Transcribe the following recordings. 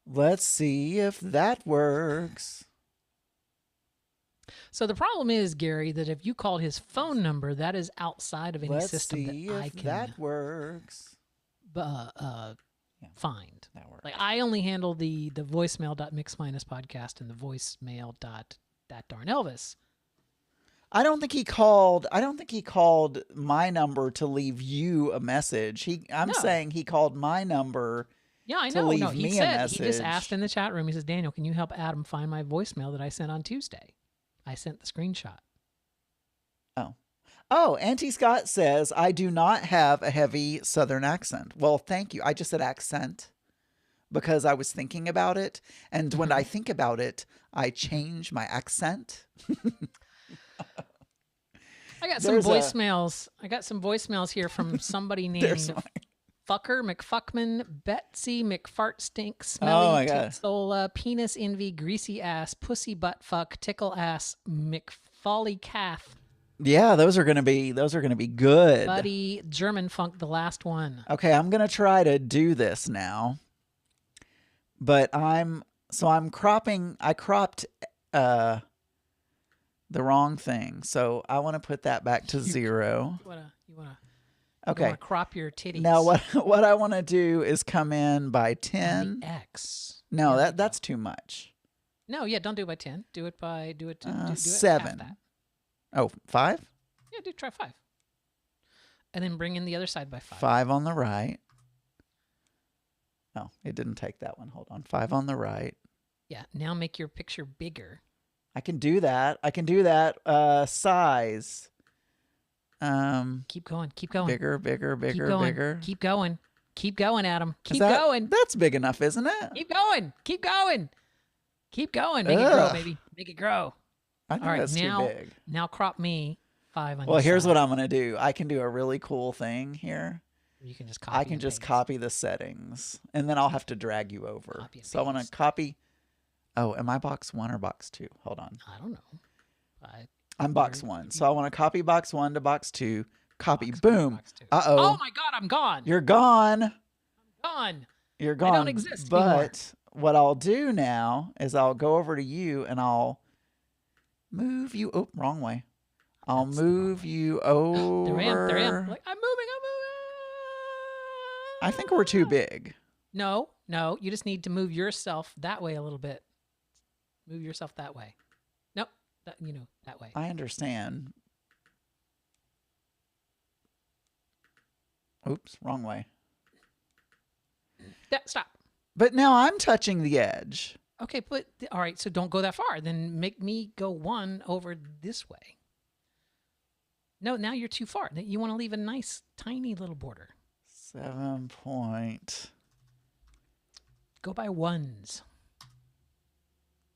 Let's see if that works. So the problem is, Gary, that if you called his phone number, that is outside of any system that I can that works. Find. That works. Like I only handle the voicemail.mix-podcast and the voicemail dot that darn Elvis. I don't think he called my number to leave you a message. I'm saying he called my number. Yeah, I know. No, he said, he just asked in the chat room. He says, Daniel, can you help Adam find my voicemail that I sent on Tuesday? I sent the screenshot. Oh, Auntie Scott says, I do not have a heavy Southern accent. Well, thank you. I just said accent because I was thinking about it. And when I think about it, I change my accent. I got some voicemails. I got some voicemails here from somebody named Fucker McFuckman, Betsy McFartstink, Smelly Titsola, Penis Envy, Greasy Ass, Pussy Butt Fuck, Tickle Ass, McFolly Calf. Yeah, those are gonna be good. Buddy German Funk, the last one. Okay, I'm gonna try to do this now. But I cropped the wrong thing. So I want to put that back to 0. You wanna okay. Crop your titties. Now what I want to do is come in by 10. X. No, that's too much. No, yeah, don't do it by 10. Do it 7. Oh, 5? Yeah, try 5. And then bring in the other side by 5. 5 on the right. Oh, it didn't take that one. Hold on. 5 on the right. Yeah, now make your picture bigger. I can do that. Size. Keep going. Bigger. Keep going, Adam. Keep going. That's big enough, isn't it? Keep going. Make it grow, baby. Make it grow. I think that's too big. Now crop me 5 on Well, here's what I'm going to do. I can do a really cool thing here. You can just copy. I can just copy the settings, and then I'll have to drag you over. So I want to copy. Oh, am I box 1 or box 2? Hold on. I don't know. I'm box 1. So I want to copy box 1 to box 2. Copy. Boom. Uh-oh. Oh, my God. I'm gone. You're gone. I'm gone. You're gone. I don't exist but anymore. What I'll do now is I'll go over to you, and I'll move you. Oh, wrong way. I'll move you over. There I am. Like, I'm moving. I think we're too big. No. You just need to move yourself that way a little bit. Move yourself that way. Nope. That way. I understand. Oops, wrong way. Stop. But now I'm touching the edge. Okay, but all right, so don't go that far. Then make me go 1 over this way. No, now you're too far. You want to leave a nice, tiny little border. 7 point. Go by 1s.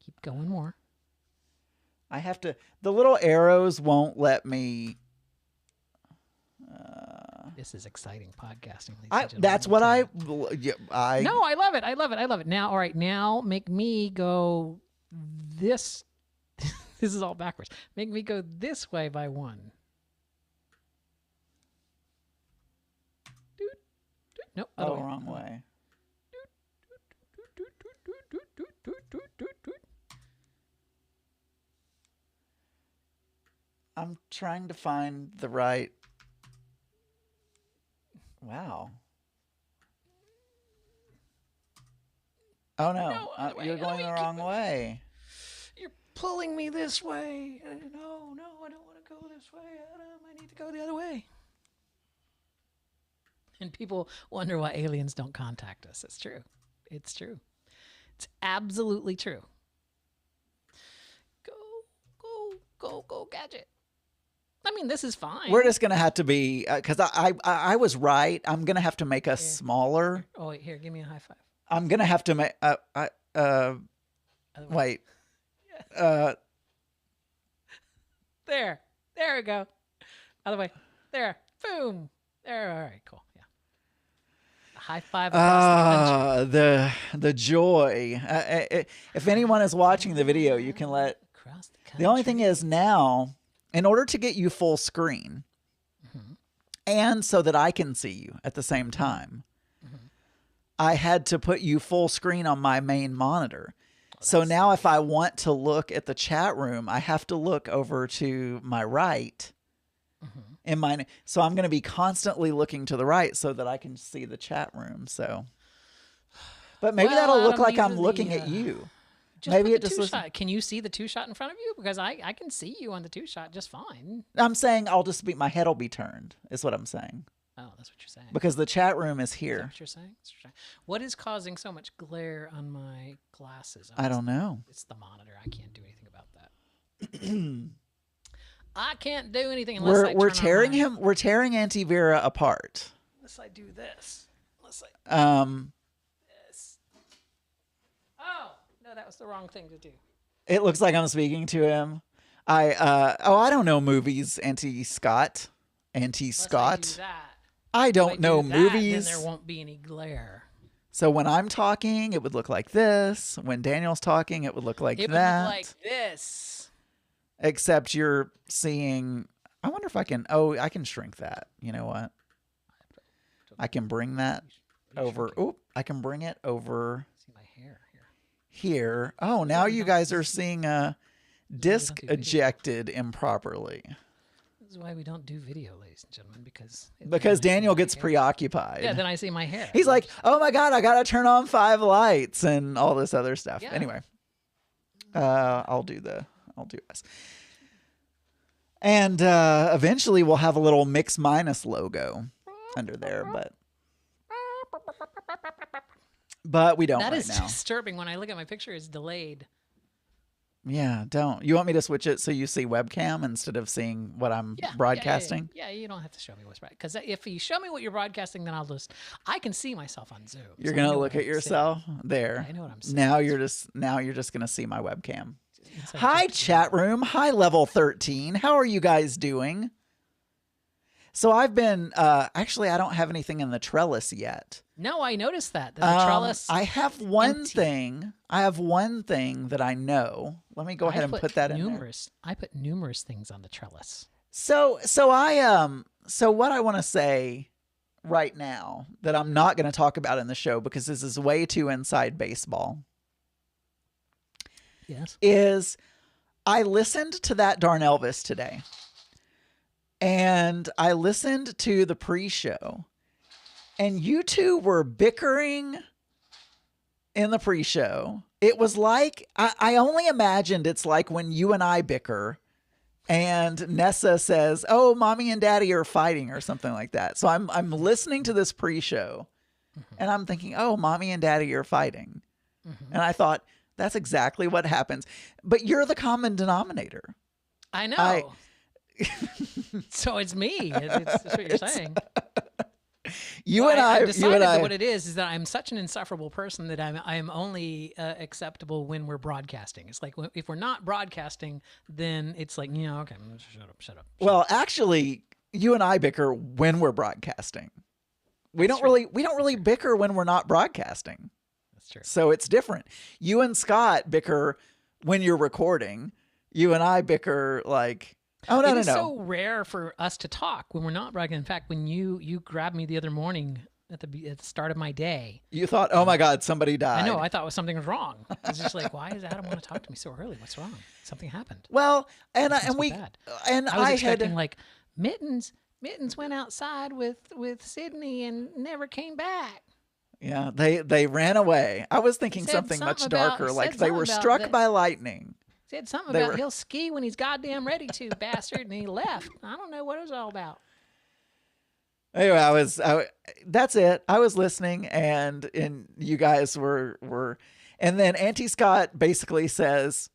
Keep going more. I have to. The little arrows won't let me. This is exciting podcasting. That's what I. No, I love it. Now, all right. Now make me go this. This is all backwards. Make me go this way by 1. Nope. Oh, wrong way. I'm trying to find the right. Wow. Oh no, you're going the wrong way. You're pulling me this way. No, I don't want to go this way, Adam. I need to go the other way. And people wonder why aliens don't contact us. It's true. It's absolutely true. Go, gadget. I mean, this is fine. We're just gonna have to be because I was right. I'm gonna have to make us smaller. Oh wait, here, give me a high 5. I'm gonna have to make wait. There we go. Other way. There. Boom. There. All right. Cool. Yeah. A high 5 across the country. The joy. If anyone is watching the video, you can let. Across the country. The only thing is now, in order to get you full screen, and so that I can see you at the same time, I had to put you full screen on my main monitor. So now if I want to look at the chat room, I have to look over to my right. So I'm going to be constantly looking to the right so that I can see the chat room. So, but maybe that'll look like I'm looking at you. Maybe it just two-shot. Can you see the two-shot in front of you? Because I can see you on the two-shot just fine. I'm saying my head will be turned, is what I'm saying. Oh, that's what you're saying. Because the chat room is here. Is that what you're saying? What is causing so much glare on my glasses? I don't know. It's the monitor. I can't do anything about that. I can't do anything unless we're tearing him. We're tearing Auntie Vera apart. Unless I do this. This. Oh no, that was the wrong thing to do. It looks like I'm speaking to him. I don't know movies. Auntie Scott. I don't know movies. Then there won't be any glare. So when I'm talking, it would look like this. When Daniel's talking, it would look like that. It would look like this. Except you're seeing. I wonder if I can. Oh, I can shrink that. You know what? I can bring that over. Oop! I can bring it over. See my hair here. Oh, now you guys are seeing a disc ejected improperly. This is why we don't do video, ladies and gentlemen, because Daniel gets preoccupied. Yeah, then I see my hair. He's like, "Oh my God, I gotta turn on 5 lights and all this other stuff." Yeah. Anyway, I'll do this. And eventually we'll have a little mix minus logo under there, but we don't right now. That is disturbing. When I look at my picture, it's delayed. Yeah, don't. You want me to switch it so you see webcam instead of seeing what I'm broadcasting? Yeah, you don't have to show me what's right. Because if you show me what you're broadcasting, then I can see myself on Zoom. You're going to look at yourself there. Yeah, I know what I'm saying. Now you're just going to see my webcam. Hi, chat room. Hi, level 13. How are you guys doing? So I've been, actually, I don't have anything in the trellis yet. No, I noticed that. The trellis. I have one thing. I have one thing that I know. Let me go ahead and put that in there. I put numerous things on the trellis. So what I want to say right now that I'm not going to talk about in the show because this is way too inside baseball. Yes. Is I listened to that darn Elvis today. And I listened to the pre-show. And you two were bickering in the pre-show. It was like, I only imagined it's like when you and I bicker and Nessa says, "Oh, mommy and daddy are fighting," or something like that. So I'm listening to this pre-show and I'm thinking, "Oh, mommy and daddy are fighting." And I thought, that's exactly what happens. But you're the common denominator. I know. So it's me. That's what you're saying. I've decided that what it is that I'm such an insufferable person that I'm only acceptable when we're broadcasting. It's like if we're not broadcasting, then it's like, okay, shut up. Well, actually, you and I bicker when we're broadcasting. We don't really bicker when we're not broadcasting. That's true. So it's different. You and Scott bicker when you're recording. You and I bicker like, oh, no. It's so rare for us to talk when we're not broadcasting. In fact, when you grabbed me the other morning at the start of my day, you thought, "Oh my God, somebody died." I know. I thought something was wrong. I was just like, "Why does Adam want to talk to me so early? What's wrong? Something happened." Well, I was expecting like Mittens went outside with Sydney and never came back. Yeah, they ran away. I was thinking something much darker, like they were struck by lightning. Said something about he'll ski when he's goddamn ready to, bastard, and he left. I don't know what it was all about. Anyway, that's it. I was listening, and you guys were, and then Auntie Scott basically says,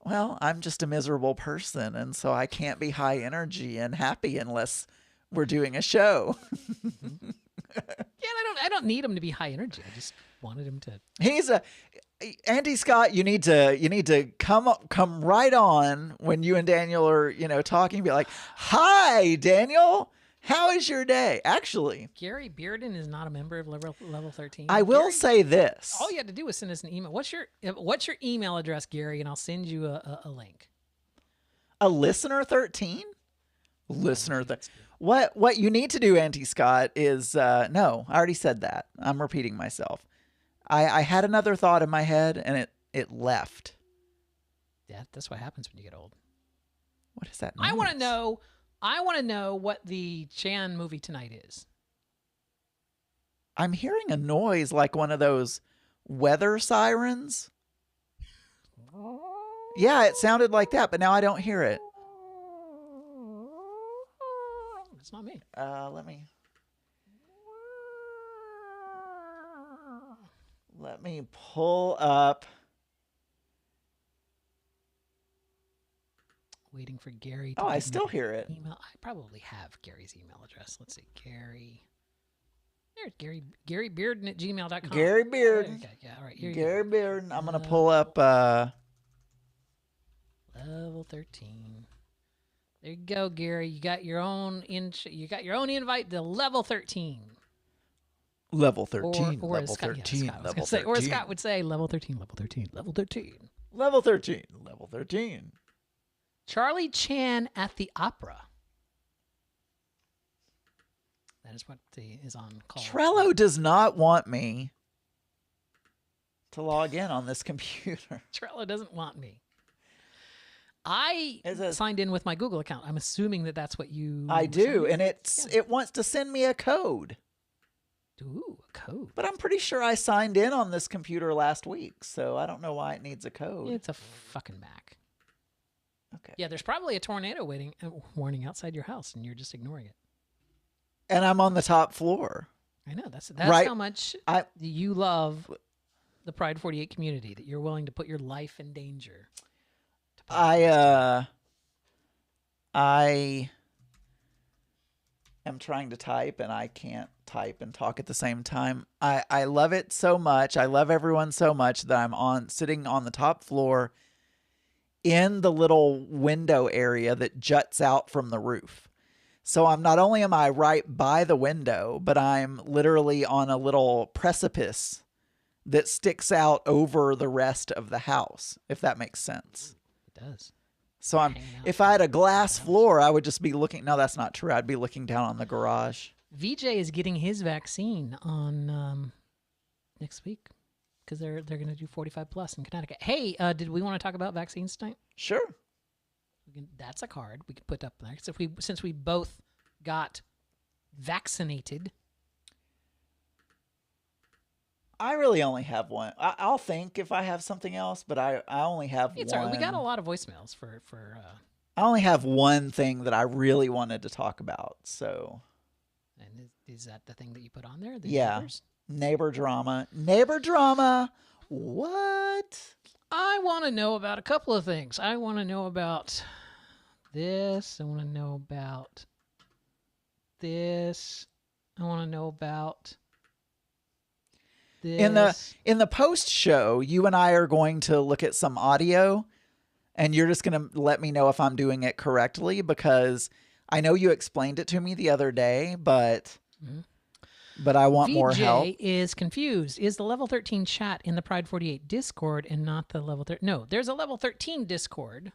"Well, I'm just a miserable person, and so I can't be high energy and happy unless we're doing a show." Yeah, I don't need him to be high energy. I just wanted him to. Auntie Scott, you need to come right on when you and Daniel are, talking. Be like, "Hi, Daniel. How is your day?" Actually, Gary Bearden is not a member of level 13. I will say this. All you had to do was send us an email. What's your email address, Gary? And I'll send you a link. A listener 13? listener thing. What you need to do, Auntie Scott, is no, I already said that. I'm repeating myself. I had another thought in my head and it left. Yeah, that's what happens when you get old. What is that noise? I want to know what the Chan movie tonight is. I'm hearing a noise like one of those weather sirens. Yeah, it sounded like that, but now I don't hear it. It's not me. Let me pull up. Waiting for Gary. Oh, I still hear it. Email. I probably have Gary's email address. Let's see, Gary. There's Gary. GaryBearden@gmail.com. Gary Bearden. Okay, yeah, all right. Here Gary Bearden. I'm gonna pull up. Level 13. There you go, Gary. You got your own invite to level 13. Level 13. Or level Scott, 13. Yeah, level 13. Or Scott would say level 13. Level 13. Level 13. Level 13. Level 13. Charlie Chan at the Opera. That is what is on call. Trello does not want me to log in on this computer. Trello doesn't want me. I signed in with my Google account. I'm assuming that that's what you. I do, and it wants to send me a code. Ooh, a code. But I'm pretty sure I signed in on this computer last week, so I don't know why it needs a code. It's a fucking Mac. Okay. Yeah, there's probably a tornado warning outside your house, and you're just ignoring it. And I'm on the top floor. I know. That's right. How much you love the Pride 48 community, that you're willing to put your life in danger. I am trying to type, and I can't type and talk at the same time. I love it so much. I love everyone so much that I'm sitting on the top floor in the little window area that juts out from the roof. So not only am I right by the window, but I'm literally on a little precipice that sticks out over the rest of the house, if that makes sense. It does. So if I had a glass floor, I would just be looking. No, that's not true. I'd be looking down on the garage. VJ is getting his vaccine on next week because they're going to do 45 plus in Connecticut. Hey, did we want to talk about vaccines tonight? Sure. That's a card we could put up there. So since we both got vaccinated. I really only have one. I'll think if I have something else, but I only have one. All right. We got a lot of voicemails for I only have one thing that I really wanted to talk about. So. And is that the thing that you put on there? Neighbors? Neighbor drama. Neighbor drama. What? I want to know about a couple of things. I want to know about this. I want to know about this. I want to know about this. In the post show, you and I are going to look at some audio, and you're just going to let me know if I'm doing it correctly, because I know you explained it to me the other day, but I want more help. VJ is confused. Is the level 13 chat in the Pride 48 Discord and not the level 13? No, there's a level 13 Discord,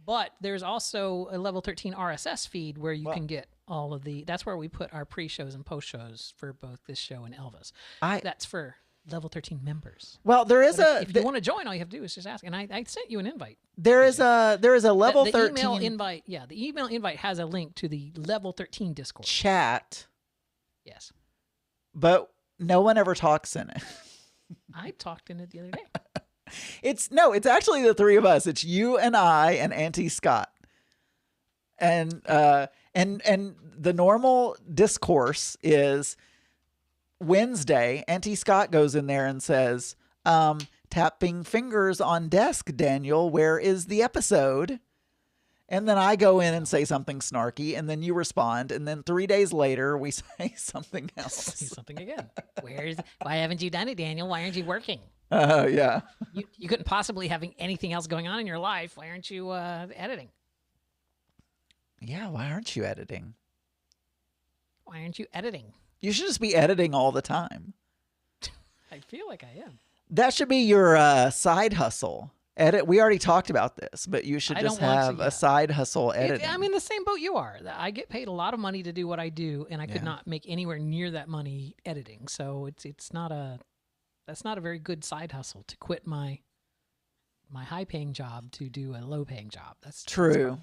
but there's also a level 13 RSS feed where you can get all of that's where we put our pre-shows and post-shows for both this show and Elvis. That's for level 13 members. Well, there is if you want to join, all you have to do is just ask. And I sent you an invite. There is a level 13 email invite. Yeah, the email invite has a link to the level 13 Discord chat. Yes. But no one ever talks in it. I talked in it the other day. It's actually the three of us. It's you and I and Auntie Scott. And the normal discourse is Wednesday, Auntie Scott goes in there and says, tapping fingers on desk, Daniel, where is the episode? And then I go in and say something snarky, and then you respond, and then 3 days later we say something else. Say something again. Why haven't you done it, Daniel? Why aren't you working? Yeah. You couldn't possibly having anything else going on in your life. Why aren't you editing? Yeah, why aren't you editing? Why aren't you editing? You should just be editing all the time. I feel like I am. That should be your side hustle. edit. We already talked about this, but you should just have a side hustle editing. I'm in the same boat you are. I get paid a lot of money to do what I do, and I could not make anywhere near that money editing. So that's not a very good side hustle to quit my high paying job to do a low paying job. That's true.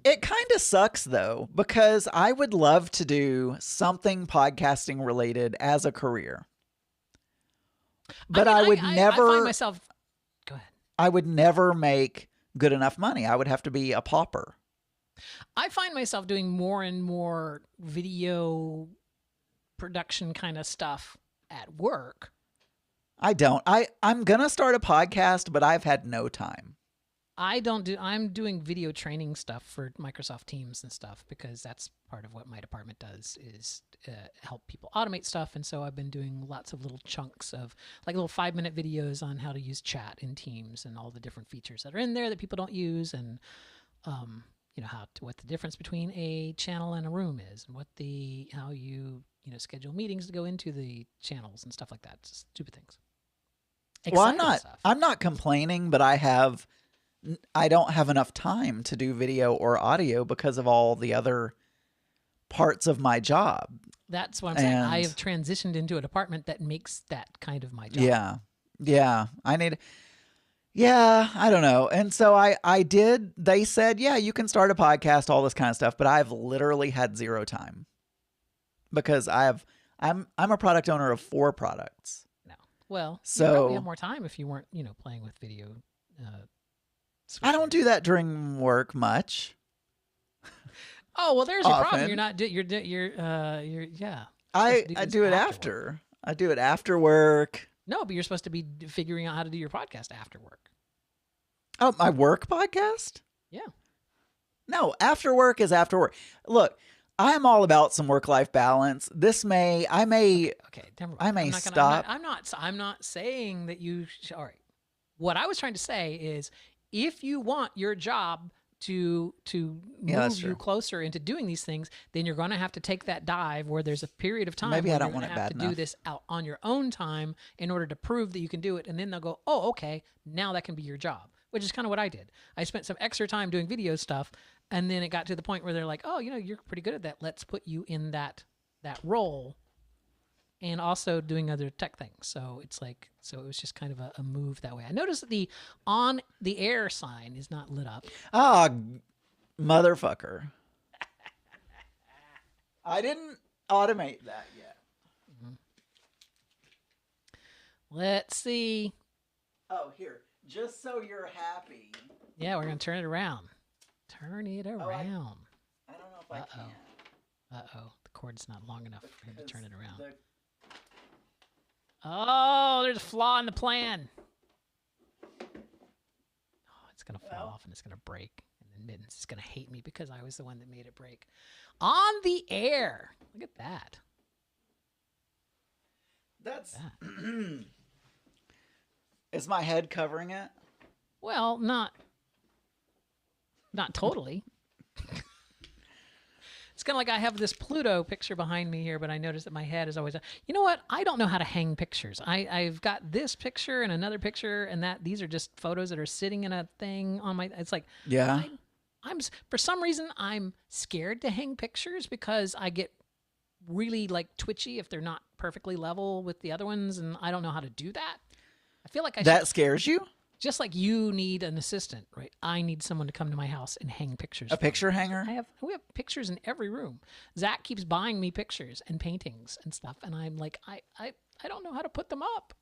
It kind of sucks though, because I would love to do something podcasting related as a career. But I would never. I find myself. Go ahead. I would never make good enough money. I would have to be a pauper. I find myself doing more and more video production kind of stuff at work. I don't. I'm gonna start a podcast, but I've had no time. I'm doing video training stuff for Microsoft Teams and stuff, because that's part of what my department does, is help people automate stuff. And so I've been doing lots of little chunks of like little 5-minute videos on how to use chat in Teams and all the different features that are in there that people don't use, and what the difference between a channel and a room is, and how you schedule meetings to go into the channels and stuff like that. Just stupid things. Exciting stuff. I'm not complaining, but I don't have enough time to do video or audio because of all the other parts of my job. That's what I'm saying. I have transitioned into a department that makes that kind of my job. Yeah. I don't know. And so I did, they said, yeah, you can start a podcast, all this kind of stuff, but I've literally had zero time because I'm a product owner of 4 products. No. Well, so you probably have more time if you weren't, playing with video. I don't do that during work much. Oh, well, there's your problem. You're not I do it after. I do it after work. No, but you're supposed to be figuring out how to do your podcast after work. Oh, my work podcast? Yeah. No, after work is after work. Look, I'm all about some work-life balance. I may stop. I'm not saying that you all right. What I was trying to say is, if you want your job to move you closer into doing these things, then you're going to have to take that dive where there's a period of time. Maybe I don't want it bad enough. Do this out on your own time in order to prove that you can do it, and then they'll go, oh, okay, now that can be your job. Which is kind of what I did. I spent some extra time doing video stuff, and then it got to the point where they're like, oh, you're pretty good at that. Let's put you in that role. And also doing other tech things. So it was just kind of a move that way. I noticed that the on the air sign is not lit up. Ah, motherfucker. I didn't automate that yet. Mm-hmm. Let's see. Oh, here. Just so you're happy. Yeah, we're going to turn it around. Turn it around. I don't know if I can. Uh-oh. The cord's not long enough for him to turn it around. Oh, there's a flaw in the plan. Oh, it's going to fall off and it's going to break. And then Mittens is going to hate me because I was the one that made it break. On the air. Look at that. That's... Is my head covering it? Well, not totally. It's kind of like I have this Pluto picture behind me here, but I notice that my head is always... You know what? I don't know how to hang pictures. I've got this picture and another picture, and these are just photos that are sitting in a thing on my... It's like... Yeah. I'm for some reason, I'm scared to hang pictures because I get really twitchy if they're not perfectly level with the other ones, and I don't know how to do that. I feel like that scares you? Just like you need an assistant, right? I need someone to come to my house and hang pictures. A picture hanger? We have pictures in every room. Zach keeps buying me pictures and paintings and stuff, and I'm like, I don't know how to put them up.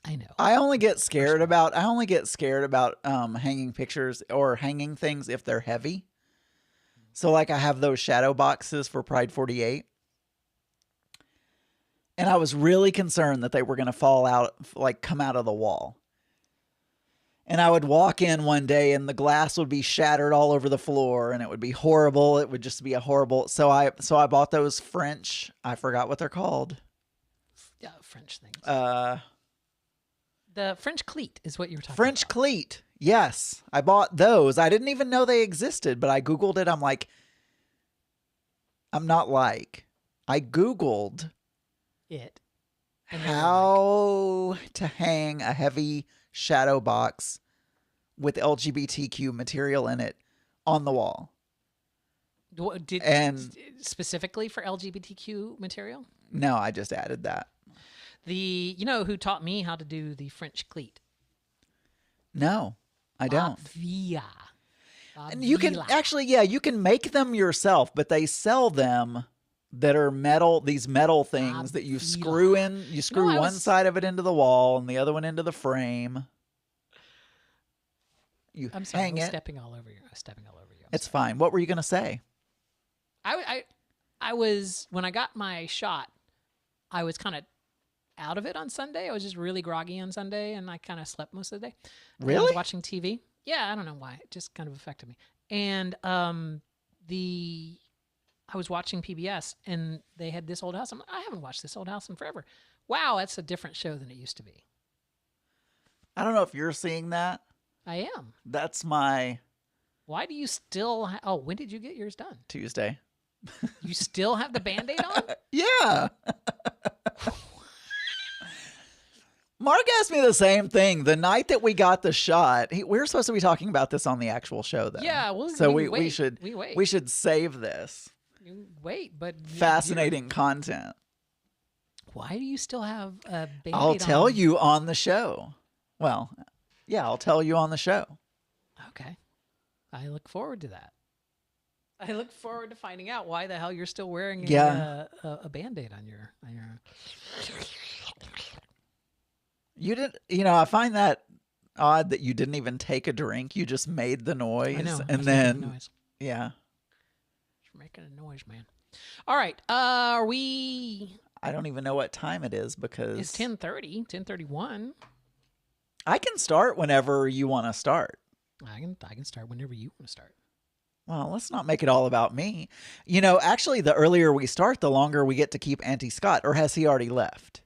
I know. I only get scared about hanging pictures or hanging things if they're heavy. So I have those shadow boxes for Pride 48. And I was really concerned that they were going to fall out, come out of the wall. And I would walk in one day and the glass would be shattered all over the floor and it would be horrible. It would just be a horrible. So I bought those French, I forgot what they're called. Yeah, French things. The French cleat is what you were talking about. French cleat. Yes. I bought those. I didn't even know they existed, but I Googled it. I Googled it. how to hang a heavy shadow box with LGBTQ material in it on the wall. And specifically for LGBTQ material? No, I just added that. You know who taught me how to do the French cleat? No, I don't. And you can actually, you can make them yourself, but they sell them that are metal, these metal things that you screw in. You screw one side of it into the wall and the other one into the frame. I'm sorry, I was stepping all over you. It's fine. What were you going to say? I was, when I got my shot, I was kind of out of it on Sunday. I was just really groggy on Sunday, and I kind of slept most of the day. Really? I was watching TV. Yeah, I don't know why. It just kind of affected me. And I was watching PBS, and they had This Old House. I'm like, I haven't watched This Old House in forever. Wow, that's a different show than it used to be. I don't know if you're seeing that. I am. That's my... Why do you still... when did you get yours done? Tuesday. You still have the Band-Aid on? Yeah. Mark asked me the same thing the night that we got the shot. We were supposed to be talking about this on the actual show, though. Yeah, so we should save this. You wait, but fascinating content. Why do you still have a Band-Aid I'll tell you on the show. Well, yeah, I'll tell you on the show. Okay, I look forward to that. I look forward to finding out why the hell you're still wearing a Band-Aid on your. You didn't, I find that odd that you didn't even take a drink. You just made the noise. I know. And then, noise. Yeah. Just making a noise, man. All right. Are we? I don't even know what time it is because. It's 10:30, 10:31. I can start whenever you want to start. I can start whenever you want to start. Well, let's not make it all about me. Actually, the earlier we start, the longer we get to keep Auntie Scott. Or has he already left?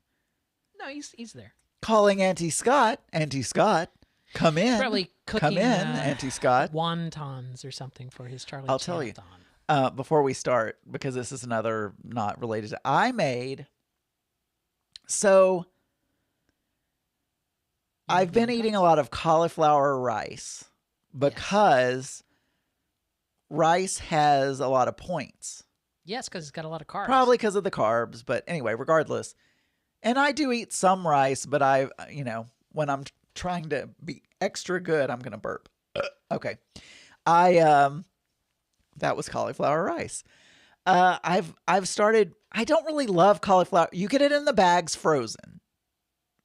No, he's there. Calling Auntie Scott. Auntie Scott, come in. Probably cooking. Come in, Auntie Scott. Wontons or something for his Charlie. I'll tell you. Before we start, because this is another not related to. I made. So. I've been eating a lot of cauliflower rice because rice has a lot of points. Yes, because it's got a lot of carbs. Probably because of the carbs, but anyway, regardless. And I do eat some rice, but when I'm trying to be extra good, I'm going to burp. Okay. That was cauliflower rice. I've started, I don't really love cauliflower. You get it in the bags frozen.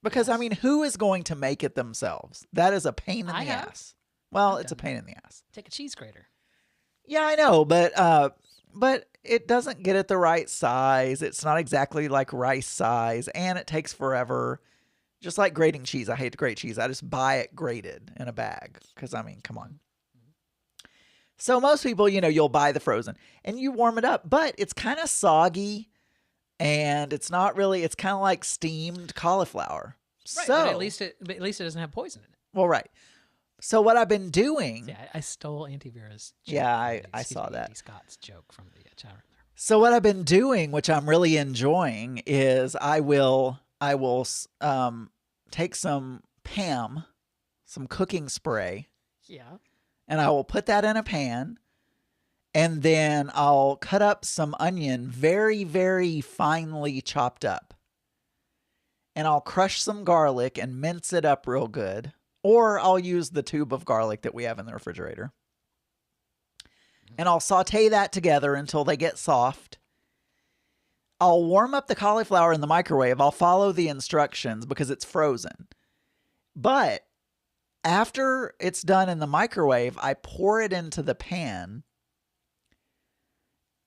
Because, who is going to make it themselves? That is a pain in the ass. Well, it's a pain in the ass. Take a cheese grater. Yeah, I know, but it doesn't get it the right size. It's not exactly like rice size, and it takes forever. Just like grating cheese. I hate to grate cheese. I just buy it grated in a bag because, come on. So most people, you'll buy the frozen, and you warm it up, but it's kind of soggy. And it's not really, it's kind of like steamed cauliflower. Right, so, but at least it doesn't have poison in it. Well, right. So what I've been doing. Yeah, I stole Auntie Vera's joke. Yeah, I saw that. Auntie Scott's joke from the chat room there. So what I've been doing, which I'm really enjoying, is I will take some Pam, some cooking spray. Yeah. And I will put that in a pan. And then I'll cut up some onion very, very finely chopped up. And I'll crush some garlic and mince it up real good. Or I'll use the tube of garlic that we have in the refrigerator. And I'll saute that together until they get soft. I'll warm up the cauliflower in the microwave. I'll follow the instructions because it's frozen. But after it's done in the microwave, I pour it into the pan.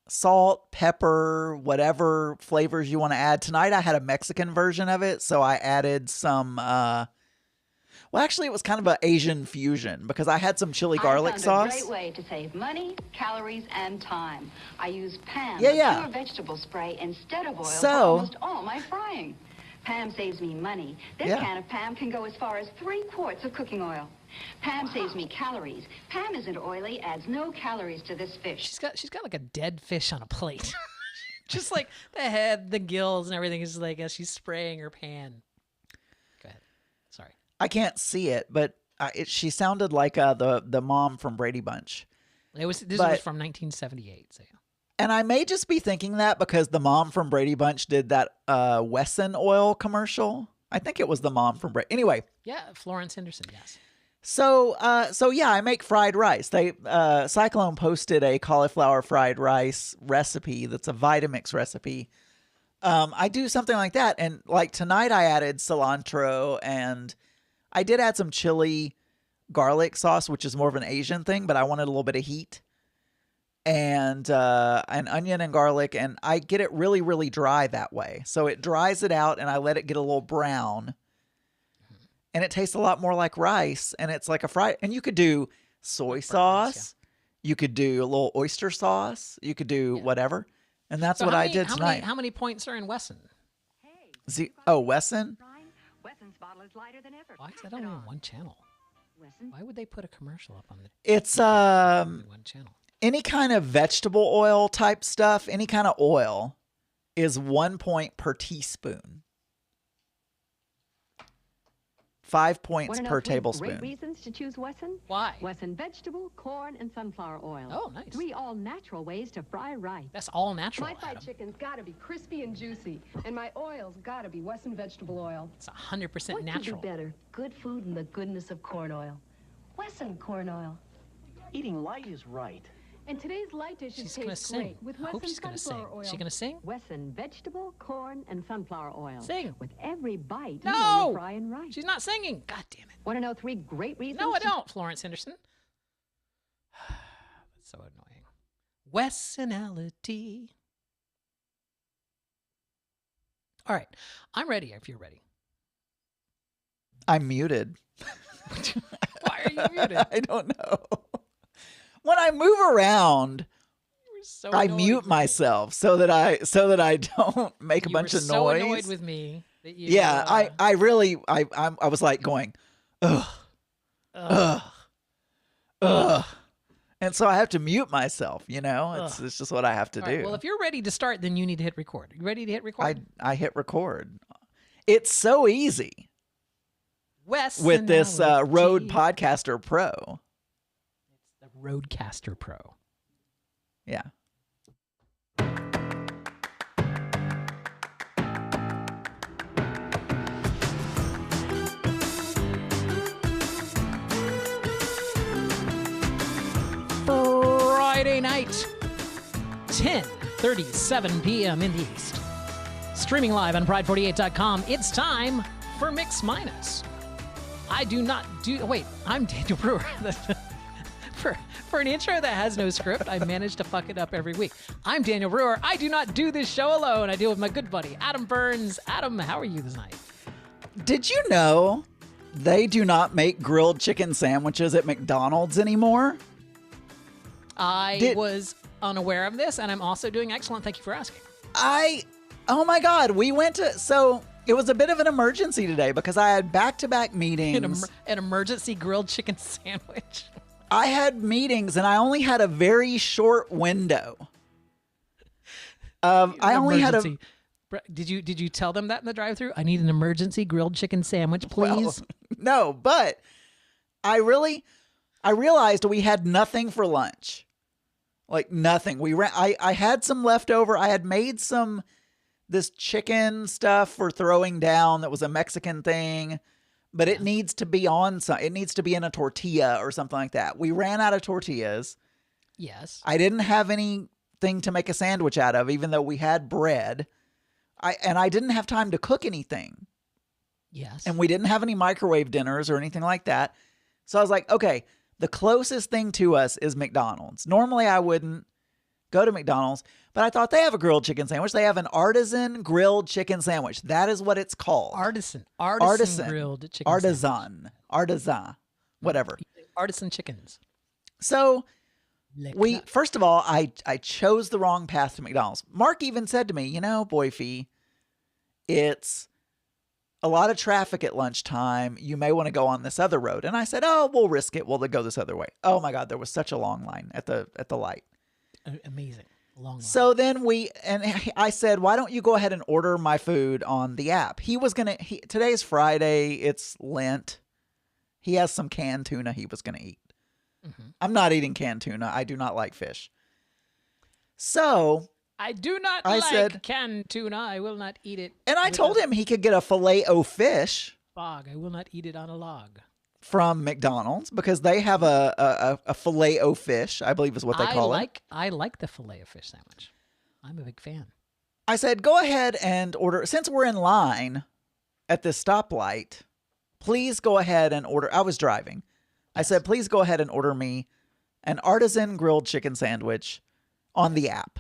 Salt, pepper, whatever flavors you want to add. Tonight I had a Mexican version of it, so I added some, actually it was kind of an Asian fusion because I had some chili garlic sauce. A great way to save money, calories, and time. I use Pam, pure vegetable spray instead of oil for almost all my frying. Pam saves me money. This can of Pam can go as far as 3 quarts of cooking oil. Pam saves me calories. Pam isn't oily, adds no calories to this fish. She's got like a dead fish on a plate. Just like the head, the gills, and everything is like as she's spraying her pan. Go ahead. Sorry. I can't see it, but she sounded like the mom from Brady Bunch. This was from 1978. So. And I may just be thinking that because the mom from Brady Bunch did that Wesson oil commercial. I think it was the mom from Brady. Anyway. Yeah, Florence Henderson, yes. So yeah, I make fried rice. Cyclone posted a cauliflower fried rice recipe that's a Vitamix recipe. I do something like that. And like tonight I added cilantro and I did add some chili garlic sauce, which is more of an Asian thing, but I wanted a little bit of heat. And an onion and garlic, and I get it really, really dry that way. So it dries it out, and I let it get a little brown. And it tastes a lot more like rice, and it's like a fried. And you could do soy sauce. Yeah. You could do a little oyster sauce. You could do whatever. And that's what I did tonight. How many points are in Wesson? Wesson? Wesson's bottle is lighter than ever. Why is that only on one channel? Why would they put a commercial up on the? It's one channel. Any kind of vegetable oil type stuff, any kind of oil is 1 point per teaspoon. 5 points per tablespoon. Great reasons to choose Wesson. Why? Wesson vegetable, corn, and sunflower oil. Oh, nice. 3 all-natural ways to fry rice. That's all natural. My fried chicken's got to be crispy and juicy, and my oil's got to be Wesson vegetable oil. It's 100% what natural. What could be better? Good food and the goodness of corn oil. Wesson corn oil. Eating light is right. And today's light dishes taste great with Wesson sunflower oil. Is she gonna sing? Wesson vegetable, corn, and sunflower oil. Sing. With every bite, no! You know you're frying rice. She's not singing. God damn it. Want to know 3 great reasons? No, I don't, Florence Henderson. That's so annoying. Wessonality. All right. I'm ready if you're ready. I'm muted. Why are you muted? I don't know. When I move around, I mute myself so that I don't make a bunch of noise. So annoyed with me that you. Yeah, I was like going, ugh, and so I have to mute myself. You know, it's just what I have to do. Right, well, if you're ready to start, then you need to hit record. You ready to hit record? I hit record. It's so easy. With this Rode Podcaster Pro. It's the Rodecaster Pro. Yeah. Friday night, 10:37 p.m. in the East. Streaming live on Pride48.com. It's time for Mix Minus. I'm Daniel Brewer. For an intro that has no script, I manage to fuck it up every week. I'm Daniel Brewer. I do not do this show alone. I deal with my good buddy, Adam Burns. Adam, how are you this night? Did you know they do not make grilled chicken sandwiches at McDonald's anymore? I was unaware of this, and I'm also doing excellent. Thank you for asking. Oh my God, we went to, so it was a bit of an emergency today because I had back-to-back meetings. An emergency grilled chicken sandwich. I had meetings and I only had a very short window. I only had a. Did you tell them that in the drive-thru? I need an emergency grilled chicken sandwich, please. Well, no, but I realized we had nothing for lunch. Like nothing. I had some leftover. I had made this chicken stuff for throwing down that was a Mexican thing, but it needs to be it needs to be in a tortilla or something like that. We ran out of tortillas. Yes. I didn't have anything to make a sandwich out of, even though we had bread. I didn't have time to cook anything. Yes. And we didn't have any microwave dinners or anything like that. So I was like, okay, the closest thing to us is McDonald's. Normally I wouldn't go to McDonald's, but I thought they have a grilled chicken sandwich. They have an artisan grilled chicken sandwich. That is what it's called. Artisan grilled chicken artisan. Whatever. Artisan chickens. So first of all, I chose the wrong path to McDonald's. Mark even said to me, Boyfie, it's a lot of traffic at lunchtime. You may want to go on this other road. And I said, oh, we'll risk it. We'll go this other way. Oh my God, there was such a long line at the light. Amazing. Long so then I said, why don't you go ahead and order my food on the app? Today's Friday. It's Lent. He has some canned tuna he was going to eat. Mm-hmm. I'm not eating canned tuna. I do not like fish. So I do not like canned tuna. I will not eat it. And I told him he could get a filet-o-fish. Log. I will not eat it on a log. From McDonald's, because they have a filet-o-fish, I believe is what they call it. I like the filet-o-fish sandwich. I'm a big fan. I said, go ahead and order. Since we're in line at this stoplight, please go ahead and order. I was driving. Yes. I said, please go ahead and order me an artisan grilled chicken sandwich on the app.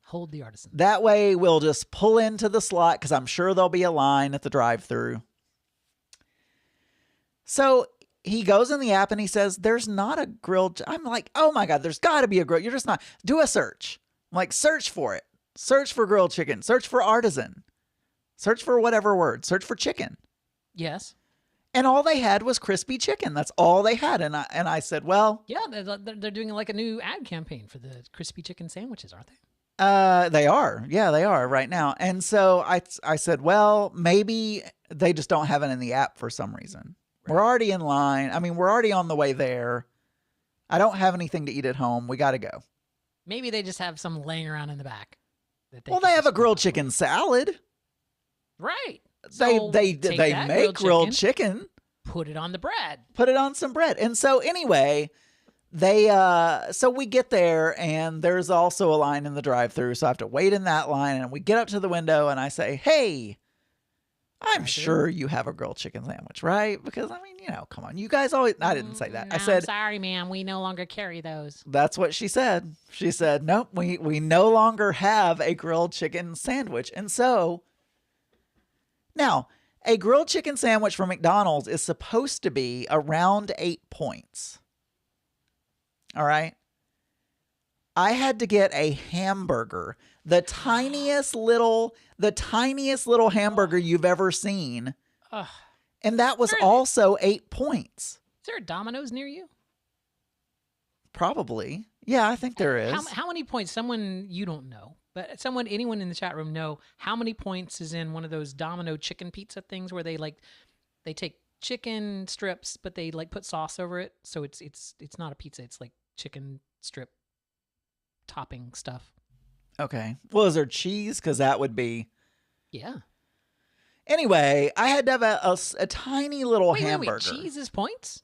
Hold the artisan. That way we'll just pull into the slot because I'm sure there'll be a line at the drive-thru. So he goes in the app and he says, there's not a grilled. I'm like, oh my God, there's got to be a grill. You're just not. Do a search. I'm like, search for it. Search for grilled chicken. Search for artisan. Search for whatever word. Search for chicken. Yes. And all they had was crispy chicken. That's all they had. And I said, well. Yeah, they're doing like a new ad campaign for the crispy chicken sandwiches, aren't they? They are. Yeah, they are right now. And so I said, well, maybe they just don't have it in the app for some reason. We're already in line. I mean, we're already on the way there. I don't have anything to eat at home. We got to go. Maybe they just have some laying around in the back. They have a grilled chicken salad. Right. So they make grilled chicken. Put it on the bread. Put it on some bread. And so anyway, so we get there and there's also a line in the drive-thru. So I have to wait in that line and we get up to the window and I say, hey, I'm sure you have a grilled chicken sandwich, right? Because, I mean, come on. You guys always... I didn't say that. I said... sorry, ma'am. We no longer carry those. That's what she said. She said, nope, we no longer have a grilled chicken sandwich. And so... Now, a grilled chicken sandwich from McDonald's is supposed to be around 8 points. All right? I had to get a hamburger. The tiniest little hamburger you've ever seen. And that was also 8 points. Is there a Domino's near you? Probably. Yeah, I think there is. How many points? Someone you don't know, but anyone in the chat room know how many points is in one of those Domino chicken pizza things where they take chicken strips, but they put sauce over it. So it's not a pizza. It's like chicken strip topping stuff. Okay. Well, is there cheese? Because that would be... Yeah. Anyway, I had to have a tiny little hamburger. Wait, cheese is points?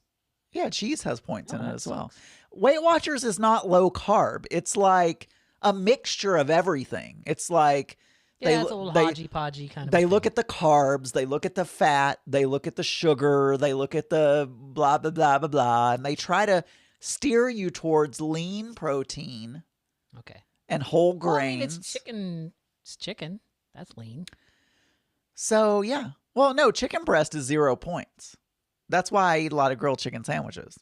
Yeah, cheese has points in it as well. Weight Watchers is not low carb. It's like a mixture of everything. It's like... it's a little hodgy-podgy kind of They look at the carbs. They look at the fat. They look at the sugar. They look at the blah, blah, blah, blah, blah. And they try to steer you towards lean protein. Okay. And whole grains. Well, I mean, it's chicken. It's chicken. That's lean. So, yeah. Well, no, chicken breast is 0 points. That's why I eat a lot of grilled chicken sandwiches.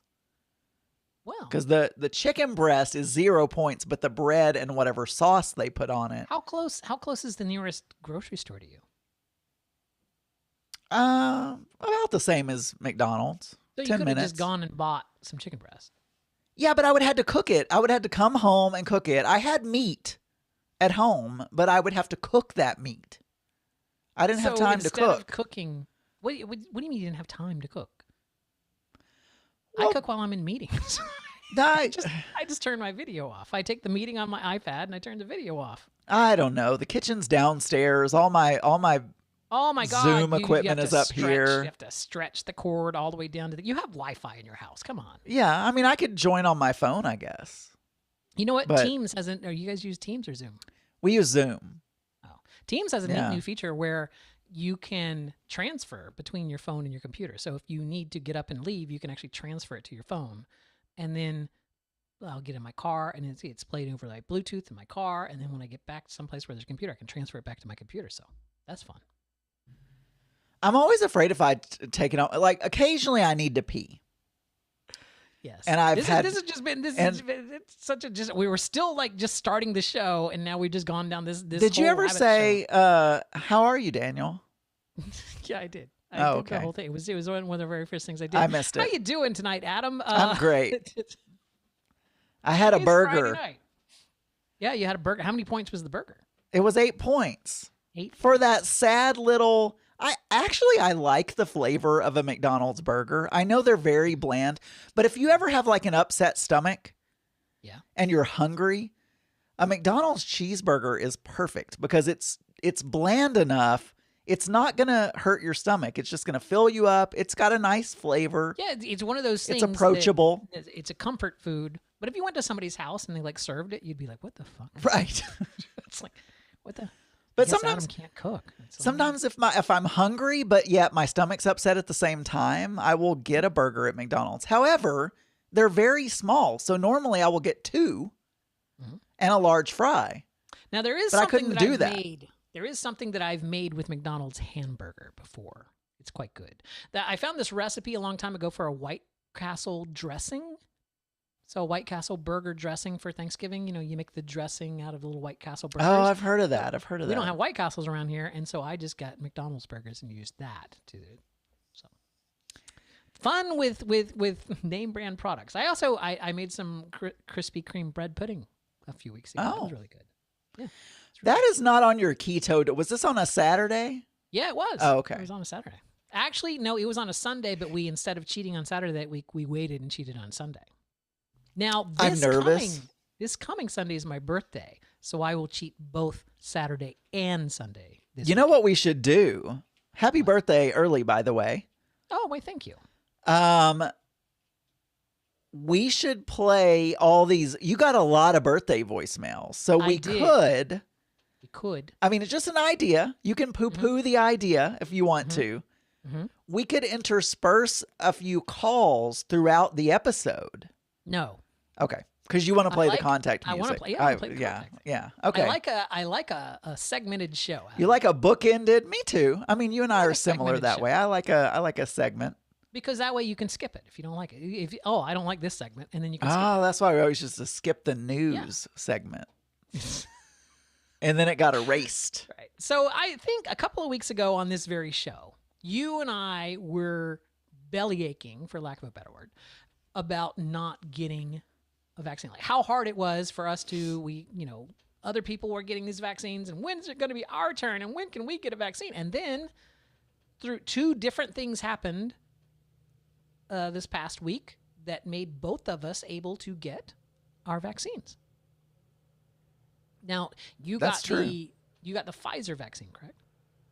Well. Because the chicken breast is 0 points, but the bread and whatever sauce they put on it. How close is the nearest grocery store to you? About the same as McDonald's. So you could have just gone and bought some chicken breast. Yeah, but I would have to cook it. I would have to come home and cook it. I had meat at home, but I would have to cook that meat. I didn't have time to cook. Instead of cooking, what do you mean you didn't have time to cook? Well, I cook while I'm in meetings. I just turn my video off. I take the meeting on my iPad and I turn the video off. I don't know. The kitchen's downstairs. All my oh my God, Zoom equipment is up here. You have to stretch the cord all the way down to you have Wi-Fi in your house. Come on. Yeah, I mean, I could join on my phone, I guess. You know what? Teams hasn't. Or you guys use Teams or Zoom? We use Zoom. Oh, Teams has a neat new feature where you can transfer between your phone and your computer. So if you need to get up and leave, you can actually transfer it to your phone, and then I'll get in my car and it's played over like Bluetooth in my car, and then when I get back to someplace where there's a computer, I can transfer it back to my computer. So that's fun. I'm always afraid if I take it out. Like occasionally, I need to pee. Yes, and this has just been it's such a we were still like just starting the show, and now we've just gone down this. Did you ever say, "How are you, Daniel"? Yeah, I did. I did the whole thing. It was one of the very first things I did. I missed it. How you doing tonight, Adam? I'm great. I had a burger. Yeah, you had a burger. How many points was the burger? It was 8 points. 8 for that sad little. I like the flavor of a McDonald's burger. I know they're very bland, but if you ever have like an upset stomach, and you're hungry, a McDonald's cheeseburger is perfect because it's bland enough. It's not gonna hurt your stomach. It's just gonna fill you up. It's got a nice flavor. Yeah, it's one of those things. It's approachable. It's a comfort food. But if you went to somebody's house and they like served it, you'd be like, "What the fuck?" Right. It's like, what the. But sometimes Adam can't cook. Sometimes if I'm hungry, but yet my stomach's upset at the same time, I will get a burger at McDonald's. However, they're very small, so normally I will get 2 and a large fry. Now there is but something I couldn't that do I've that. made. There is something that I've made with McDonald's hamburger before. It's quite good. I found this recipe a long time ago for a White Castle dressing. So White Castle burger dressing for Thanksgiving, you make the dressing out of the little White Castle burgers. Oh, I've heard of that. We don't have White Castles around here, and so I just got McDonald's burgers and used that to. So fun with name brand products. I also I made some Krispy Kreme bread pudding a few weeks ago. That was really good. Yeah, that is not on your keto. Was this on a Saturday? Yeah, it was. Oh, okay. It was on a Saturday. Actually, no, it was on a Sunday, but we instead of cheating on Saturday that week, we waited and cheated on Sunday. Now, I'm nervous. This coming Sunday is my birthday, so I will cheat both Saturday and Sunday. You know what we should do? Happy birthday early, by the way. Oh, wait, thank you. We should play all these. You got a lot of birthday voicemails, so we could. We could. I mean, it's just an idea. You can poo-poo the idea if you want to. We could intersperse a few calls throughout the episode. No. Okay. Because you want to play the contact music. I want to play. Yeah, I want to play the contact. Yeah. Okay. I like a segmented show. You like a bookended? Me too. I mean, you and I are similar that way. I like a segment. Because that way you can skip it if you don't like it. I don't like this segment, and then you can skip it. Oh, that's why we always used to skip the news segment. And then it got erased. Right. So I think a couple of weeks ago on this very show, you and I were belly aching, for lack of a better word, about not getting a vaccine. Like how hard it was for us to, other people were getting these vaccines, and when's it going to be our turn, and when can we get a vaccine? And then through 2 different things happened this past week that made both of us able to get our vaccines. Now, you got the Pfizer vaccine, correct?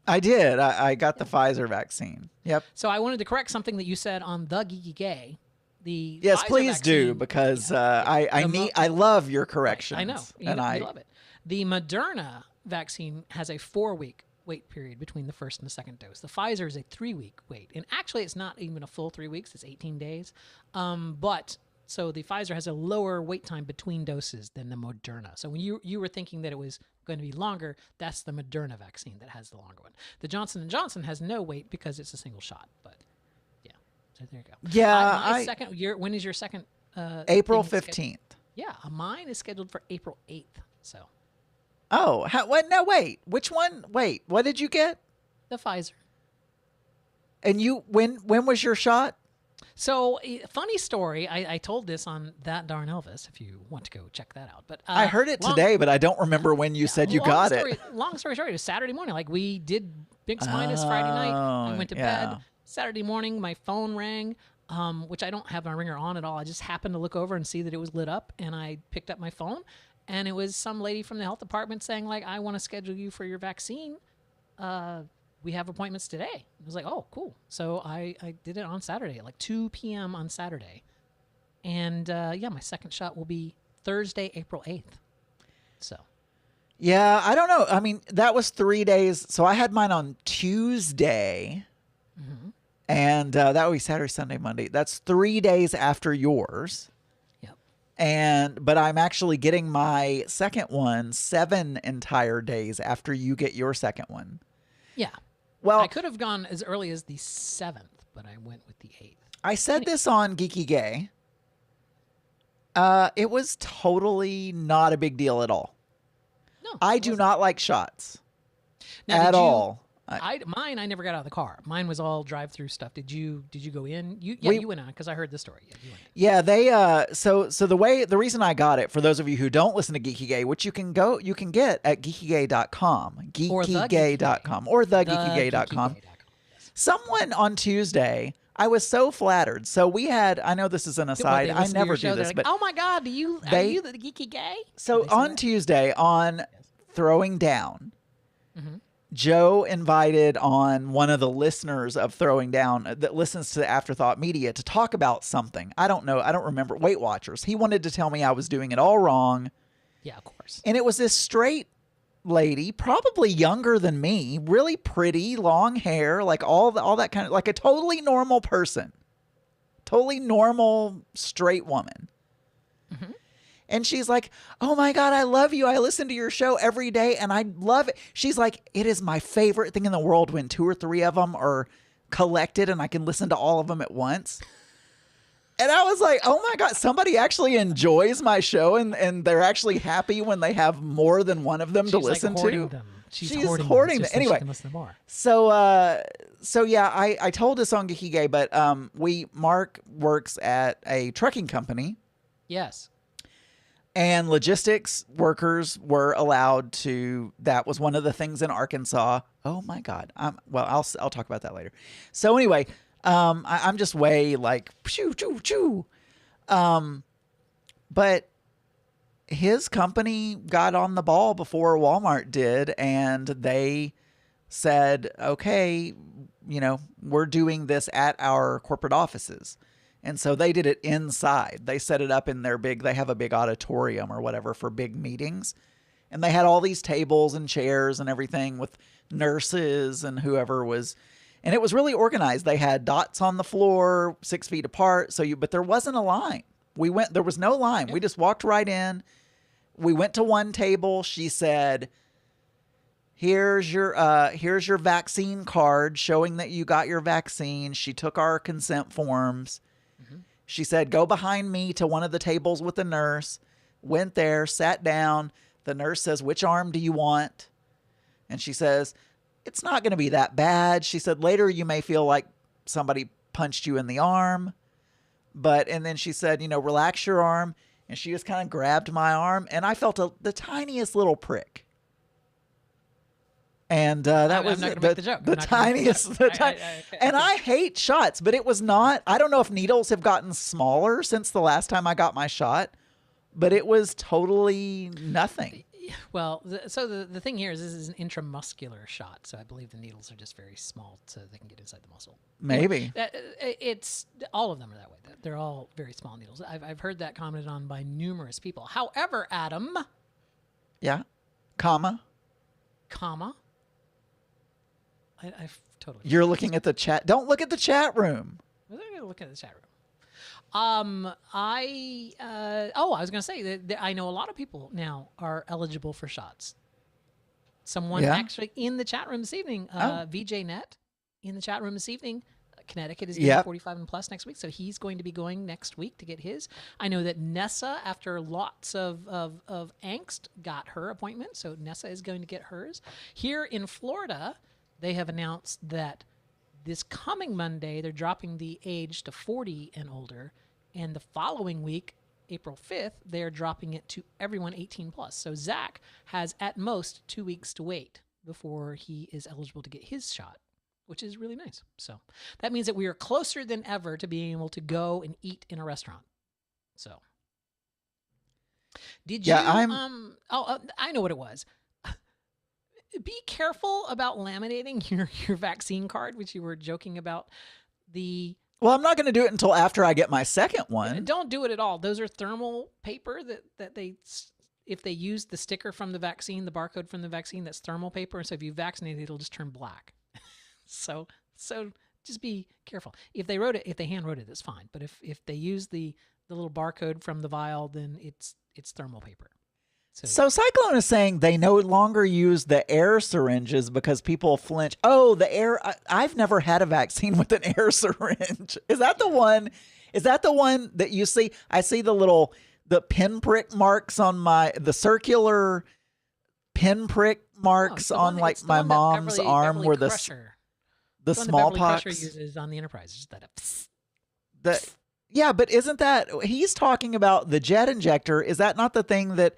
I did. I got the Pfizer vaccine. Yep. So I wanted to correct something that you said on the Geeky Gay. Yes, please do, because I love your corrections. I know, you love it. The Moderna vaccine has a 4-week wait period between the first and the second dose. The Pfizer is a 3-week wait, and actually, it's not even a full 3 weeks; it's 18 days. So the Pfizer has a lower wait time between doses than the Moderna. So when you were thinking that it was going to be longer, that's the Moderna vaccine that has the longer one. The Johnson & Johnson has no wait because it's a single shot. But yeah, so there you go. Yeah, when is your second? April 15th. Yeah, mine is scheduled for April 8th. So. Oh, what? No, wait. Which one? Wait, what did you get? The Pfizer. And when was your shot? So, funny story. I told this on That Darn Elvis, if you want to go check that out. But I heard it today, but I don't remember when you said you got it. Long story short, it was Saturday morning. Like we did Big Minus Friday night. I went to bed. Saturday morning, my phone rang, which I don't have my ringer on at all. I just happened to look over and see that it was lit up, and I picked up my phone. And it was some lady from the health department saying, like, I want to schedule you for your vaccine. We have appointments today. I was like, oh, cool. So I did it on Saturday at like 2 p.m. on Saturday. And, my second shot will be Thursday, April 8th. So. Yeah, I don't know. I mean, that was 3 days. So I had mine on Tuesday. Mm-hmm. And that would be Saturday, Sunday, Monday. That's 3 days after yours. But I'm actually getting my second one 7 entire days after you get your second one. Yeah. Well, I could have gone as early as the 7th, but I went with the 8th. I said this on Geeky Gay. It was totally not a big deal at all. No, I do not like shots at all. Mine, I never got out of the car. Mine was all drive-through stuff. Did you go in? You went on because I heard the story. Yeah, you went in. Yeah, they so the reason I got it, for those of you who don't listen to Geeky Gay, which you can get at geekygay.com, geekygay.com or thegeekygay.com. Someone on Tuesday, I was so flattered. So we had, I know this is an aside, I never do this, but oh my God, are you the Geeky Gay? So on Tuesday on Throwing Down, Joe invited on one of the listeners of Throwing Down that listens to the Afterthought Media to talk about something. I don't know. I don't remember. Weight Watchers. He wanted to tell me I was doing it all wrong. Yeah, of course. And it was this straight lady, probably younger than me, really pretty, long hair, like all that kind of, like a totally normal person. Totally normal, straight woman. And she's like, oh my God, I love you. I listen to your show every day and I love it. She's like, it is my favorite thing in the world when 2 or 3 of them are collected and I can listen to all of them at once. And I was like, oh my God, somebody actually enjoys my show and they're actually happy when they have more than one of them to listen to. Them. She's hoarding them. Anyway, so yeah, I told this on Geeky Gay, but Mark works at a trucking company. Yes. And logistics workers were allowed to. That was one of the things in Arkansas. Oh my God! I'll talk about that later. So anyway, I'm just way like choo choo choo. But his company got on the ball before Walmart did, and they said, "Okay, we're doing this at our corporate offices." And so they did it inside. They set it up in they have a big auditorium or whatever for big meetings. And they had all these tables and chairs and everything with nurses and whoever was. And it was really organized. They had dots on the floor, 6 feet apart. But there wasn't a line. There was no line. We just walked right in. We went to one table. She said, here's your vaccine card showing that you got your vaccine. She took our consent forms. She said, go behind me to one of the tables with the nurse. Went there, sat down. The nurse says, which arm do you want? And she says, it's not going to be that bad. She said, later you may feel like somebody punched you in the arm. And then she said, relax your arm. And she just kind of grabbed my arm. And I felt the tiniest little prick. And that was the tiniest. And I hate shots, but it was not. I don't know if needles have gotten smaller since the last time I got my shot, but it was totally nothing. Well, so the thing here is this is an intramuscular shot, so I believe the needles are just very small, so they can get inside the muscle. Maybe it's all of them are that way. They're all very small needles. I've heard that commented on by numerous people. However, Adam. Yeah. Comma. I've totally. You're looking at the chat. Don't look at the chat room. I'm going to look at the chat room. I was going to say that I know a lot of people now are eligible for shots. Someone actually in the chat room this evening, VJNet in the chat room this evening. Connecticut is getting 45 and plus next week, so he's going to be going next week to get his. I know that Nessa, after lots of angst, got her appointment, so Nessa is going to get hers. Here in Florida, they have announced that this coming Monday, they're dropping the age to 40 and older. And the following week, April 5th, they're dropping it to everyone 18 plus. So Zach has at most 2 weeks to wait before he is eligible to get his shot, which is really nice. So that means that we are closer than ever to being able to go and eat in a restaurant. So did you, I know what it was. Be careful about laminating your vaccine card, which you were joking about. Well, I'm not going to do it until after I get my second one. Don't do it at all. Those are thermal paper that if they use the sticker from the vaccine, the barcode from the vaccine, that's thermal paper. So if you vaccinate it, it'll just turn black. So just be careful. If they hand wrote it, that's fine. But if they use the little barcode from the vial, then it's thermal paper. So Cyclone is saying they no longer use the air syringes because people flinch. Oh, the air. I've never had a vaccine with an air syringe. Is that the one? Is that the one that you see? I see the pinprick marks on the circular pinprick marks on like my mom's arm were the smallpox uses on the Enterprise. Just yeah, but isn't that he's talking about the jet injector? Is that not the thing that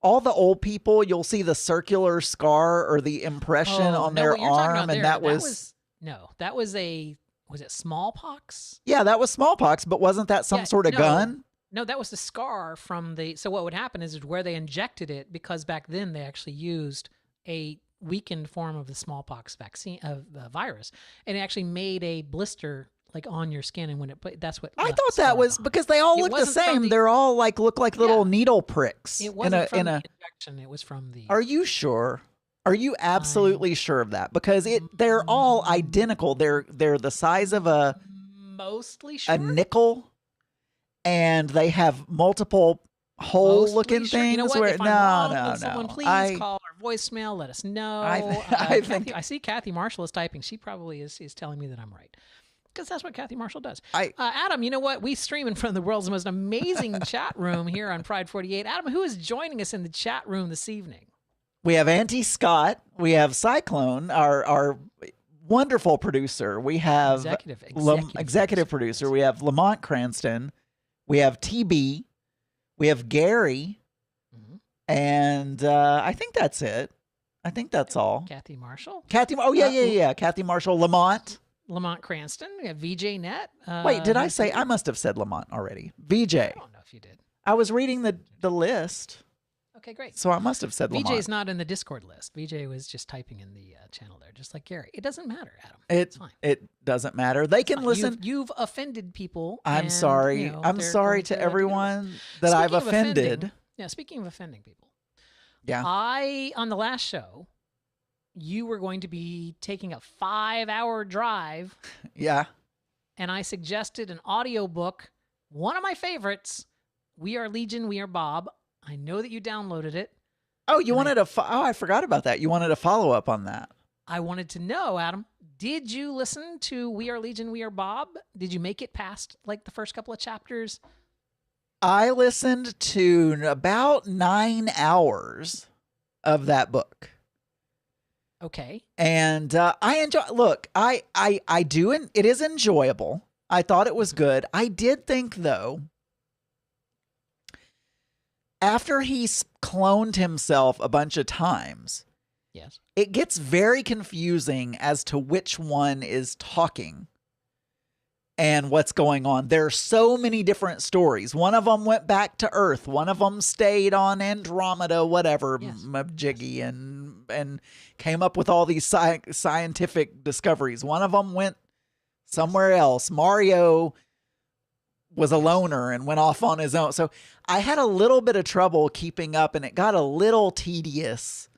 all the old people, you'll see the circular scar or the impression on their arm, and that was it smallpox? Yeah, that was smallpox, but wasn't that some sort of gun? No, that was the scar from the. So what would happen is where they injected it, because back then they actually used a weakened form of the smallpox vaccine of the virus, and it actually made a blister like on your skin, and when that's what I thought that was on. Because they all look the same. They're all look like little needle pricks. It wasn't from the injection. It was from the. Are you sure? Are you absolutely sure of that? Because they're all identical. They're the size of mostly sure? a nickel, and they have multiple hole-looking things. You know what? Where, if I'm wrong, someone please call our voicemail. Let us know. I see Kathy Marshall is typing. She probably is telling me that I'm right. Because that's what Kathy Marshall does. Adam, you know what? We stream in front of the world's most amazing chat room here on Pride 48. Adam, who is joining us in the chat room this evening? We have Auntie Scott. We have Cyclone, our wonderful producer. We have executive producer. We have Lamont Cranston. We have TB. We have Gary. Mm-hmm. And I think that's it. I think that's all. Kathy Marshall? Yeah. Kathy Marshall. Lamont Cranston. We have VJ Net. Wait, did I say? I must have said Lamont already. VJ. I don't know if you did. I was reading the list. Okay, great. So I must have said Lamont. VJ's not in the Discord list. VJ was just typing in the channel there, just like Gary. It doesn't matter, Adam. It's fine. It doesn't matter. They can listen. You've offended people. I'm sorry. I'm sorry to everyone that I've offended. Speaking of offending people. Yeah. On the last show, you were going to be taking a 5-hour drive. Yeah. And I suggested an audiobook, one of my favorites, We Are Legion, We Are Bob. I know that you downloaded it. Oh, you wanted I forgot about that. You wanted a follow-up on that. I wanted to know, Adam, did you listen to We Are Legion, We Are Bob? Did you make it past like the first couple of chapters? I listened to about 9 hours of that book. Okay. And I enjoy. Look, I do, and it is enjoyable. I thought it was good. I did think though, after he's cloned himself a bunch of times, yes, it gets very confusing as to which one is talking and what's going on. There are so many different stories. One of them went back to Earth. One of them stayed on Andromeda, whatever, yes. Jiggy, and came up with all these scientific discoveries. One of them went somewhere else. Mario was a loner and went off on his own. So I had a little bit of trouble keeping up, and it got a little tedious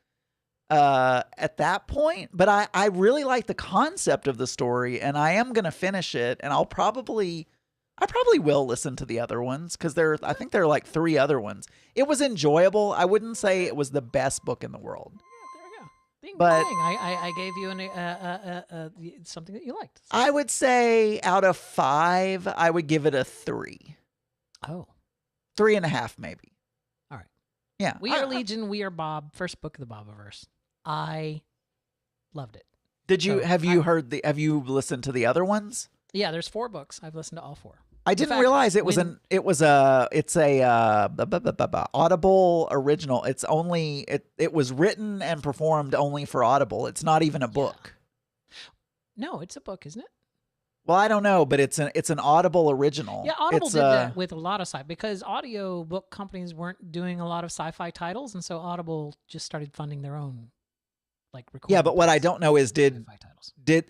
at that point. But I really like the concept of the story, and I am going to finish it, and I probably will listen to the other ones, because I think there are like 3 other ones. It was enjoyable. I wouldn't say it was the best book in the world. But I gave you something that you liked. So. I would say out of 5, I would give it a 3. Oh. 3.5 maybe. All right. Yeah. We Are Legion, We Are Bob. First book of the Bobiverse. I loved it. Did you have you listened to the other ones? Yeah, there's 4 books. I've listened to all 4. I didn't realize it's a Audible original. It was written and performed only for Audible. It's not even a book. No, it's a book, isn't it? Well, I don't know, but it's an Audible original. Yeah, Audible did that with a lot of because audio book companies weren't doing a lot of sci-fi titles, and so Audible just started funding their own recording. Yeah, but what I don't know is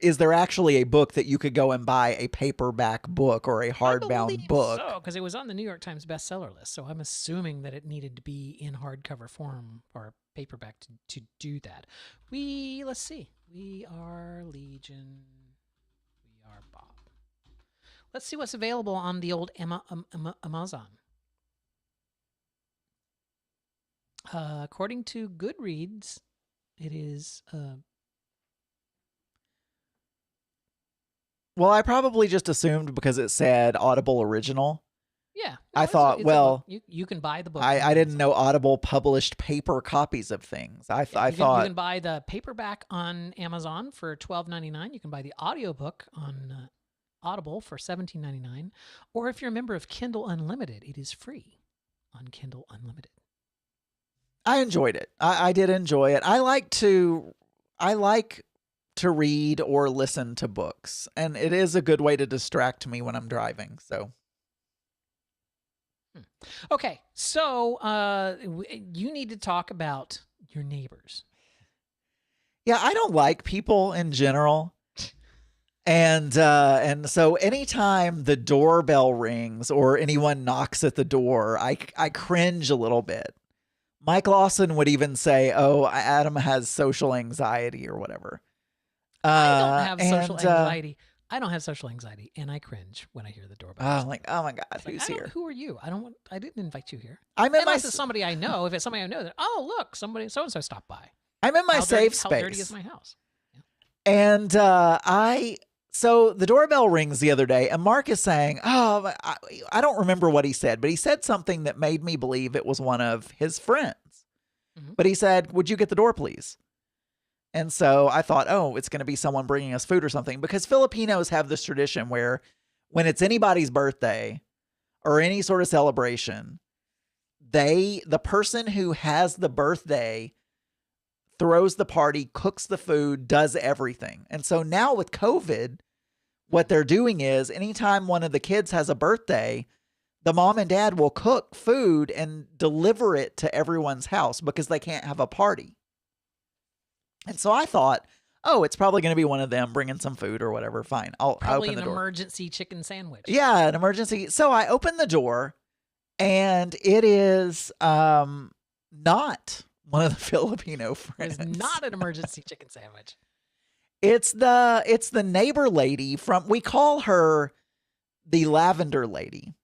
is there actually a book that you could go and buy, a paperback book or a hardbound book? So, because it was on the New York Times bestseller list, so I'm assuming that it needed to be in hardcover form or paperback to do that. Let's see. We Are Legion. We Are Bob. Let's see what's available on the old Amazon. According to Goodreads, it is. Well, I probably just assumed because it said Audible original. Yeah. I thought, well, you can buy the book. I didn't know Audible published paper copies of things. I thought you can buy the paperback on Amazon for $12.99. You can buy the audiobook on Audible for $17.99. Or if you're a member of Kindle Unlimited, it is free on Kindle Unlimited. I enjoyed it. I did enjoy it. I like to read or listen to books, and it is a good way to distract me when I'm driving. So, okay, so you need to talk about your neighbors. Yeah, I don't like people in general, and so anytime the doorbell rings or anyone knocks at the door, I cringe a little bit. Mike Lawson would even say, "Oh, Adam has social anxiety or whatever." I don't have social anxiety. I don't have social anxiety, and I cringe when I hear the doorbell. I'm like, oh my God, who's here? Who are you? I didn't invite you here. Unless it's somebody I know. If it's somebody I know, then look, somebody so and so stopped by. I'm in my safe space. How dirty is my house? Yeah. And so the doorbell rings the other day, and Mark is saying, "Oh, I don't remember what he said, but he said something that made me believe it was one of his friends." Mm-hmm. But he said, "Would you get the door, please?" And so I thought, oh, it's going to be someone bringing us food or something, because Filipinos have this tradition where when it's anybody's birthday or any sort of celebration, the person who has the birthday throws the party, cooks the food, does everything. And so now with COVID, what they're doing is anytime one of the kids has a birthday, the mom and dad will cook food and deliver it to everyone's house because they can't have a party. And so I thought, oh, it's probably going to be one of them bringing some food or whatever. Fine. I'll open the door. Probably an emergency chicken sandwich. Yeah, an emergency. So I open the door, and it is not one of the Filipino friends. It's not an emergency chicken sandwich. It's the neighbor lady we call her the Lavender Lady.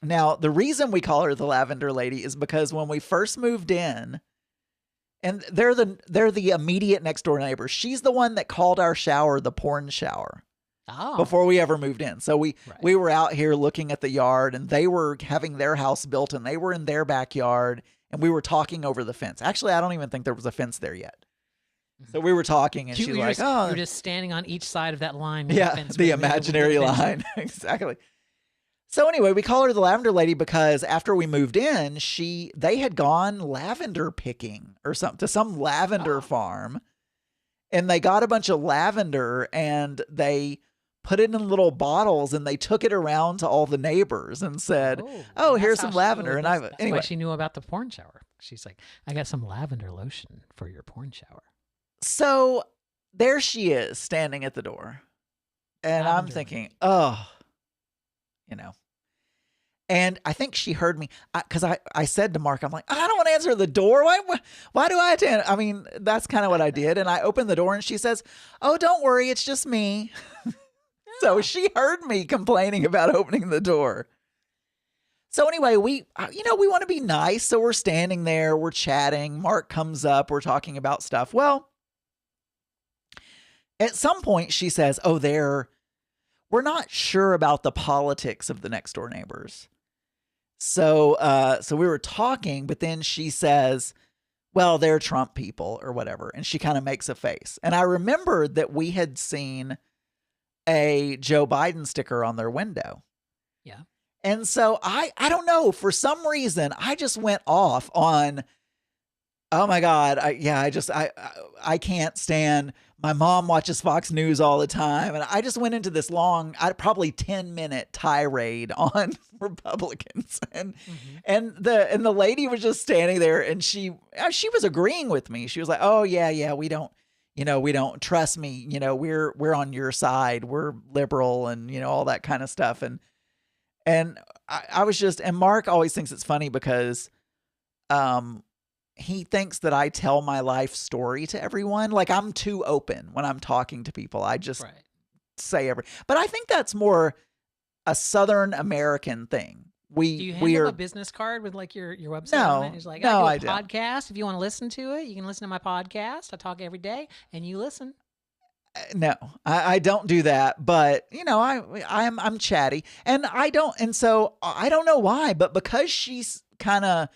Now, the reason we call her the Lavender Lady is because when we first moved in, and they're the immediate next door neighbors. She's the one that called our shower the porn shower before we ever moved in. So we were out here looking at the yard, and they were having their house built, and they were in their backyard, and we were talking over the fence. Actually, I don't even think there was a fence there yet. So we were talking, and she's like, "Oh, you're just standing on each side of that line." Yeah, the imaginary line. Exactly. So anyway, we call her the Lavender Lady because after we moved in, they had gone lavender picking or something to some lavender farm, and they got a bunch of lavender and they put it in little bottles and they took it around to all the neighbors and said, "Oh, here's some lavender." And anyway, why she knew about the porn shower. She's like, "I got some lavender lotion for your porn shower." So there she is standing at the door, and I'm thinking, oh, And I think she heard me because I said to Mark, I'm like, I don't want to answer the door. Why do I have to? I mean, that's kind of what I did. And I opened the door and she says, "Oh, don't worry. It's just me." So she heard me complaining about opening the door. So anyway, we want to be nice. So we're standing there, we're chatting. Mark comes up, we're talking about stuff. Well, at some point she says, "Oh, we're not sure about the politics of the next door neighbors." So we were talking, but then she says, "Well, they're Trump people or whatever." And she kind of makes a face. And I remembered that we had seen a Joe Biden sticker on their window. Yeah. And so I don't know, for some reason, I just went off on, oh my God. I can't stand, my mom watches Fox News all the time. And I just went into this long, probably 10-minute tirade on Republicans. And the lady was just standing there, and she was agreeing with me. She was like, "Oh yeah, we don't trust me. We're on your side. We're liberal," and all that kind of stuff. And I was just, and Mark always thinks it's funny because he thinks that I tell my life story to everyone. Like, I'm too open when I'm talking to people. I just say but I think that's more a Southern American thing. Do you hand them a business card with like your website on it? It's like, I do a podcast. If you want to listen to it, you can listen to my podcast. I talk every day, and you listen. No, I don't do that. But you know, I'm chatty, and so I don't know why, but because she's kind of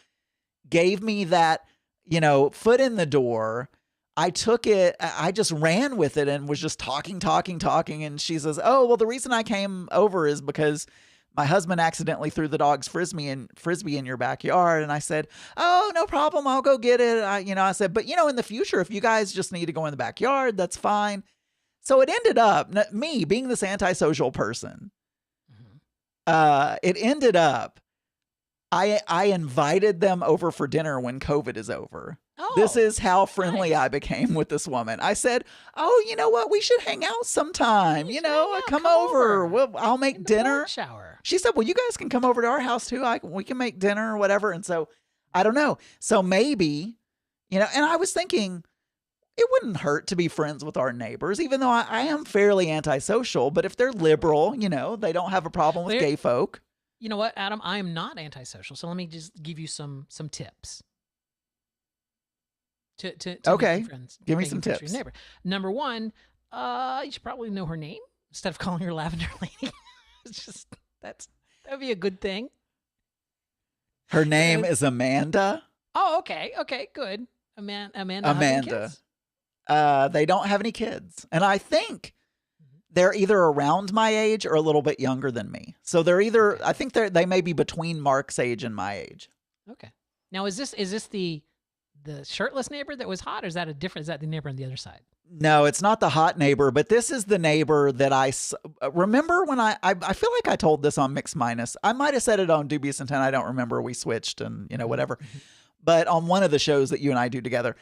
gave me that, you know, foot in the door, I took it, I just ran with it and was just talking. And she says, "Oh, well, the reason I came over is because my husband accidentally threw the dog's frisbee in your backyard." And I said, "Oh, no problem. I'll go get it." I said, "But you know, in the future, if you guys just need to go in the backyard, that's fine." So it ended up, me being this antisocial person, it ended up, I invited them over for dinner when COVID is over. Oh, this is how friendly I became with this woman. I said, "Oh, you know what? We should hang out sometime. You know, come over. I'll make dinner." Shower. She said, "Well, you guys can come over to our house too. We can make dinner or whatever." And so, I don't know. So maybe, you know, and I was thinking, it wouldn't hurt to be friends with our neighbors, even though I am fairly antisocial. But if they're liberal, you know, they don't have a problem with gay folk. You know what, Adam? I am not antisocial, so let me just give you some tips. To okay, friends, give me some tips. Neighbor. Number one, you should probably know her name instead of calling her Lavender Lady. It's just that'd be a good thing. Her name is Amanda. Oh, okay, good. Amanda. They don't have any kids, and I think they're either around my age or a little bit younger than me. So they're either, I think they may be between Mark's age and my age. Okay. Now, is this the shirtless neighbor that was hot, or is that the neighbor on the other side? No, it's not the hot neighbor, but this is the neighbor that I remember when I feel like I told this on Mix Minus. I might have said it on Dubious Intent. I don't remember. We switched and, you know, whatever. But on one of the shows that you and I do together,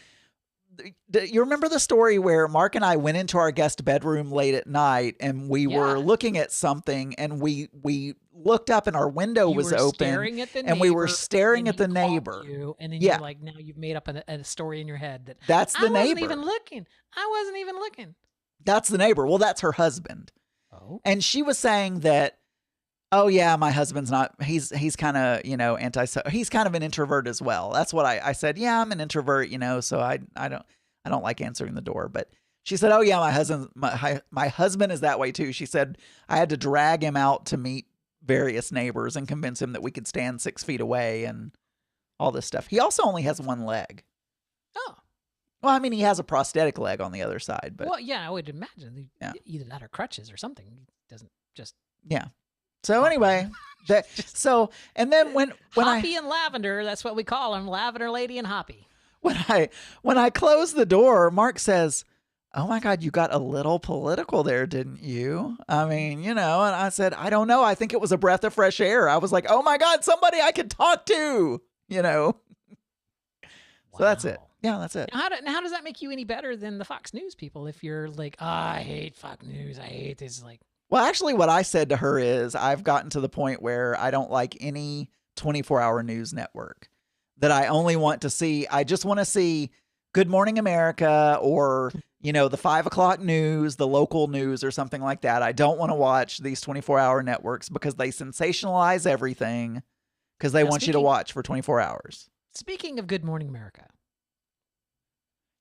you remember the story where Mark and I went into our guest bedroom late at night and we were looking at something and we looked up and our window was open and we were staring at the neighbor. And then you're like, now you've made up a story in your head that's the neighbor. I wasn't even looking. That's the neighbor. Well, that's her husband. Oh. And she was saying that, "Oh yeah, my husband's not, he's kind of, you know, he's kind of an introvert as well." That's what I said. "Yeah, I'm an introvert, you know, so I don't like answering the door." But she said, "Oh yeah, my husband is that way too." She said, "I had to drag him out to meet various neighbors and convince him that we could stand 6 feet away and all this stuff." He also only has one leg. Oh. Well, I mean, he has a prosthetic leg on the other side, but. Well, yeah, I would imagine either that or crutches or something. He doesn't just. Yeah. So anyway, and then when Hoppy and Lavender, that's what we call them, Lavender Lady and Hoppy. When I closed the door, Mark says, "Oh my God, you got a little political there, didn't you?" I mean, you know, and I said, "I don't know. I think it was a breath of fresh air." I was like, "Oh my God, somebody I could talk to," you know. Wow. So that's it. Yeah, that's it. How does that make you any better than the Fox News people? If you're like, "Oh, I hate Fox News. I hate this," like. Well, actually, what I said to her is I've gotten to the point where I don't like any 24-hour news network, that I only want to see. I just want to see Good Morning America or, you know, the 5 o'clock news, the local news or something like that. I don't want to watch these 24-hour networks because they sensationalize everything because they want you to watch for 24 hours. Speaking of Good Morning America.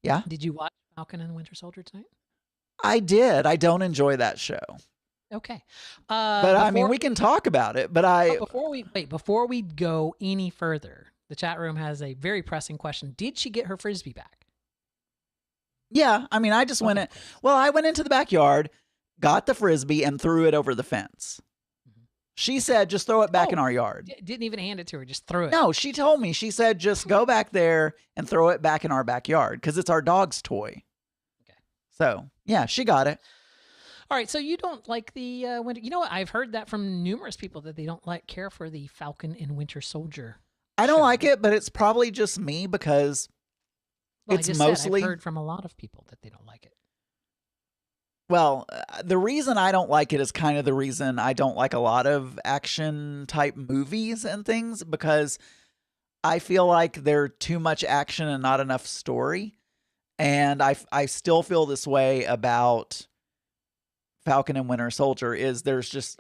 Yeah. Did you watch Falcon and the Winter Soldier tonight? I did. I don't enjoy that show. Okay. But I mean, we can talk about it, but before we go any further, the chat room has a very pressing question. Did she get her Frisbee back? Yeah. I mean, I just went into the backyard, got the Frisbee and threw it over the fence. Mm-hmm. She said, "Just throw it back in our yard." Didn't even hand it to her. Just threw it. No, she told me, she said, "Just go back there and throw it back in our backyard." 'Cause it's our dog's toy. Okay. So yeah, she got it. All right, so you don't like the winter. You know what? I've heard that from numerous people that they don't care for the Falcon and Winter Soldier. I don't like it, but it's probably just me because it's mostly. I've heard from a lot of people that they don't like it. Well, the reason I don't like it is kind of the reason I don't like a lot of action type movies and things, because I feel like they're too much action and not enough story. And I still feel this way about Falcon and Winter Soldier. Is there's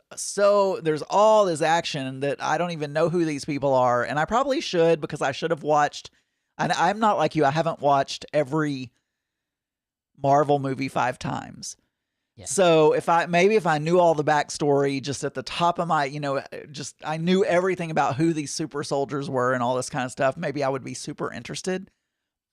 all this action that I don't even know who these people are, and I probably should, because I should have watched, and I'm not like you, I haven't watched every Marvel movie 5 times, Yeah. So if I knew all the backstory just at the top of my, just I knew everything about who these super soldiers were and all this kind of stuff, maybe I would be super interested.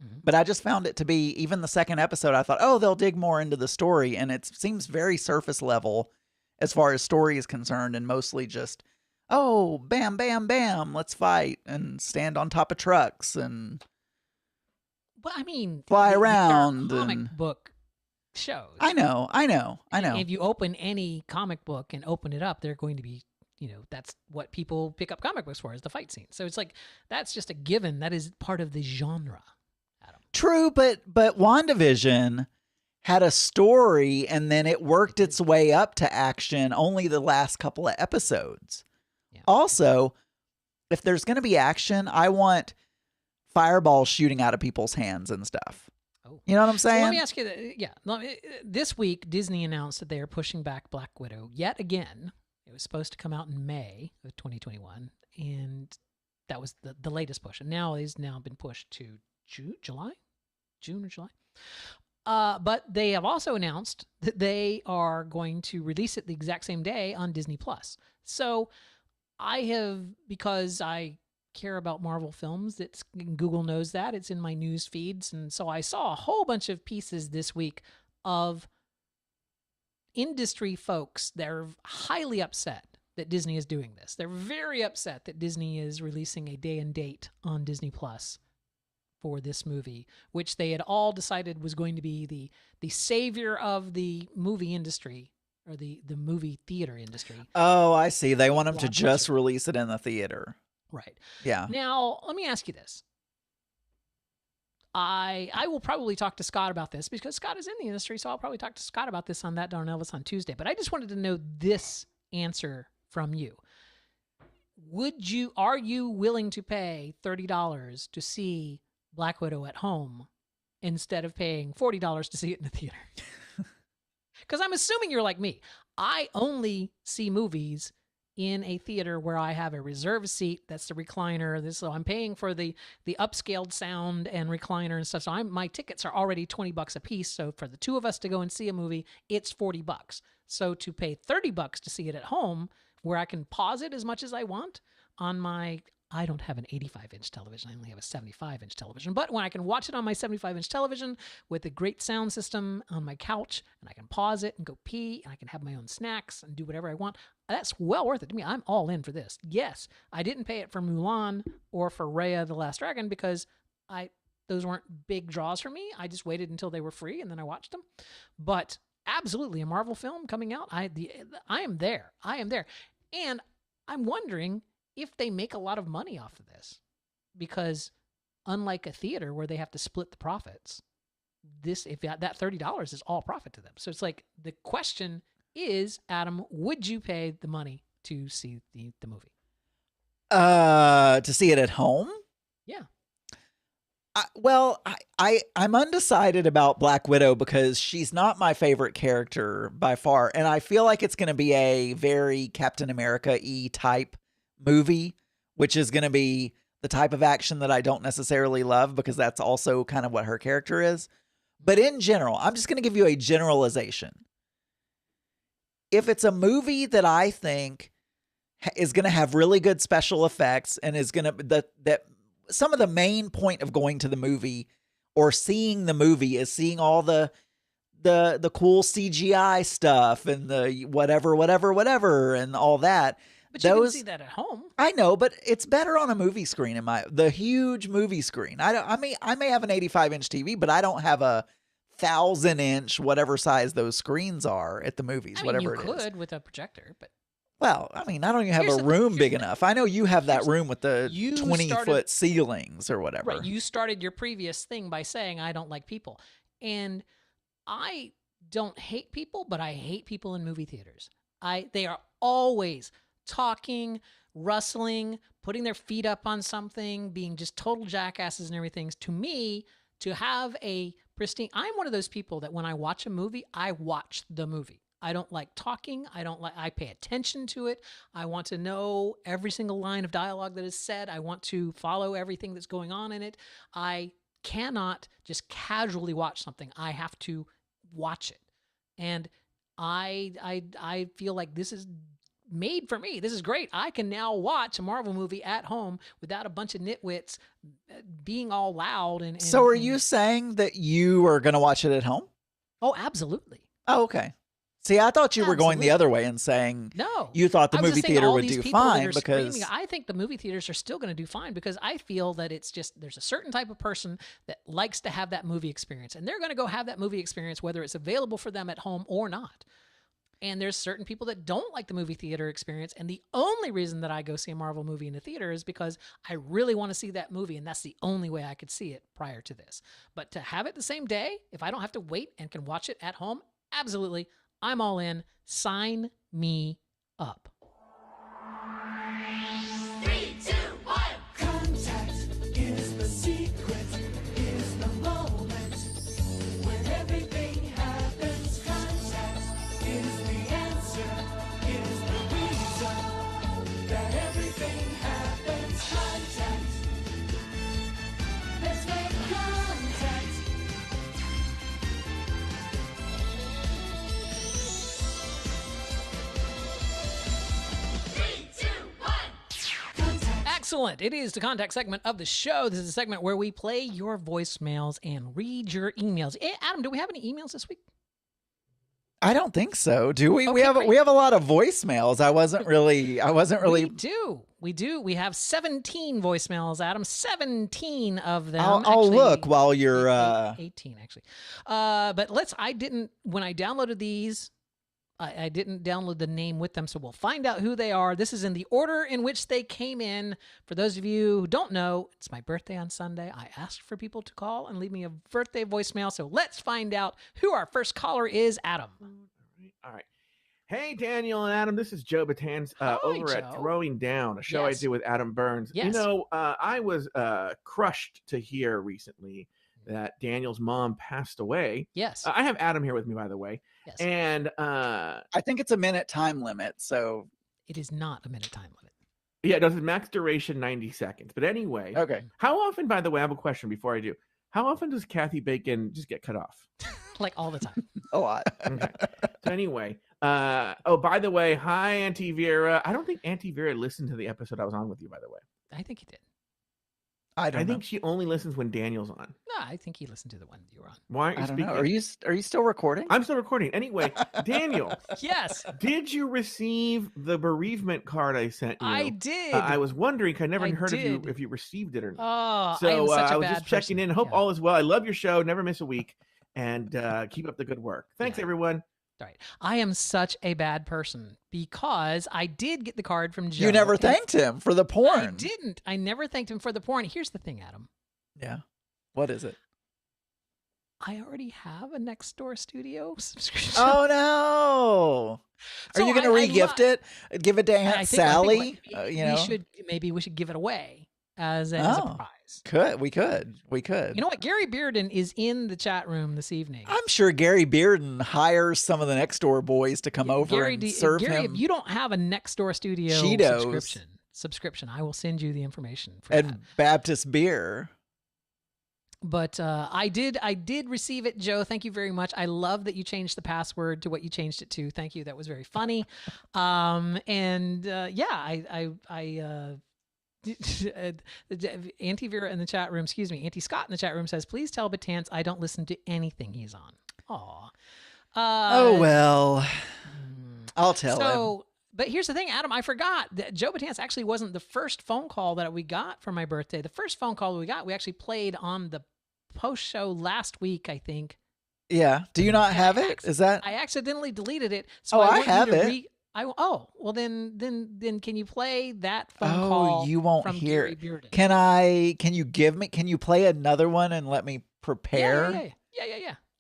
Mm-hmm. But I just found it to be, even the second episode, I thought, oh, they'll dig more into the story. And it seems very surface level as far as story is concerned, and mostly just, oh, bam, bam, bam, let's fight and stand on top of trucks and fly around. Comic book shows. I know. If you open any comic book and open it up, they're going to be, that's what people pick up comic books for, is the fight scene. So it's like, that's just a given. That is part of the genre, Adam. True, but WandaVision had a story, and then it worked its way up to action only the last couple of episodes. Yeah. Also, if there's going to be action, I want fireballs shooting out of people's hands and stuff. Oh. You know what I'm saying? So let me ask you, this week, Disney announced that they are pushing back Black Widow yet again. It was supposed to come out in May of 2021, and that was the latest push. And now it's now been pushed to June or July. But they have also announced that they are going to release it the exact same day on Disney Plus. So because I care about Marvel films, Google knows that. It's in my news feeds. And so I saw a whole bunch of pieces this week of industry folks that are highly upset that Disney is doing this. They're very upset that Disney is releasing a day and date on Disney Plus for this movie, which they had all decided was going to be the savior of the movie industry, or the movie theater industry. Oh, I see. They want them to just release it in the theater. Right. Yeah. Now, let me ask you this. I will probably talk to Scott about this, because Scott is in the industry, so I'll probably talk to Scott about this on That Darn Elvis on Tuesday. But I just wanted to know this answer from you. Are you willing to pay $30 to see Black Widow at home instead of paying $40 to see it in the theater? Because I'm assuming you're like me. I only see movies in a theater where I have a reserved seat. That's the recliner. So I'm paying for the upscaled sound and recliner and stuff. So my tickets are already $20 a piece. So for the two of us to go and see a movie, it's $40. So to pay $30 to see it at home, where I can pause it as much as I want on I don't have an 85-inch television. I only have a 75-inch television. But when I can watch it on my 75-inch television with a great sound system on my couch, and I can pause it and go pee, and I can have my own snacks and do whatever I want, that's well worth it to me. I'm all in for this. Yes, I didn't pay it for Mulan or for Raya the Last Dragon, because those weren't big draws for me. I just waited until they were free, and then I watched them. But absolutely, a Marvel film coming out, I am there. I am there. And I'm wondering if they make a lot of money off of this, because unlike a theater where they have to split the profits, that $30 is all profit to them. So it's like, the question is, Adam, would you pay the money to see the movie? To see it at home? Yeah. I'm undecided about Black Widow, because she's not my favorite character by far, and I feel like it's going to be a very Captain America-y type movie, which is going to be the type of action that I don't necessarily love, because that's also kind of what her character is. But in general, I'm just going to give you a generalization. If it's a movie that I think is going to have really good special effects, and is going to that some of the main point of going to the movie or seeing the movie is seeing all the cool CGI stuff and the whatever and all that. But you can see that at home. I know, but it's better on a movie screen, the huge movie screen. I may have an 85-inch TV, but I don't have a 1,000-inch, whatever size those screens are at the movies, whatever it is. You could with a projector, but. Well, I mean, I don't even have a room big enough. I know you have that room with the 20-foot ceilings or whatever. Right. You started your previous thing by saying, I don't like people. And I don't hate people, but I hate people in movie theaters. They are always talking, rustling, putting their feet up on something, being just total jackasses and everything. To me, to have a pristine, I'm one of those people that when I watch a movie, I watch the movie. I don't like talking. I pay attention to it. I want to know every single line of dialogue that is said. I want to follow everything that's going on in it. I cannot just casually watch something. I have to watch it. And I feel like this is made for me. This is great. I can now watch a Marvel movie at home without a bunch of nitwits being all loud. And so are you saying that you are going to watch it at home? Oh, absolutely. Oh, okay. See, I thought you were going the other way and saying no. You thought the movie theater would do fine because I think the movie theaters are still going to do fine because I feel that it's just there's a certain type of person that likes to have that movie experience, and they're going to go have that movie experience whether it's available for them at home or not. And there's certain people that don't like the movie theater experience. And the only reason that I go see a Marvel movie in the theater is because I really want to see that movie. And that's the only way I could see it prior to this. But to have it the same day, if I don't have to wait and can watch it at home, absolutely, I'm all in. Sign me up. 3, 2, 1. Contact is the secret, is the moment when everything happens. Contact is the answer, is the reason that everything happens. Contact. Let's make contact. Excellent. It is the contact segment of the show. This is a segment where we play your voicemails and read your emails. Adam, do we have any emails this week? I don't think so. Do we? Okay, we have a lot of voicemails. I wasn't really. We do. We have 17 voicemails, Adam. 17 of them. I'll look while you're 18 actually. But when I downloaded these, I didn't download the name with them, so we'll find out who they are. This is in the order in which they came in. For those of you who don't know, it's my birthday on Sunday. I asked for people to call and leave me a birthday voicemail, so let's find out who our first caller is, Adam. All right. Hey, Daniel and Adam, this is Joe Batanz over at Throwing Down, a show I do with Adam Burns. Yes. You know, I was crushed to hear recently that Daniel's mom passed away. Yes. I have Adam here with me, by the way. Yes. And I think it's a minute time limit, so it is not a minute time limit. Yeah, it does max duration 90 seconds. But anyway, okay. How often, by the way, I have a question before I do. How often does Kathy Bacon just get cut off? Like all the time. A lot. Okay. So anyway, by the way, hi, Auntie Vera. I don't think Auntie Vera listened to the episode I was on with you, by the way. I think he did. I think she only listens when Daniel's on. No, I think he listened to the one you were on. Why aren't you speaking? Know. Are you still recording? I'm still recording. Anyway, Daniel. Yes. Did you receive the bereavement card I sent you? I did. I was wondering. I never heard if you received it or not. Oh, so I was just checking in. Hope all is well. I love your show. Never miss a week, and keep up the good work. Thanks, everyone. Right. I am such a bad person because I did get the card from Joe. You never thanked him for the porn. I didn't. I never thanked him for the porn. Here's the thing, Adam. Yeah. What is it? I already have a Nextdoor Studio subscription. Oh, no. Are you going to re-gift it? Give it to Aunt Sally? Maybe we should give it away as a prize. We could. You know what? Gary Bearden is in the chat room this evening. I'm sure Gary Bearden hires some of the Nextdoor boys to come over and serve him. If you don't have a Nextdoor Studio subscription, I will send you the information for that. And Baptist beer. But I did receive it, Joe. Thank you very much. I love that you changed the password to what you changed it to. Thank you. That was very funny. Auntie Vera in the chat room, Auntie Scott in the chat room says, please tell Batanz I don't listen to anything he's on. Aw. Oh, well, I'll tell him. But here's the thing, Adam, I forgot that Joe Batanz actually wasn't the first phone call that we got for my birthday. The first phone call we actually played on the post show last week, I think. Yeah. Do you not have it? Is that? I accidentally deleted it. So I have it. Well then can you play that phone call? Oh, you won't from hear Gary it. Can you play another one and let me prepare?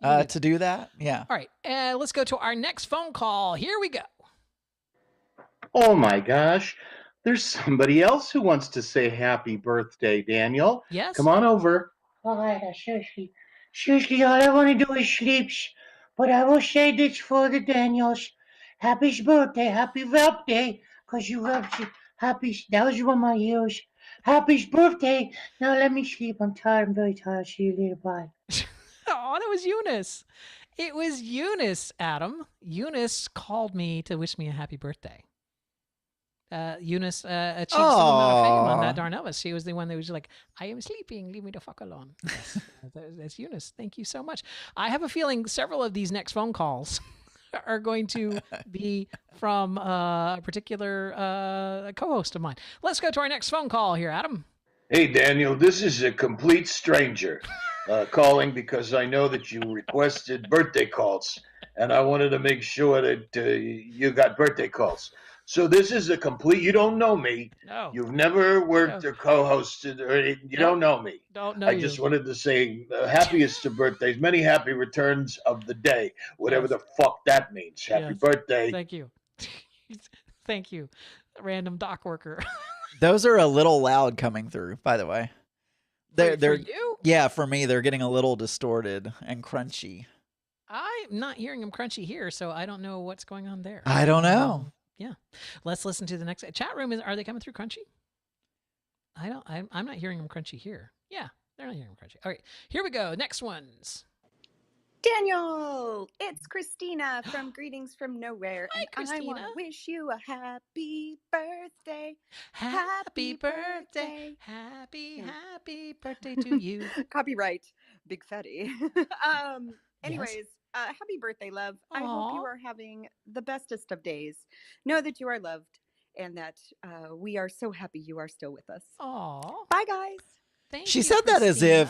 Yeah. To do that? Yeah. All right. Let's go to our next phone call. Here we go. Oh my gosh. There's somebody else who wants to say happy birthday, Daniel. Yes. Come on over. Oh, seriously, all I want to do is sleep. But I will say this for the Daniels. Happy birthday, because you rubbed you. That was one of my heels. Happy birthday. Now let me sleep. I'm tired. I'm very tired. See you later. Bye. Oh, that was Eunice. It was Eunice, Adam. Eunice called me to wish me a happy birthday. Eunice achieved some amount of fame on that darn Elvis. She was the one that was like, I am sleeping, leave me the fuck alone. Yes, that's Eunice. Thank you so much. I have a feeling several of these next phone calls are going to be from a particular co-host of mine. Let's go to our next phone call here, Adam. Hey, Daniel, this is a complete stranger calling because I know that you requested birthday calls, and I wanted to make sure that you got birthday calls. So this is a complete, you don't know me. No. You've never worked or co-hosted, or you don't know me. Don't know I just wanted to say happiest of birthdays, many happy returns of the day, whatever the fuck that means. Happy birthday. Thank you. Thank you, random dock worker. Those are a little loud coming through, by the way. For you? Yeah, for me, they're getting a little distorted and crunchy. I'm not hearing them crunchy here, so I don't know what's going on there. I don't know. Yeah, let's listen to the next chat room. Are they coming through crunchy? I'm not hearing them crunchy here. Yeah, they're not hearing them crunchy. All right, here we go. Next ones. Daniel, it's Christina from Greetings from Nowhere. Hi, Christina. I want to wish you a happy birthday. Happy birthday. Happy birthday to you. Copyright, Big Fatty. Anyways, happy birthday, love. I hope you are having the bestest of days. Know that you are loved and that we are so happy you are still with us. Aw. Bye, guys. She said that as if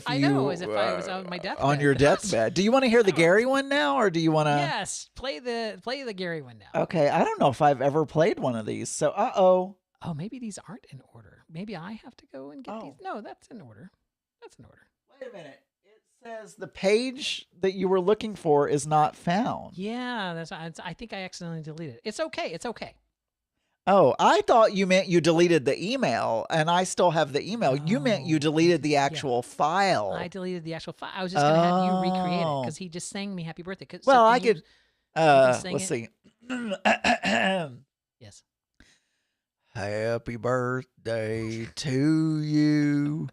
I know, as if I was on my deathbed. On your deathbed. Do you want to hear the Gary one now, or do you want to? Yes, play the Gary one now. Okay, I don't know if I've ever played one of these. So, Oh, maybe these aren't in order. Maybe I have to go and get these. No, that's in order. That's in order. Wait a minute. It says the page that you were looking for is not found. Yeah, I think I accidentally deleted it. It's okay. It's okay. Oh, I thought you meant you deleted the email, and I still have the email. You meant you deleted the actual file. I deleted the actual file. I was just going to have you recreate it because he just sang me happy birthday. Well, I could. Let's see. Yes. Happy birthday to you.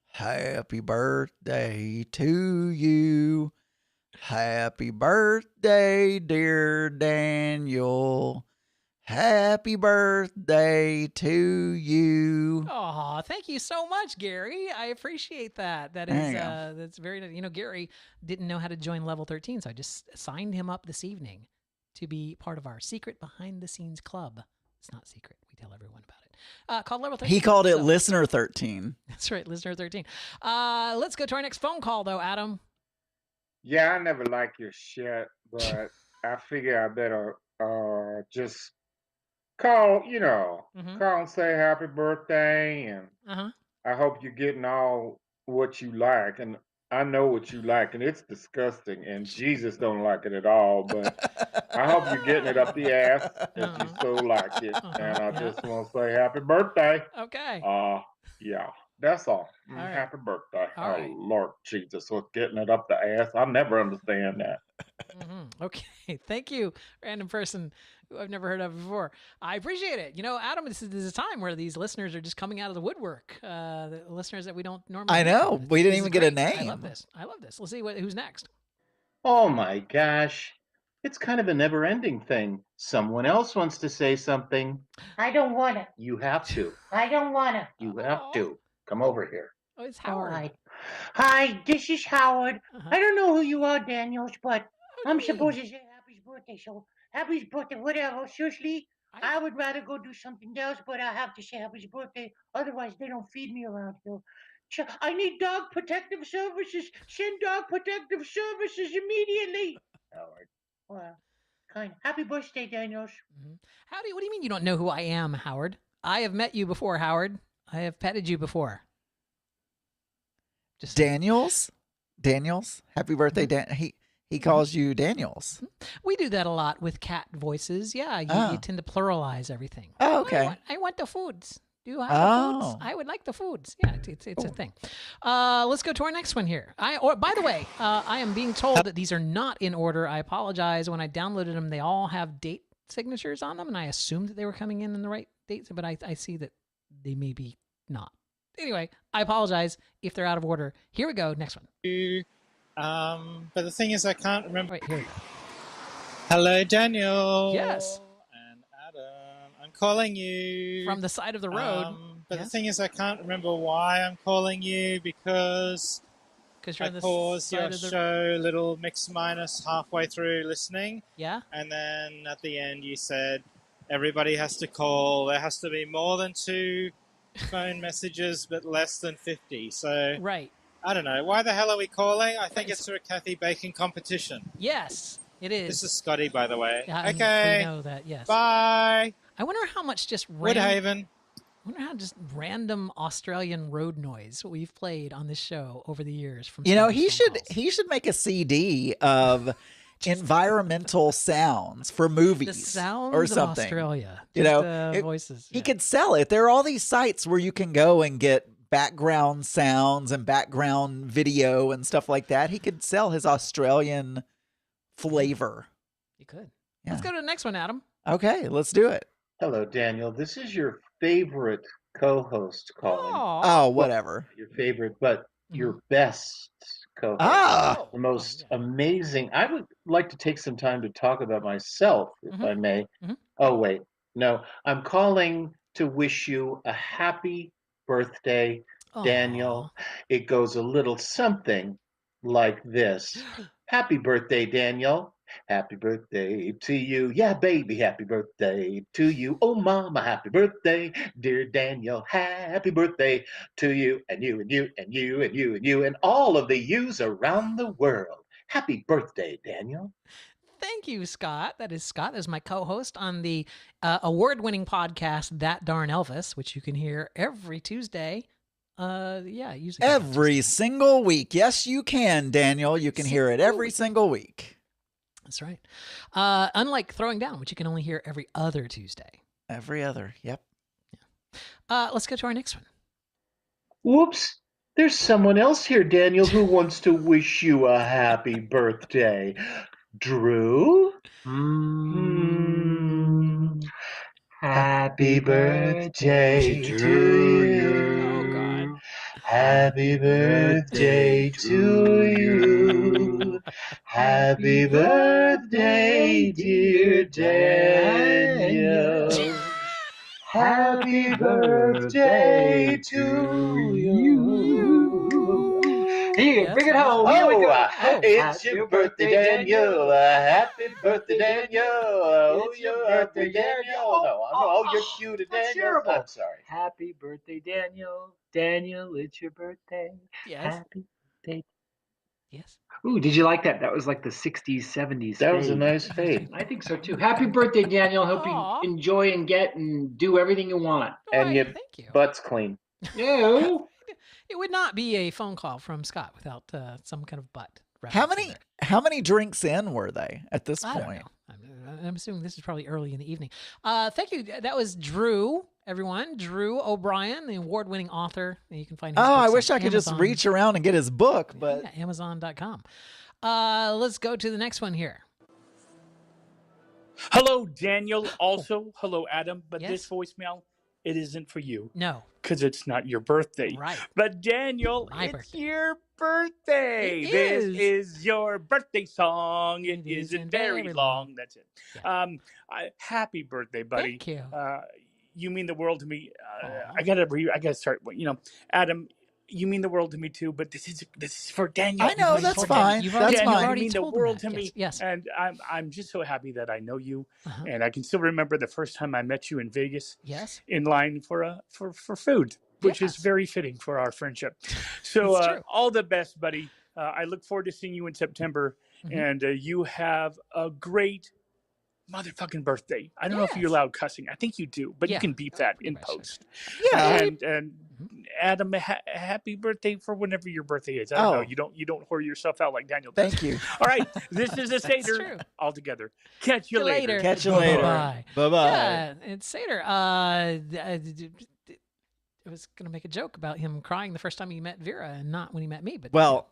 Happy birthday to you. Happy birthday, dear Daniel. Happy birthday to you. Oh, thank you so much, Gary. I appreciate that. That is that's very, Gary didn't know how to join level 13, so I just signed him up this evening to be part of our secret behind the scenes club. It's not secret. We tell everyone about it. Called level 13. He called it Listener 13. That's right, Listener 13. Let's go to our next phone call though, Adam. Yeah, I never liked your shit, but I figure I better just call, call and say happy birthday, and I hope you're getting all what you like, and I know what you like, and it's disgusting, and Jesus don't like it at all, but I hope you're getting it up the ass if you so like it, and I just want to say happy birthday. Okay. Yeah, that's all. Right. Happy birthday. All right. Lord Jesus, what's getting it up the ass? I never understand that. Okay. Thank you, random person who I've never heard of before. I appreciate it. Adam, this is a time where these listeners are just coming out of the woodwork. The listeners that we don't normally. I know. We didn't even get a name. I love this. Let's see who's next. Oh my gosh. It's kind of a never-ending thing. Someone else wants to say something. I don't want to. You have to. I don't want to. You have to. Come over here. Oh, it's Howard. Right. Hi, this is Howard. I don't know who you are, Daniels, but I'm supposed to say happy birthday. So happy birthday, whatever. Seriously, I would rather go do something else, but I have to say happy birthday. Otherwise, they don't feed me around here. I need dog protective services. Send dog protective services immediately. Howard. Well, kind. Happy birthday, Daniels. What do you mean you don't know who I am, Howard? I have met you before, Howard. I have petted you before. Just Daniels? Happy birthday, Dan. He calls you Daniels. We do that a lot with cat voices. Yeah, you tend to pluralize everything. Oh, okay. I want the foods. Do you have the foods? I would like the foods. Yeah, it's a thing. Let's go to our next one here. By the way, I am being told that these are not in order. I apologize. When I downloaded them, they all have date signatures on them, and I assumed that they were coming in the right dates, but I see that they may be not. Anyway, I apologize if they're out of order. Here we go. Next one. But the thing is, I can't remember. Wait, here we go. Hello, Daniel. Yes. And Adam. I'm calling you. From the side of the road. But the thing is, I can't remember why I'm calling you because you're I on the paused side your of the... show little mix minus halfway through listening. Yeah. And then at the end you said everybody has to call. There has to be more than 2 phone messages, but less than 50. So right. I don't know. Why the hell are we calling? I think it's for a Kathy Bacon competition. Yes, it is. This is Scotty, by the way. Okay. We know that, yes. Bye. I wonder how much just Woodhaven. I wonder how just random Australian road noise we've played on this show over the years. From he should make a CD of environmental sounds for movies, the sounds or something. Of Australia. Voices. He could sell it. There are all these sites where you can go and get background sounds and background video and stuff like that. He could sell his Australian flavor. He could. Yeah. Let's go to the next one, Adam. Okay, let's do it. Hello, Daniel. This is your favorite co-host calling. Oh, whatever. Well, your favorite, but your best co-host. The most amazing. I would like to take some time to talk about myself, if I may. Oh, wait. No, I'm calling to wish you a happy birthday, Daniel. It goes a little something like this. Happy birthday, Daniel. Happy birthday to you. Yeah, baby, happy birthday to you. Oh, mama, happy birthday, dear Daniel. Happy birthday to you and you and you and you and you and you and all of the yous around the world. Happy birthday, Daniel. Thank you, Scott. That is Scott. That is my co-host on the award-winning podcast, That Darn Elvis, which you can hear every Tuesday. Usually every single week. Yes, you can, Daniel. You can hear it every single week. That's right. Unlike Throwing Down, which you can only hear every other Tuesday. Every other, yep. Yeah. Let's go to our next one. Whoops. There's someone else here, Daniel, who wants to wish you a happy birthday. Drew? Happy birthday to you. Oh, God. Happy birthday to you. Happy birthday, dear Daniel. Happy birthday to you. Here, bring it home. It's your birthday, Daniel. Happy birthday, Daniel. Oh, your birthday, Daniel. No, you're cute, Daniel. I'm sorry. Happy birthday, Daniel. Daniel, it's your birthday. Yes. Happy birthday. Yes. Ooh, did you like that? That was like the 60s, 70s. That was a nice fade. I think so too. Happy birthday, Daniel. Hope you enjoy and get and do everything you want. And your butt's clean. Yeah. It would not be a phone call from Scott without some kind of butt. How many drinks in were they at this point? I don't know. I'm assuming this is probably early in the evening. Thank you. That was Drew, everyone. Drew O'Brien, the award-winning author. You can find his I books wish on I could Amazon. just reach around and get his book, but yeah, Amazon.com. Let's go to the next one here. Hello, Daniel. Also, hello, Adam. But Yes? this voicemail, it isn't for you. No. Because it's not your birthday. Right. But Daniel, My it's birthday. your birthday. It This is. is your birthday song. It isn't isn't very very long. That's it. Happy birthday, buddy. Thank you. You mean the world to me. I gotta start. Adam, you mean the world to me too. But this is for Daniel. I know, This is that's for fine. Daniel. That's Daniel, fine. You already mean the told him world that. to me. Yes. And I'm just so happy that I know you, Uh-huh. and I can still remember the first time I met you in Vegas. Yes. In line for food, which is very fitting for our friendship. So all the best, buddy. I look forward to seeing you in September, and you have a great motherfucking birthday. I don't know if you're allowed cussing. I think you do, but you can beep that in post. Yeah. And Adam, happy birthday for whenever your birthday is. I don't know. You don't whore yourself out like Daniel does. Thank you. All right, this is a Seder all together. Catch you later. Catch you later. Bye. Bye-bye. Yeah, it's Seder. I was going to make a joke about him crying the first time he met Vera and not when he met me. But Well,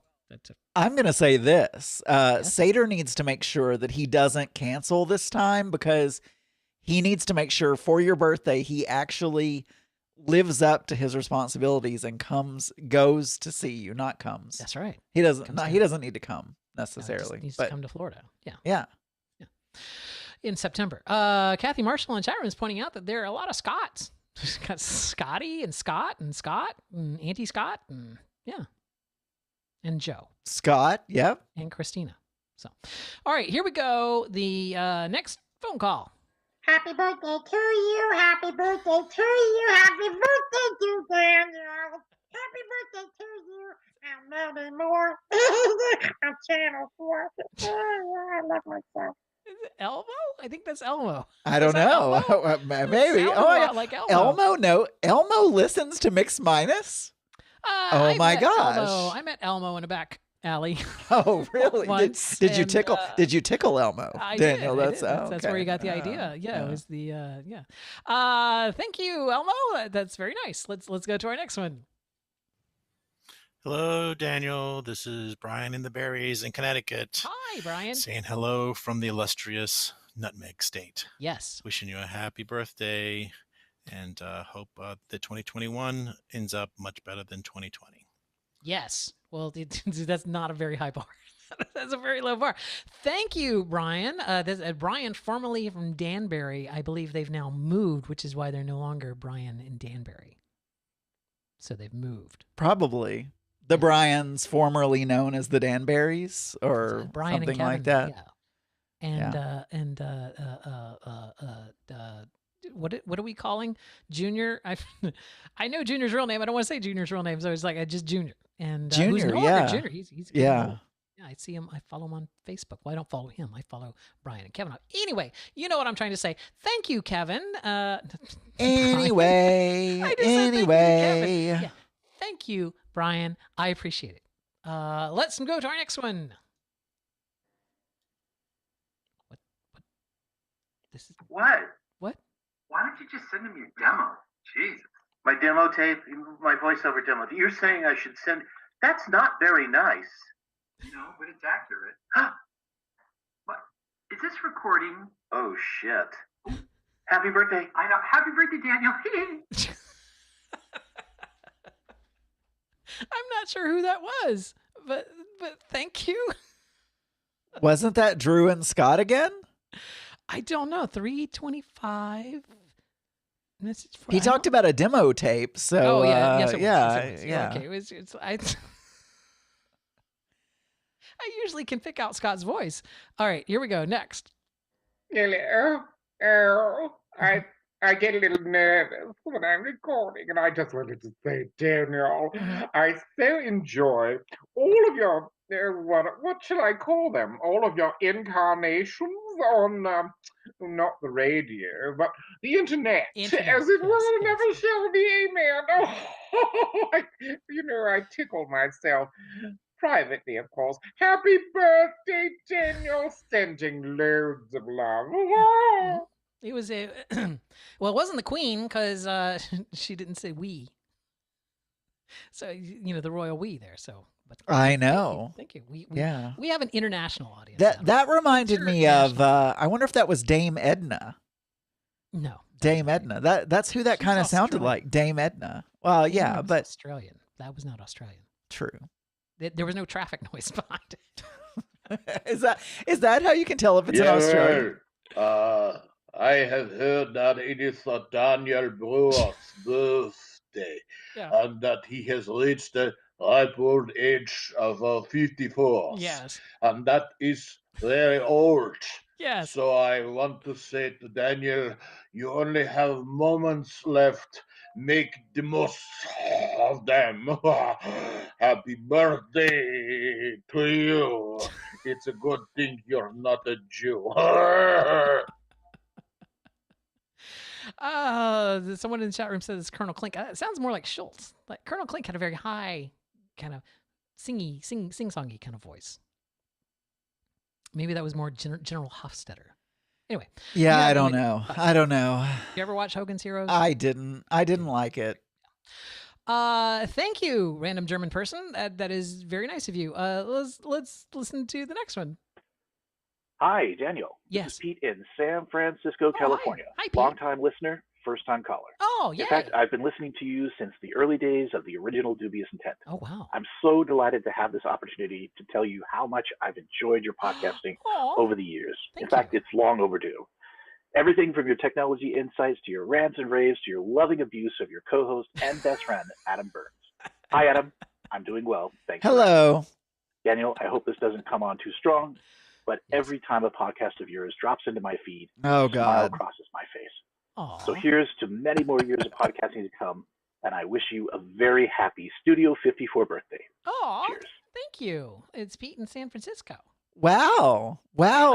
I'm going to say this. Seder needs to make sure that he doesn't cancel this time, because he needs to make sure for your birthday he actually lives up to his responsibilities and goes to see you, not comes. That's right. He doesn't. He doesn't need to come necessarily. He needs to come to Florida. Yeah. Yeah. In September. Kathy Marshall in chat room is pointing out that there are a lot of Scots. There's got Scotty and Scott and Auntie Scott and and Joe. Scott. Yep. And Christina. So, all right, here we go. The next phone call. Happy birthday to you. Happy birthday to you. Happy birthday to Daniel. Happy birthday to you. And many more. On Channel 4. I love myself. Is it Elmo? I think that's Elmo. I don't know. Maybe. Like Elmo. Elmo? No. Elmo listens to Mix Minus? Oh my gosh. I met Elmo in a back alley. Oh, really? Once, did you tickle? Did you tickle Elmo? Daniel, That's that's where you got the idea. Yeah, it was the thank you, Elmo. That's very nice. Let's go to our next one. Hello, Daniel. This is Brian in the Berries in Connecticut. Hi, Brian. Saying hello from the illustrious Nutmeg State. Yes. Wishing you a happy birthday, and hope that 2021 ends up much better than 2020. Yes. Well, that's not a very high bar. That's a very low bar. Thank you, Brian. Brian, formerly from Danbury. I believe they've now moved, which is why they're no longer Brian in Danbury. So they've moved. Probably. The Bryans formerly known as the Danberries or Brian something and Kevin, like that. Yeah. What are we calling Junior? I know Junior's real name. I don't want to say Junior's real name, so it's like just Junior. And Junior, who's no longer Junior. He's yeah. Yeah, I see him. I follow him on Facebook. Well, I don't follow him. I follow Brian and Kevin. Anyway, you know what I'm trying to say. Thank you, Kevin. Anyway. Yeah. Thank you, Brian. I appreciate it. Let's go to our next one. What? This is what? What? Why don't you just send him your demo? Jesus. My demo tape, my voiceover demo. You're saying I should send. That's not very nice. No, but it's accurate. Huh? What? Is this recording? Oh, shit. Happy birthday. I know. Happy birthday, Daniel. I'm not sure who that was, but thank you. Wasn't that Drew and Scott again? I don't know. 325. He talked about a demo tape, so yes, it was. Yeah. Okay, I usually can pick out Scott's voice. All right, here we go. Next. Hello. I get a little nervous when I'm recording, and I just wanted to say, Daniel, I so enjoy all of your, what shall I call them? All of your incarnations on, not the radio, but the internet. As it will never shall be, amen. Oh, I tickle myself. Privately, of course. Happy birthday, Daniel. Sending loads of love. It was well, it wasn't the Queen because she didn't say we. So, the royal we there. So, but I know. Thank you. We have an international audience. That reminded me of, I wonder if that was Dame Edna. No. Dame Edna. That's who that kind of sounded like. Dame Edna. Well, yeah, but Australian. That was not Australian. True. There was no traffic noise behind it. Is that how you can tell if it's an Australian? I have heard that it is Daniel Brewer's birthday, and that he has reached the ripe old age of 54. Yes. And that is very old. Yes. So I want to say to Daniel, you only have moments left. Make the most of them. Happy birthday to you. It's a good thing you're not a Jew. Someone in the chat room says Colonel Klink. It sounds more like Schultz. Like Colonel Klink had a very high, kind of sing-songy kind of voice. Maybe that was more General Hofstetter. Anyway. Yeah, I don't know. You ever watch Hogan's Heroes? I didn't like it. Thank you, random German person. That is very nice of you. Let's listen to the next one. Hi, Daniel. Yes. This is Pete in San Francisco, California. Hi, Pete. Longtime listener, first-time caller. Oh, yeah. In fact, I've been listening to you since the early days of the original Dubious Intent. Oh, wow. I'm so delighted to have this opportunity to tell you how much I've enjoyed your podcasting over the years. In fact, it's long overdue. Everything from your technology insights to your rants and raves to your loving abuse of your co-host and best friend, Adam Burns. Hi, Adam. I'm doing well. Thanks. Hello. Daniel, I hope this doesn't come on too strong, but every time a podcast of yours drops into my feed, oh, a smile God. crosses my face. Aww. So here's to many more years of podcasting to come, and I wish you a very happy Studio 54 birthday. Oh, cheers. Thank you. It's Pete in San Francisco. Wow.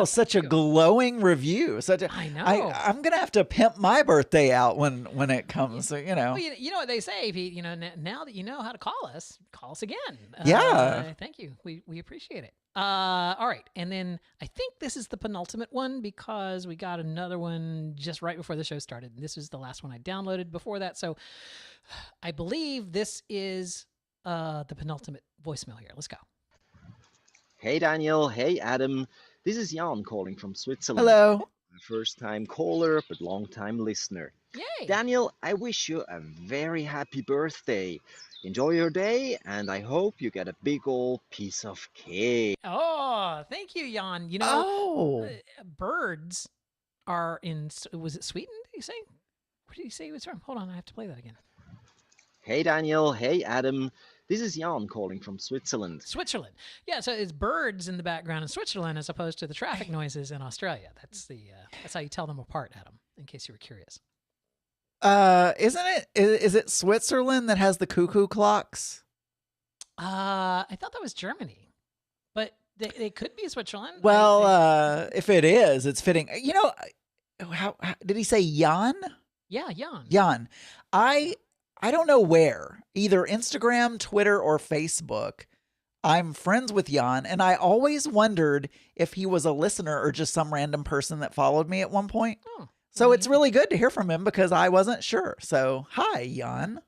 Such a glowing review. I know. I'm going to have to pimp my birthday out when it comes, Well, you know what they say, Pete, now that you know how to call us again. Yeah. Thank you. We appreciate it. All right. And then I think this is the penultimate one because we got another one just right before the show started. And this is the last one I downloaded before that. So I believe this is the penultimate voicemail here. Let's go. Hey, Daniel. Hey, Adam. This is Jan calling from Switzerland. Hello. First-time caller, but long-time listener. Yay. Daniel, I wish you a very happy birthday. Enjoy your day, and I hope you get a big old piece of cake. Oh, thank you, Jan. Birds are in, was it Sweden, did you say? Where did you say he was from? Hold on, I have to play that again. Hey, Daniel. Hey, Adam. This is Jan calling from Switzerland. Switzerland. Yeah, so it's birds in the background in Switzerland as opposed to the traffic noises in Australia. That's how you tell them apart, Adam, in case you were curious. Is it Switzerland that has the cuckoo clocks? I thought that was Germany, but they could be Switzerland. Well, if it is, it's fitting. How did he say Jan? Yeah, Jan. Jan. I don't know where, either Instagram, Twitter, or Facebook. I'm friends with Jan, and I always wondered if he was a listener or just some random person that followed me at one point. Oh, so it's really good to hear from him because I wasn't sure. So, hi, Jan.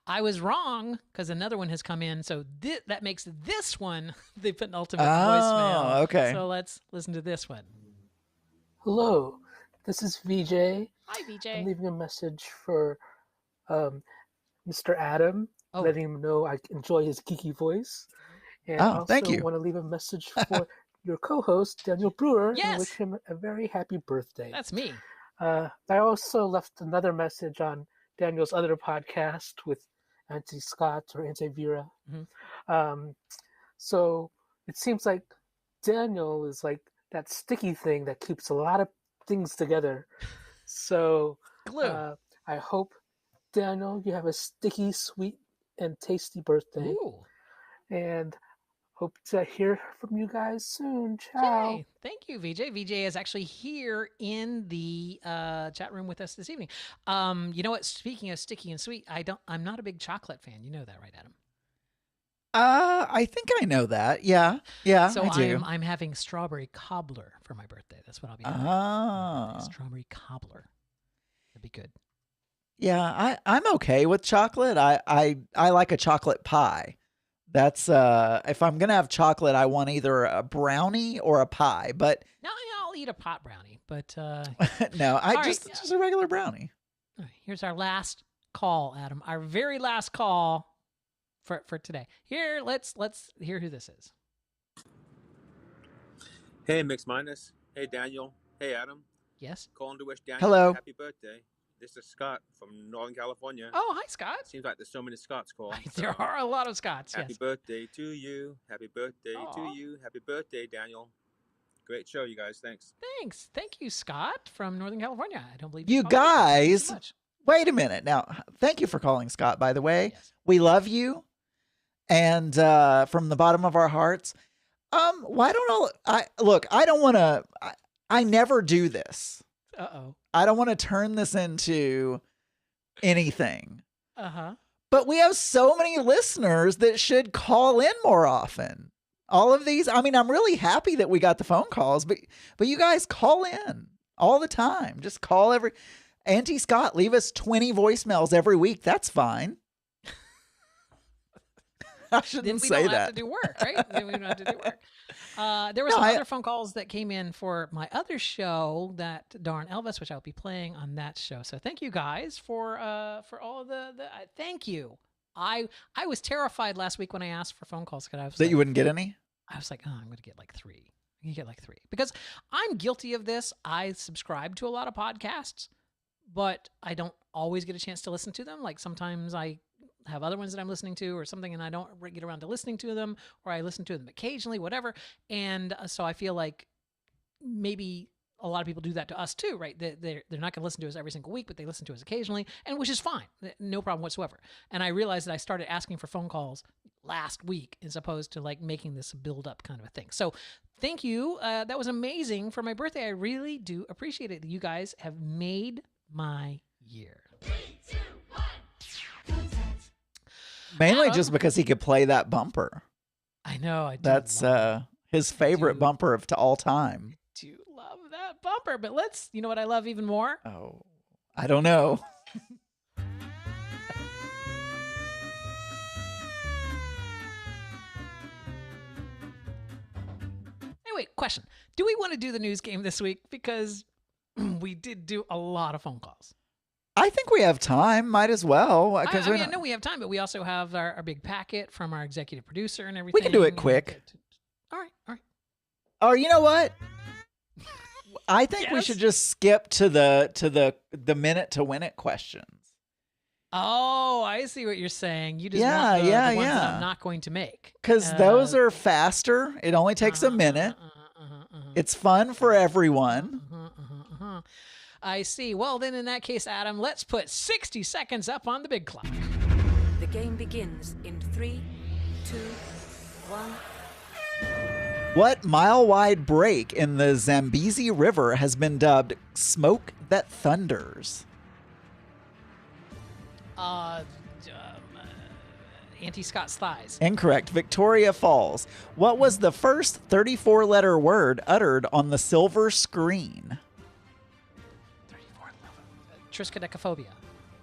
I was wrong because another one has come in. So that makes this one the penultimate Oh, voicemail. okay. So let's listen to this one. Hello, this is VJ. Hi, VJ. I'm leaving a message for Mr. Adam, letting him know I enjoy his geeky voice. And I thank also you. want to leave a message for your co-host, Daniel Brewer, Yes. and wish him a very happy birthday. That's me. I also left another message on Daniel's other podcast with Auntie Scott or Auntie Vera. Mm-hmm. So it seems like Daniel is like that sticky thing that keeps a lot of things together. So I hope, Daniel, you have a sticky, sweet, and tasty birthday. Ooh. And hope to hear from you guys soon. Ciao. Yay. Thank you, VJ. VJ is actually here in the chat room with us this evening. You know what? Speaking of sticky and sweet, I'm not a big chocolate fan. You know that, right, Adam? I think I know that. Yeah, So I do. I'm having strawberry cobbler for my birthday. That's what I'll be having. Strawberry cobbler. That'd be good. Yeah, I'm okay with chocolate. I like a chocolate pie. That's if I'm gonna have chocolate, I want either a brownie or a pie. But No, I'll eat a pot brownie. But no, All just a regular brownie. All right, here's our last call, Adam. Our very last call for today. Here, let's hear who this is. Hey, Mix Minus. Hey, Daniel. Hey, Adam. Yes. Calling to wish Daniel Hello. a happy birthday. This is Scott from Northern California. Oh, hi, Scott. Seems like there's so many Scotts calling. There are a lot of Scots. Happy Yes. birthday to you. Happy birthday to you. Happy birthday, Daniel. Great show, you guys. Thanks. Thanks. Thank you, Scott from Northern California. I don't believe You called me. Thank you so guys, much. wait a minute. Now, thank you for calling, Scott, by the way. We love you. And from the bottom of our hearts, why don't I don't want to, I never do this. Uh-oh. I don't want to turn this into anything. Uh-huh. But we have so many listeners that should call in more often. All of these, I mean, I'm really happy that we got the phone calls, but you guys call in all the time. Just call Auntie Scott, leave us 20 voicemails every week. That's fine. I shouldn't say that. Then we don't have to do work, right? Then we don't have to do work. There were some other phone calls that came in for my other show, that Darn Elvis, which I'll be playing on that show. So thank you guys for all of the thank you. I was terrified last week when I asked for phone calls because I was that you wouldn't get any. I was like, oh, I'm going to get like 3. You get like 3 because I'm guilty of this. I subscribe to a lot of podcasts, but I don't always get a chance to listen to them. Like sometimes I have other ones that I'm listening to or something, and I don't get around to listening to them, or I listen to them occasionally, whatever. And so I feel like maybe a lot of people do that to us too, right? They're not going to listen to us every single week, but they listen to us occasionally, and which is fine. No problem whatsoever. And I realized that I started asking for phone calls last week as opposed to like making this a build up kind of a thing. So thank you. That was amazing for my birthday. I really do appreciate it. You guys have made my year. 3, 2, 1. Contact. Mainly just because he could play that bumper. I know. That's his favorite bumper of all time. Do love that bumper, but you know what I love even more? Oh, I don't know. Anyway, question. Do we want to do the news game this week? Because we did do a lot of phone calls. I think we have time. Might as well. I know we have time, but we also have our big packet from our executive producer and everything. We can do it quick. All right. Or you know what? I think we should just skip to the minute to win it questions. Oh, I see what you're saying. You just want the ones that I'm not going to make. Because those are faster. It only takes a minute. It's fun for everyone. I see. Well, then in that case, Adam, let's put 60 seconds up on the big clock. The game begins in 3, 2, 1. What mile-wide break in the Zambezi River has been dubbed Smoke That Thunders? Auntie Scott's thighs. Incorrect. Victoria Falls. What was the first 34-letter word uttered on the silver screen? Triskaidekaphobia.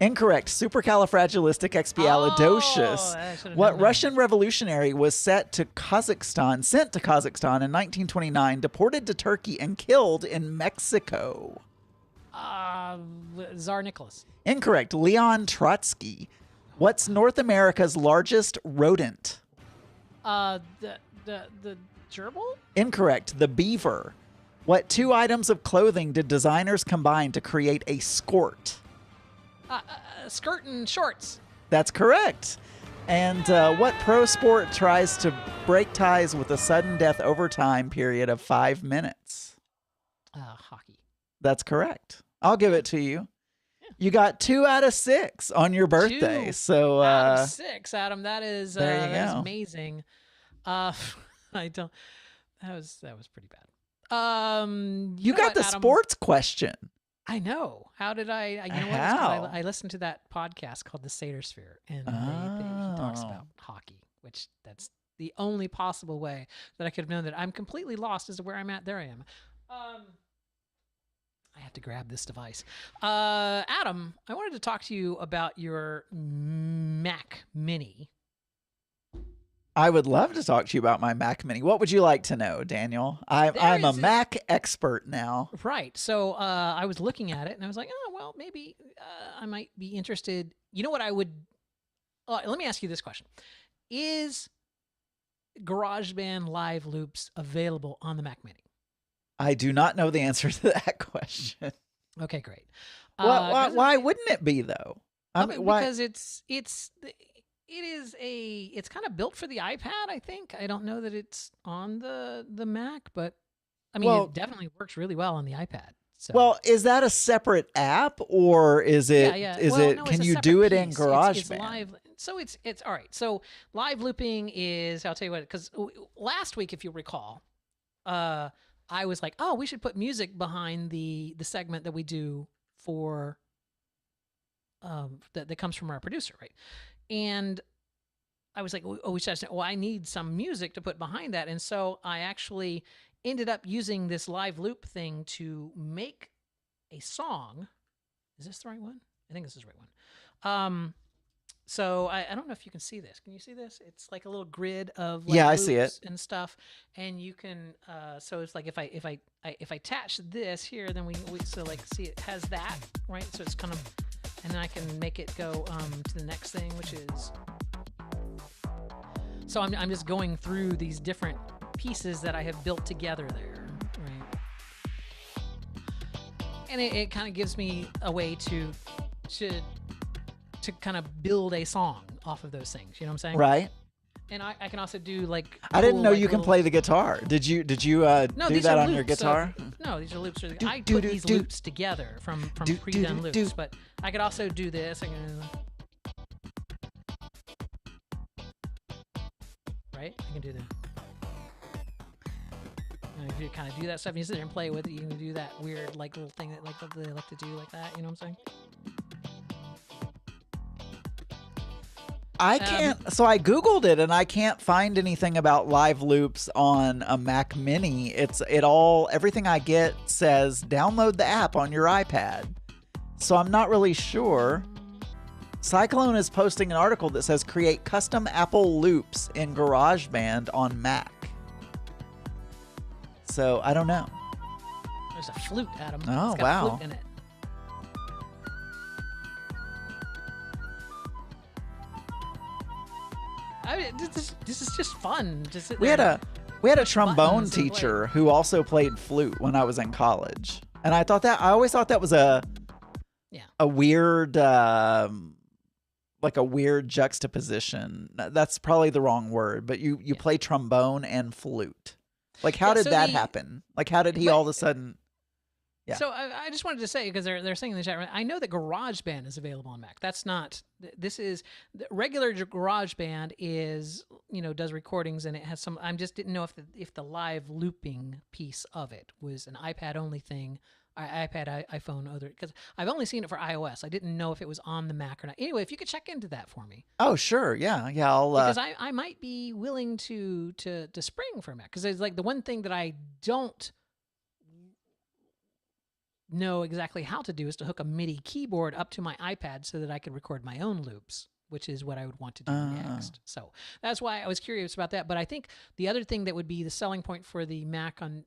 Incorrect. Supercalifragilisticexpialidocious. What Russian revolutionary was sent to Kazakhstan in 1929, deported to Turkey, and killed in Mexico? Tsar Nicholas. Incorrect. Leon Trotsky. What's North America's largest rodent? The gerbil? Incorrect. The beaver. What 2 items of clothing did designers combine to create a skort? Skirt and shorts. That's correct. And what pro sport tries to break ties with a sudden death overtime period of 5 minutes? Hockey. That's correct. I'll give it to you. Yeah. You got 2 out of 6 on your birthday. 2 so out of 6, Adam. That is that's amazing. I don't. That was pretty bad. You got the Adam? Sports question. I know. How did I? You know what? How? I listened to that podcast called The Seder Sphere, and he talks about hockey, which that's the only possible way that I could have known that. I'm completely lost as to where I'm at. There I am. I have to grab this device. Adam, I wanted to talk to you about your Mac Mini. I would love to talk to you about my Mac Mini. What would you like to know, Daniel? I'm a Mac expert now. Right. So I was looking at it, and I was like, oh, well, maybe I might be interested. You know what I would... let me ask you this question. Is GarageBand Live Loops available on the Mac Mini? I do not know the answer to that question. Okay, great. Why wouldn't it be, though? Because it's kind of built for the iPad, I think. I don't know that it's on the Mac, but I mean, it definitely works really well on the iPad. So. Well, is that a separate app, or is it? Yeah. Can you do it in GarageBand? It's live. So it's all right. So live looping is. I'll tell you what. Because last week, if you recall, I was like, oh, we should put music behind the segment that we do for that comes from our producer, right? And I was like, I need some music to put behind that. And so I actually ended up using this live loop thing to make a song. Is this the right one? I think this is the right one. So I don't know if you can see this. Can you see this? It's like a little grid of I see it and stuff, and you can. So it's like if I attach this here, then we so like see it has that right. So it's kind of, and then I can make it go to the next thing, which is. So I'm just going through these different pieces that I have built together there, right? And it kind of gives me a way to kind of build a song off of those things. You know what I'm saying? Right. And I can also do like. I didn't know you can play the guitar. Did you do that on your guitar? No, these are loops. I put these loops together from pre-done loops. But I could also do this. Right? I can do that. If you kind of do that stuff, and you sit there and play with it, you can do that weird like little thing that like they like to do like that. You know what I'm saying? I can't. So I Googled it and I can't find anything about live loops on a Mac Mini. Everything I get says download the app on your iPad. So I'm not really sure. Cyclone is posting an article that says create custom Apple loops in GarageBand on Mac. So I don't know. There's a flute, Adam. Oh, it's got wow. a flute in it. I mean, this is just fun. We had a trombone teacher who also played flute when I was in college, and I always thought that was a weird like a weird juxtaposition. That's probably the wrong word, but you play trombone and flute. Like how did that happen? Like how did he all of a sudden? Yeah. So I just wanted to say, because they're saying in the chat, I know that GarageBand is available on Mac. That's not. This is regular GarageBand is does recordings and it has some. I just didn't know if the live looping piece of it was an iPad only thing, iPad, iPhone, other. Because I've only seen it for iOS. I didn't know if it was on the Mac or not. Anyway, if you could check into that for me. Oh sure, yeah. I'll because I might be willing to spring for Mac, because it's like the one thing that I don't know exactly how to do is to hook a MIDI keyboard up to my iPad so that I could record my own loops, which is what I would want to do next. So that's why I was curious about that. But I think the other thing that would be the selling point for the Mac on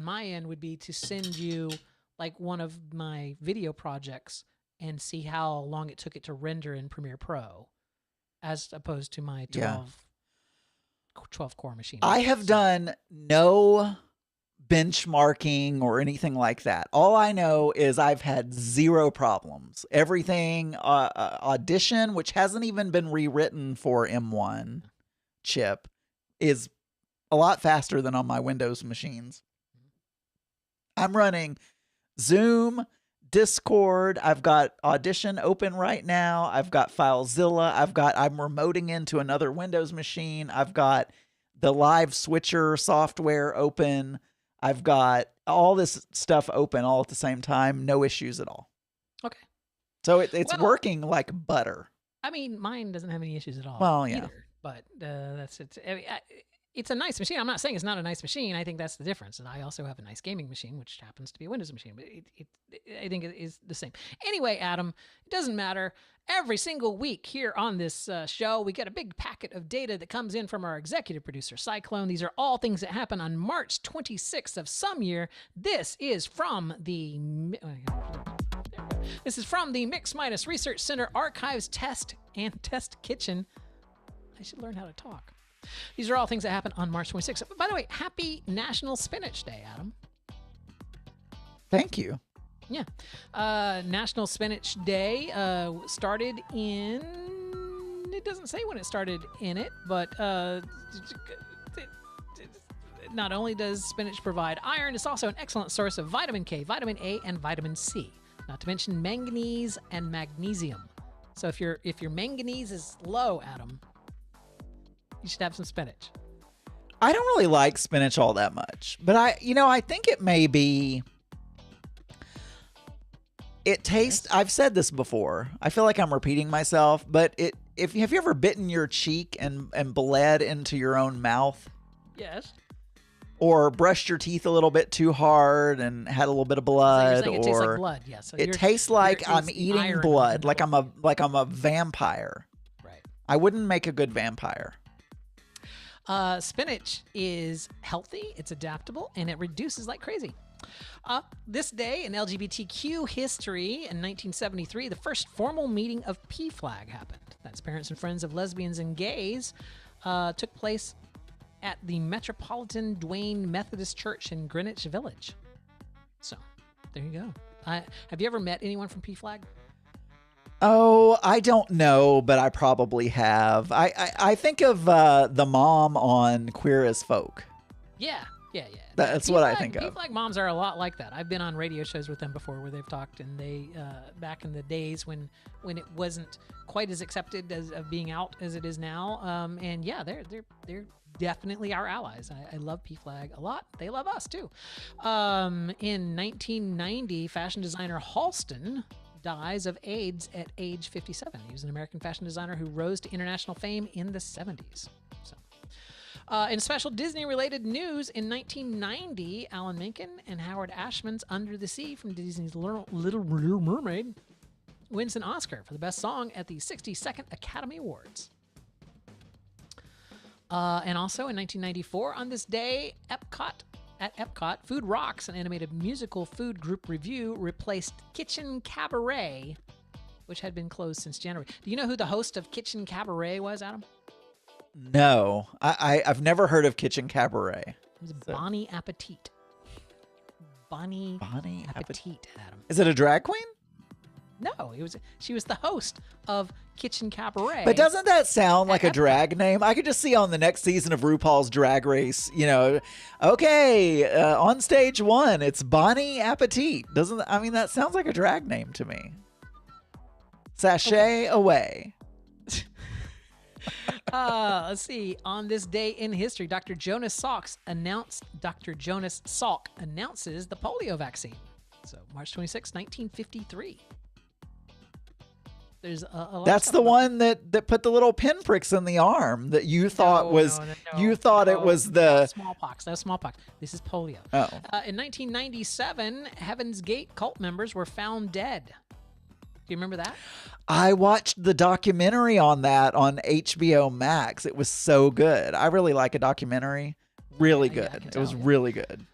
my end would be to send you like one of my video projects and see how long it took it to render in Premiere Pro, as opposed to my 12 core machine. I have done no benchmarking or anything like that. All I know is I've had zero problems. Everything Audition, which hasn't even been rewritten for M1 chip, is a lot faster than on my Windows machines. I'm running Zoom, Discord. I've got Audition open right now. I've got FileZilla. I'm remoting into another Windows machine. I've got the Live Switcher software open. I've got all this stuff open all at the same time. No issues at all. Okay. So it's working like butter. I mean, mine doesn't have any issues at all. Well, yeah. Either, but that's it. I mean, it's a nice machine. I'm not saying it's not a nice machine. I think that's the difference. And I also have a nice gaming machine, which happens to be a Windows machine. But I think it is the same. Anyway, Adam, it doesn't matter. Every single week here on this show, we get a big packet of data that comes in from our executive producer, Cyclone. These are all things that happen on March 26th of some year. This is from the Mix Minus Research Center Archives Test Kitchen. I should learn how to talk. These are all things that happen on March 26th. By the way, happy National Spinach Day, Adam. Thank you. Yeah. National Spinach Day started in... It doesn't say when it started in it, but not only does spinach provide iron, it's also an excellent source of vitamin K, vitamin A, and vitamin C. Not to mention manganese and magnesium. So if your manganese is low, Adam, you should have some spinach. I don't really like spinach all that much, but I think it may be. It tastes. I've said this before. I feel like I'm repeating myself, but have you ever bitten your cheek and bled into your own mouth? Yes. Or brushed your teeth a little bit too hard and had a little bit of blood, so it tastes like blood. Yeah. So it tastes like I'm eating blood, like I'm a vampire. I wouldn't make a good vampire. Spinach is healthy, it's adaptable, and it reduces like crazy. This day in LGBTQ history, in 1973, the first formal meeting of PFLAG happened. That's Parents and Friends of Lesbians and Gays. Took place at the Metropolitan Dwayne Methodist Church in Greenwich Village. So, there you go. Have you ever met anyone from PFLAG? Oh, I don't know, but I probably have. I think of the mom on Queer as Folk. Yeah. That's what I think of. PFLAG moms are a lot like that. I've been on radio shows with them before where they've talked, and they back in the days when it wasn't quite as accepted as of being out as it is now. And yeah, they're definitely our allies. I love PFLAG a lot. They love us too. In 1990, fashion designer Halston dies of AIDS at age 57. He was an American fashion designer who rose to international fame in the 70s. So, in special Disney-related news, in 1990, Alan Menken and Howard Ashman's "Under the Sea" from Disney's Little Mermaid wins an Oscar for the best song at the 62nd Academy Awards. And also in 1994, on this day, at Epcot, Food Rocks, an animated musical food group review, replaced Kitchen Cabaret, which had been closed since January. Do you know who the host of Kitchen Cabaret was, Adam? No, I've never heard of Kitchen Cabaret. It was Bonnie Appetit. Bonnie Appetit, Adam. Is it a drag queen? No, she was the host of Kitchen Cabaret. But doesn't that sound like a drag name? I could just see on the next season of RuPaul's Drag Race, okay, on stage 1, it's Bonnie Appetit. That sounds like a drag name to me. Sashay away. Let's see. On this day in history, Dr. Jonas Salk announces the polio vaccine. So March 26, 1953. There's a lot. That's the one that put the little pinpricks in the arm that you thought was. You thought it was the smallpox. That was smallpox. This is polio. Oh. In 1997, Heaven's Gate cult members were found dead. Do you remember that? I watched the documentary on that on HBO Max. It was so good. I really like a documentary. Really good. It was really good.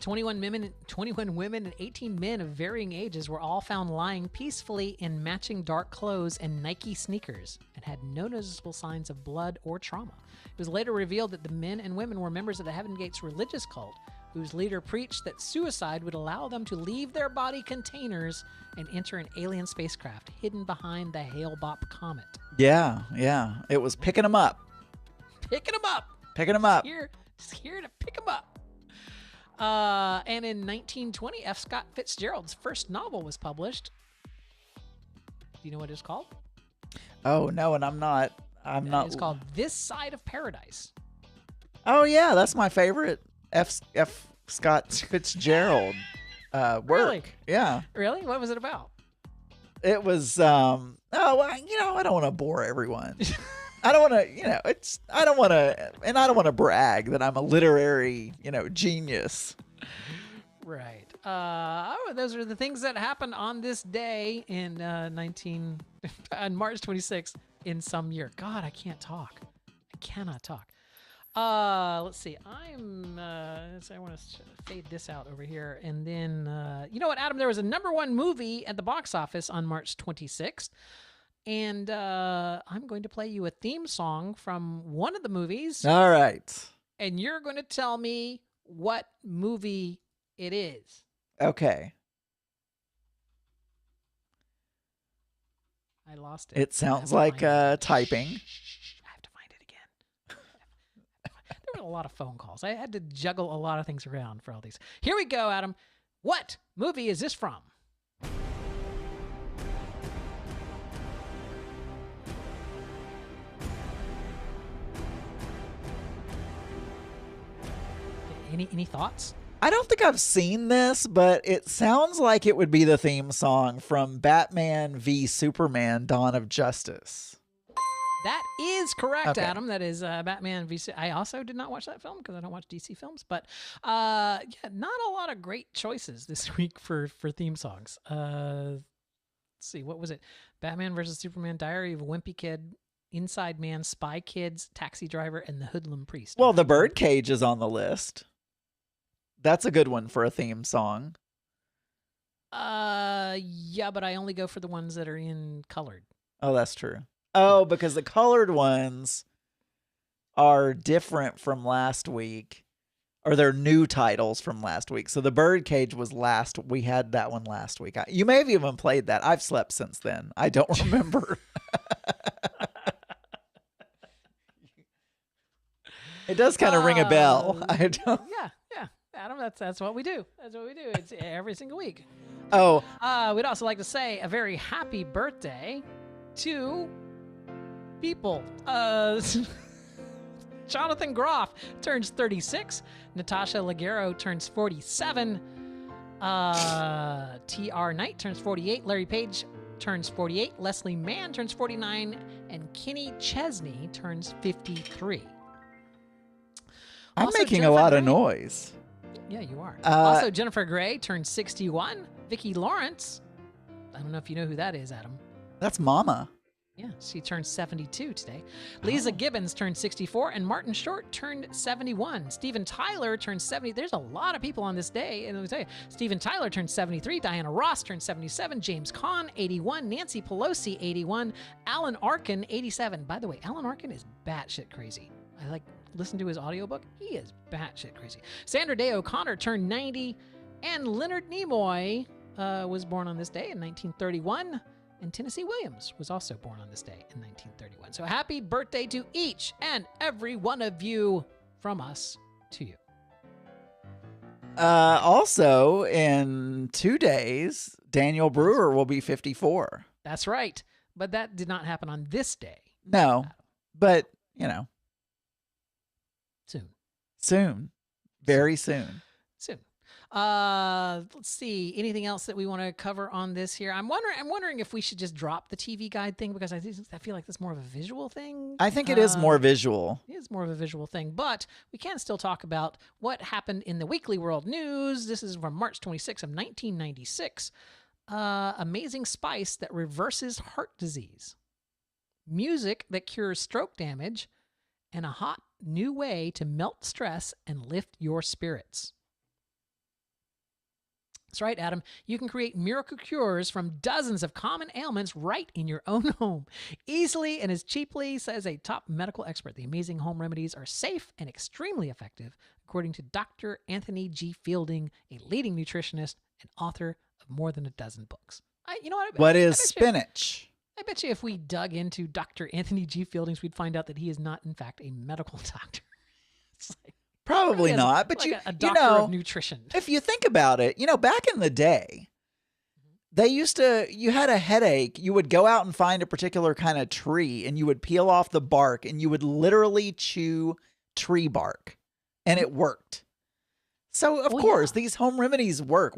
21 women and 18 men of varying ages were all found lying peacefully in matching dark clothes and Nike sneakers and had no noticeable signs of blood or trauma. It was later revealed that the men and women were members of the Heaven Gates religious cult, whose leader preached that suicide would allow them to leave their body containers and enter an alien spacecraft hidden behind the Hale-Bopp comet. Yeah. It was picking them up. Picking them up. Just here to pick them up. And in 1920, F. Scott Fitzgerald's first novel was published. Do you know what it's called? Oh, no, and I'm not. It's called This Side of Paradise. Oh, yeah, that's my favorite F. Scott Fitzgerald work. Really? Yeah. Really? What was it about? It was, I don't want to bore everyone. I don't want to, I don't want to brag that I'm a literary, genius. Right. Those are the things that happened on this day in on March 26th in some year. God, I can't talk. I cannot talk. Let's see. I want to fade this out over here. And then, you know what, Adam? There was a #1 movie at the box office on March 26th. And I'm going to play you a theme song from one of the movies. All right. And you're going to tell me what movie it is. Okay. I lost it. It sounds like typing. I have to find it again. There were a lot of phone calls. I had to juggle a lot of things around for all these. Here we go, Adam. What movie is this from? Any thoughts? I don't think I've seen this, but it sounds like it would be the theme song from Batman v Superman: Dawn of Justice. That is correct, okay. Adam. That is Batman v. I also did not watch that film because I don't watch DC films, but not a lot of great choices this week for theme songs. Let's see, what was it? Batman versus Superman: Diary of a Wimpy Kid Inside Man, Spy Kids, Taxi Driver, and The Hoodlum Priest. Well, The Birdcage is on the list. That's a good one for a theme song. Yeah, but I only go for the ones that are in colored. Oh, that's true. Oh, because the colored ones are different from last week, or they're new titles from last week. So The Birdcage was last. We had that one last week. You may have even played that. I've slept since then. I don't remember. It does kind of ring a bell. I don't. Yeah, Adam. That's what we do. That's what we do. It's every single week. Oh. We'd also like to say a very happy birthday to people. Jonathan Groff turns 36. Natasha Leggero turns 47. T.R. Knight turns 48. Larry Page turns 48. Leslie Mann turns 49. And Kenny Chesney turns 53. I'm making a lot of noise. Yeah, you are. Also, Jennifer Grey turns 61. Vicki Lawrence. I don't know if you know who that is, Adam. That's Mama. Yeah, she turned 72 today. Lisa Gibbons turned 64, and Martin Short turned 71. Steven Tyler turned 70. There's a lot of people on this day. And let me tell you, Steven Tyler turned 73. Diana Ross turned 77. James Caan, 81. Nancy Pelosi, 81. Alan Arkin, 87. By the way, Alan Arkin is batshit crazy. I listen to his audiobook. He is batshit crazy. Sandra Day O'Connor turned 90. And Leonard Nimoy was born on this day in 1931. And Tennessee Williams was also born on this day in 1931. So happy birthday to each and every one of you from us to you. Also, in 2 days, Daniel Brewer will be 54. That's right. But that did not happen on this day. No, but, Soon. Very soon. Soon. Let's see. Anything else that we want to cover on this here? I'm wondering if we should just drop the TV guide thing because I feel like that's more of a visual thing. I think it is more visual. It is more of a visual thing, but we can still talk about what happened in the Weekly World News. This is from March 26th of 1996. Amazing spice that reverses heart disease. Music that cures stroke damage, and a hot new way to melt stress and lift your spirits. That's right, Adam. You can create miracle cures from dozens of common ailments right in your own home. Easily and as cheaply, says a top medical expert. The amazing home remedies are safe and extremely effective, according to Dr. Anthony G. Fielding, a leading nutritionist and author of more than a dozen books. What is spinach? I bet you if we dug into Dr. Anthony G. Fielding's, we'd find out that he is not, in fact, a medical doctor. It's like, probably not, but a doctor of nutrition. If you think about it, back in the day, you had a headache, you would go out and find a particular kind of tree and you would peel off the bark and you would literally chew tree bark and it worked. So, of course, these home remedies work.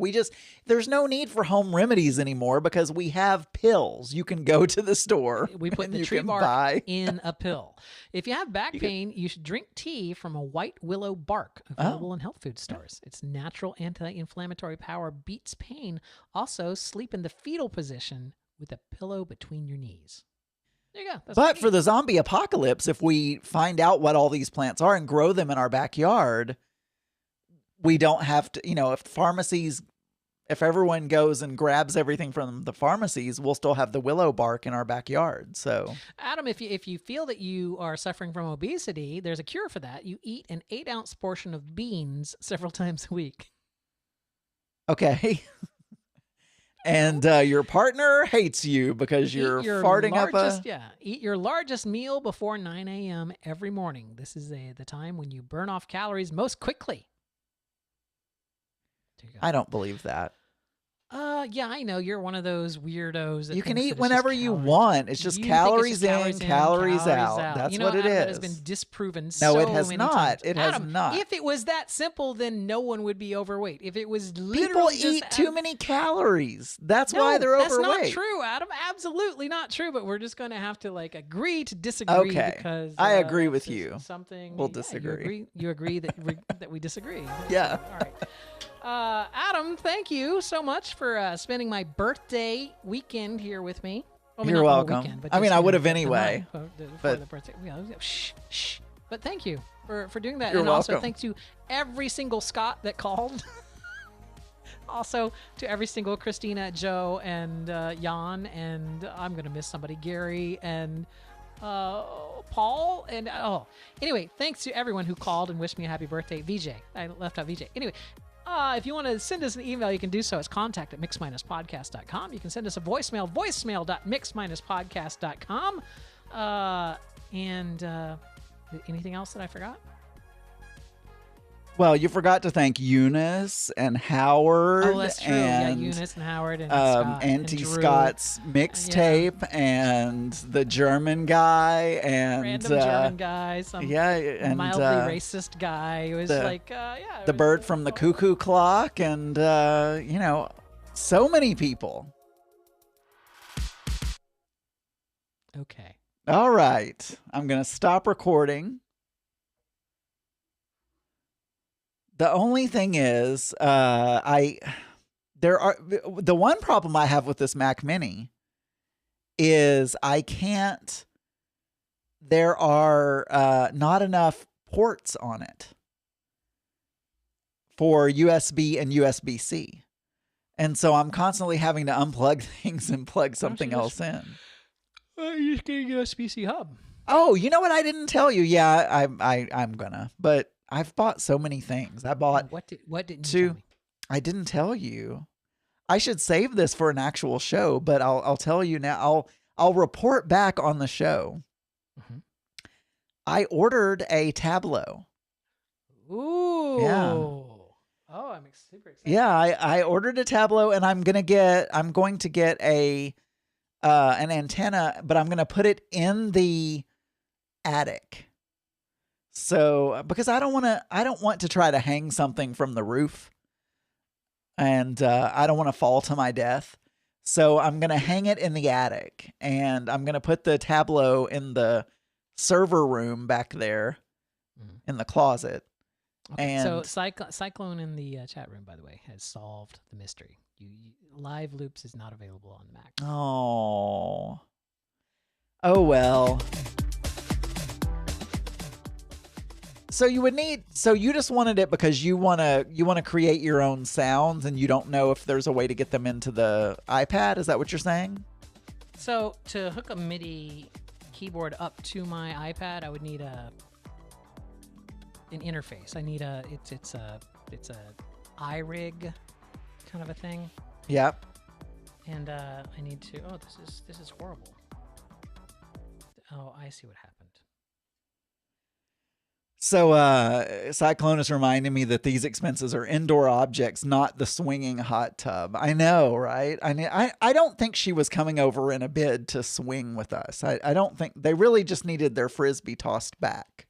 There's no need for home remedies anymore because we have pills. You can go to the store. We put the tree bark in a pill. If you have back pain, you should drink tea from a white willow bark available in health food stores. Its natural anti-inflammatory power beats pain. Also, sleep in the fetal position with a pillow between your knees. There you go. But for the zombie apocalypse, if we find out what all these plants are and grow them in our backyard, we don't have to, if everyone goes and grabs everything from the pharmacies, we'll still have the willow bark in our backyard. So, Adam, if you feel that you are suffering from obesity, there's a cure for that. You eat an 8-ounce portion of beans several times a week. Okay. And your partner hates you because you're farting up a... Eat your largest meal before 9 a.m. every morning. This is the time when you burn off calories most quickly. I don't believe that. Yeah, I know. You're one of those weirdos. You can eat whenever you want. It's just calories in, calories out. That's what it is. That has been disproven No, it has many not. times. It has not. If it was that simple, then no one would be overweight. If it was People literally eat too many calories. That's why they're overweight. That's not true, Adam. Absolutely not true. But we're just going to have to agree to disagree. Okay. Because I agree with you. Something we'll disagree. You agree that that we disagree. Yeah. All right. Adam, thank you so much for spending my birthday weekend here with me. Well, I mean, You're not the whole welcome. weekend, but I mean, just, I you would know, have the anyway. night before But the birthday. You know, shh. But thank you for doing that. You're and also welcome. thanks to every single Scott that called. Also to every single Christina, Joe, and Jan, and I'm going to miss somebody, Gary, and Paul, and anyway, thanks to everyone who called and wished me a happy birthday. VJ, I left out VJ. Anyway, if you want to send us an email, you can do so. It's contact@mix-podcast.com. You can send us a voicemail@podcast.com. And anything else that I forgot? Well, you forgot to thank Eunice and Howard. Oh, that's true. And, Eunice and Howard and Scott Auntie and Drew. Scott's mixtape and the German guy and random German guy, some and mildly racist guy who was the bird from the cuckoo clock, and so many people. Okay. All right, I'm gonna stop recording. The only thing is, the one problem I have with this Mac Mini is I can't. There are not enough ports on it for USB and USB-C, and so I'm constantly having to unplug things and plug something else in. You just get a USB-C hub. Oh, you know what? I didn't tell you. Yeah, I'm gonna, but. I've bought so many things. I bought what didn't you tell me? I didn't tell you. I should save this for an actual show, but I'll tell you now. I'll report back on the show. Mm-hmm. I ordered a Tableau. Ooh. Yeah. Oh, I'm super excited. Yeah, I ordered a Tableau, and I'm going to get an antenna, but I'm going to put it in the attic. So, because I don't want to try to hang something from the roof, and I don't want to fall to my death. So I'm going to hang it in the attic, and I'm going to put the Tableau in the server room back there in the closet. Okay, and so Cyclone in the chat room, by the way, has solved the mystery. Live Loops is not available on Mac. Oh well. So you just wanted it because you want to create your own sounds, and you don't know if there's a way to get them into the iPad. Is that what you're saying? So to hook a MIDI keyboard up to my iPad, I would need an interface. I need it's a iRig kind of a thing. Yep. And I need to. Oh, this is horrible. Oh, I see what happened. So Cyclone is reminding me that these expenses are indoor objects, not the swinging hot tub. I know, right? I don't think she was coming over in a bid to swing with us. I don't think they really just needed their frisbee tossed back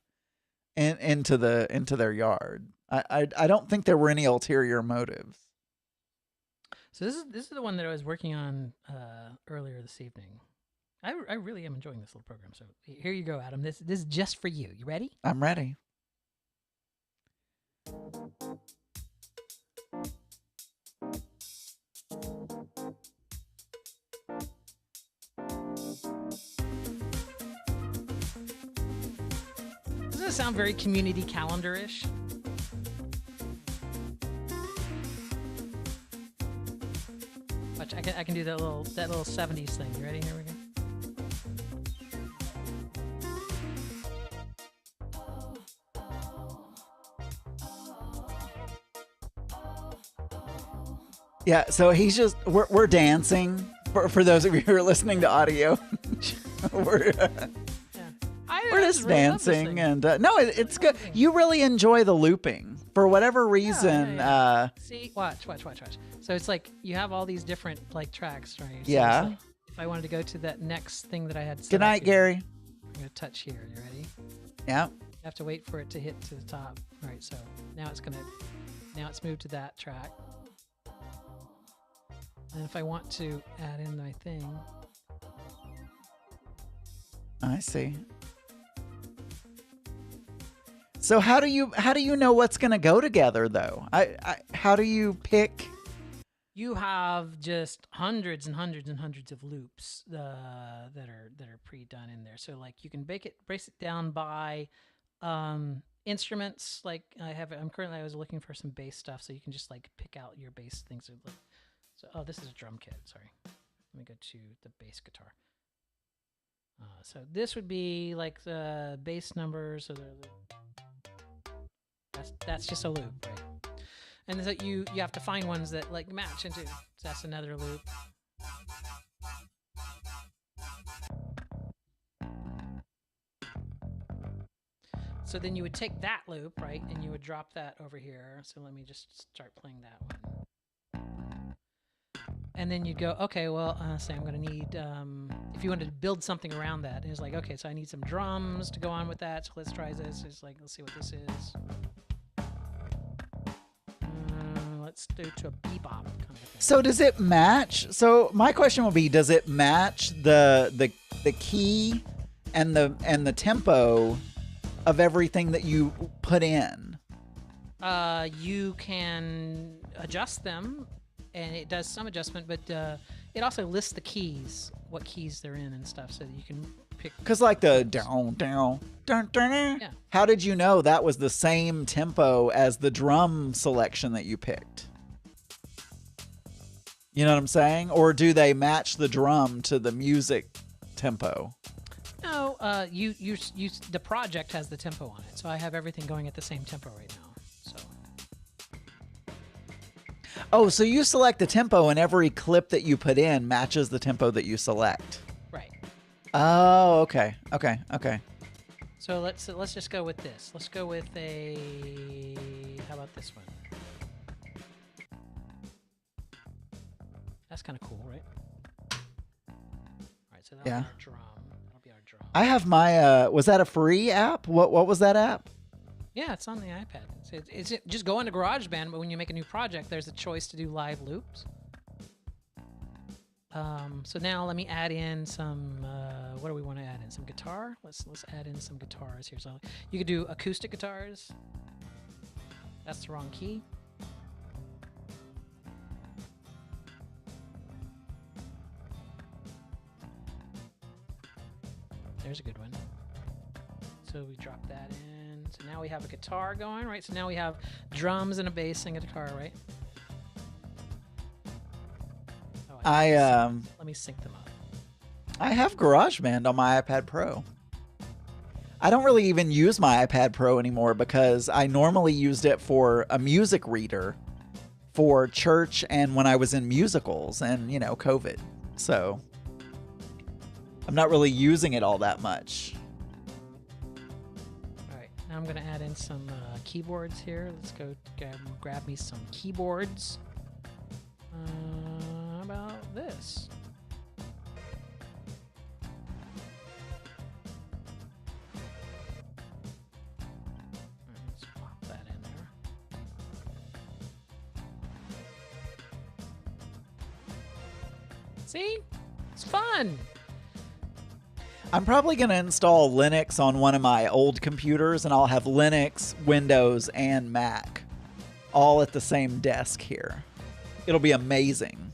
into their yard. I don't think there were any ulterior motives. So this is the one that I was working on earlier this evening. I really am enjoying this little program. So here you go, Adam. This is just for you. You ready? I'm ready. Doesn't it sound very community calendar-ish? Watch, I can do that little 70s thing. You ready? Here we go. Yeah, so he's just we're dancing for those of you who are listening to audio. we're just dancing, and no, it's good. You really enjoy the looping for whatever reason. Yeah. See, watch. So it's like you have all these different like tracks, right? So yeah. Like, if I wanted to go to that next thing that I had. Good night, Gary. I'm gonna touch here. You ready? Yeah. You have to wait for it to hit to the top. All right. So now it's moved to that track. And if I want to add in my thing. I see. So how do you know what's going to go together though? How do you pick you have just hundreds and hundreds and hundreds of loops that are pre-done in there. So like you can break it down by instruments. Like I was looking for some bass stuff, so you can just like pick out your bass things. So this is a drum kit. Sorry, let me go to the bass guitar. So this would be like the bass numbers. So that's just a loop, right? And so you have to find ones that like match into. So that's another loop. So then you would take that loop, right, and you would drop that over here. So let me just start playing that one. And then you'd go, okay, well, say I'm going to need, if you wanted to build something around that, and it's like, okay, so I need some drums to go on with that. So let's try this. It's like, let's see what this is. Let's do to a bebop kind of thing. So does it match? So my question would be, does it match the key and the tempo of everything that you put in? You can adjust them, and it does some adjustment, but it also lists the keys, what keys they're in and stuff, so that you can pick. Because like the down, yeah. How did you know that was the same tempo as the drum selection that you picked? You know what I'm saying? Or do they match the drum to the music tempo? No, you the project has the tempo on it, so I have everything going at the same tempo right now. So. Oh, so you select the tempo, and every clip that you put in matches the tempo that you select. Right. Oh, okay. So let's just go with this. Let's go with how about this one? That's kind of cool, right? All right, so that'll be our drum. That'll be our drum. I have my. Was that a free app? What was that app? Yeah, it's on the iPad. It's just go into GarageBand, but when you make a new project, there's a choice to do live loops. So now let me add in some. What do we want to add in? Some guitar. Let's add in some guitars here. So you could do acoustic guitars. That's the wrong key. There's a good one. So we drop that in. So now we have a guitar going, right? So now we have drums and a bass and a guitar, right? Oh, let me sync them up. I have GarageBand on my iPad Pro. I don't really even use my iPad Pro anymore because I normally used it for a music reader for church and when I was in musicals and, COVID. So I'm not really using it all that much. All right, now I'm going to add in some keyboards here. Let's go grab me some keyboards. How about this? Let's pop that in there. See? It's fun. I'm probably going to install Linux on one of my old computers, and I'll have Linux, Windows, and Mac all at the same desk here. It'll be amazing.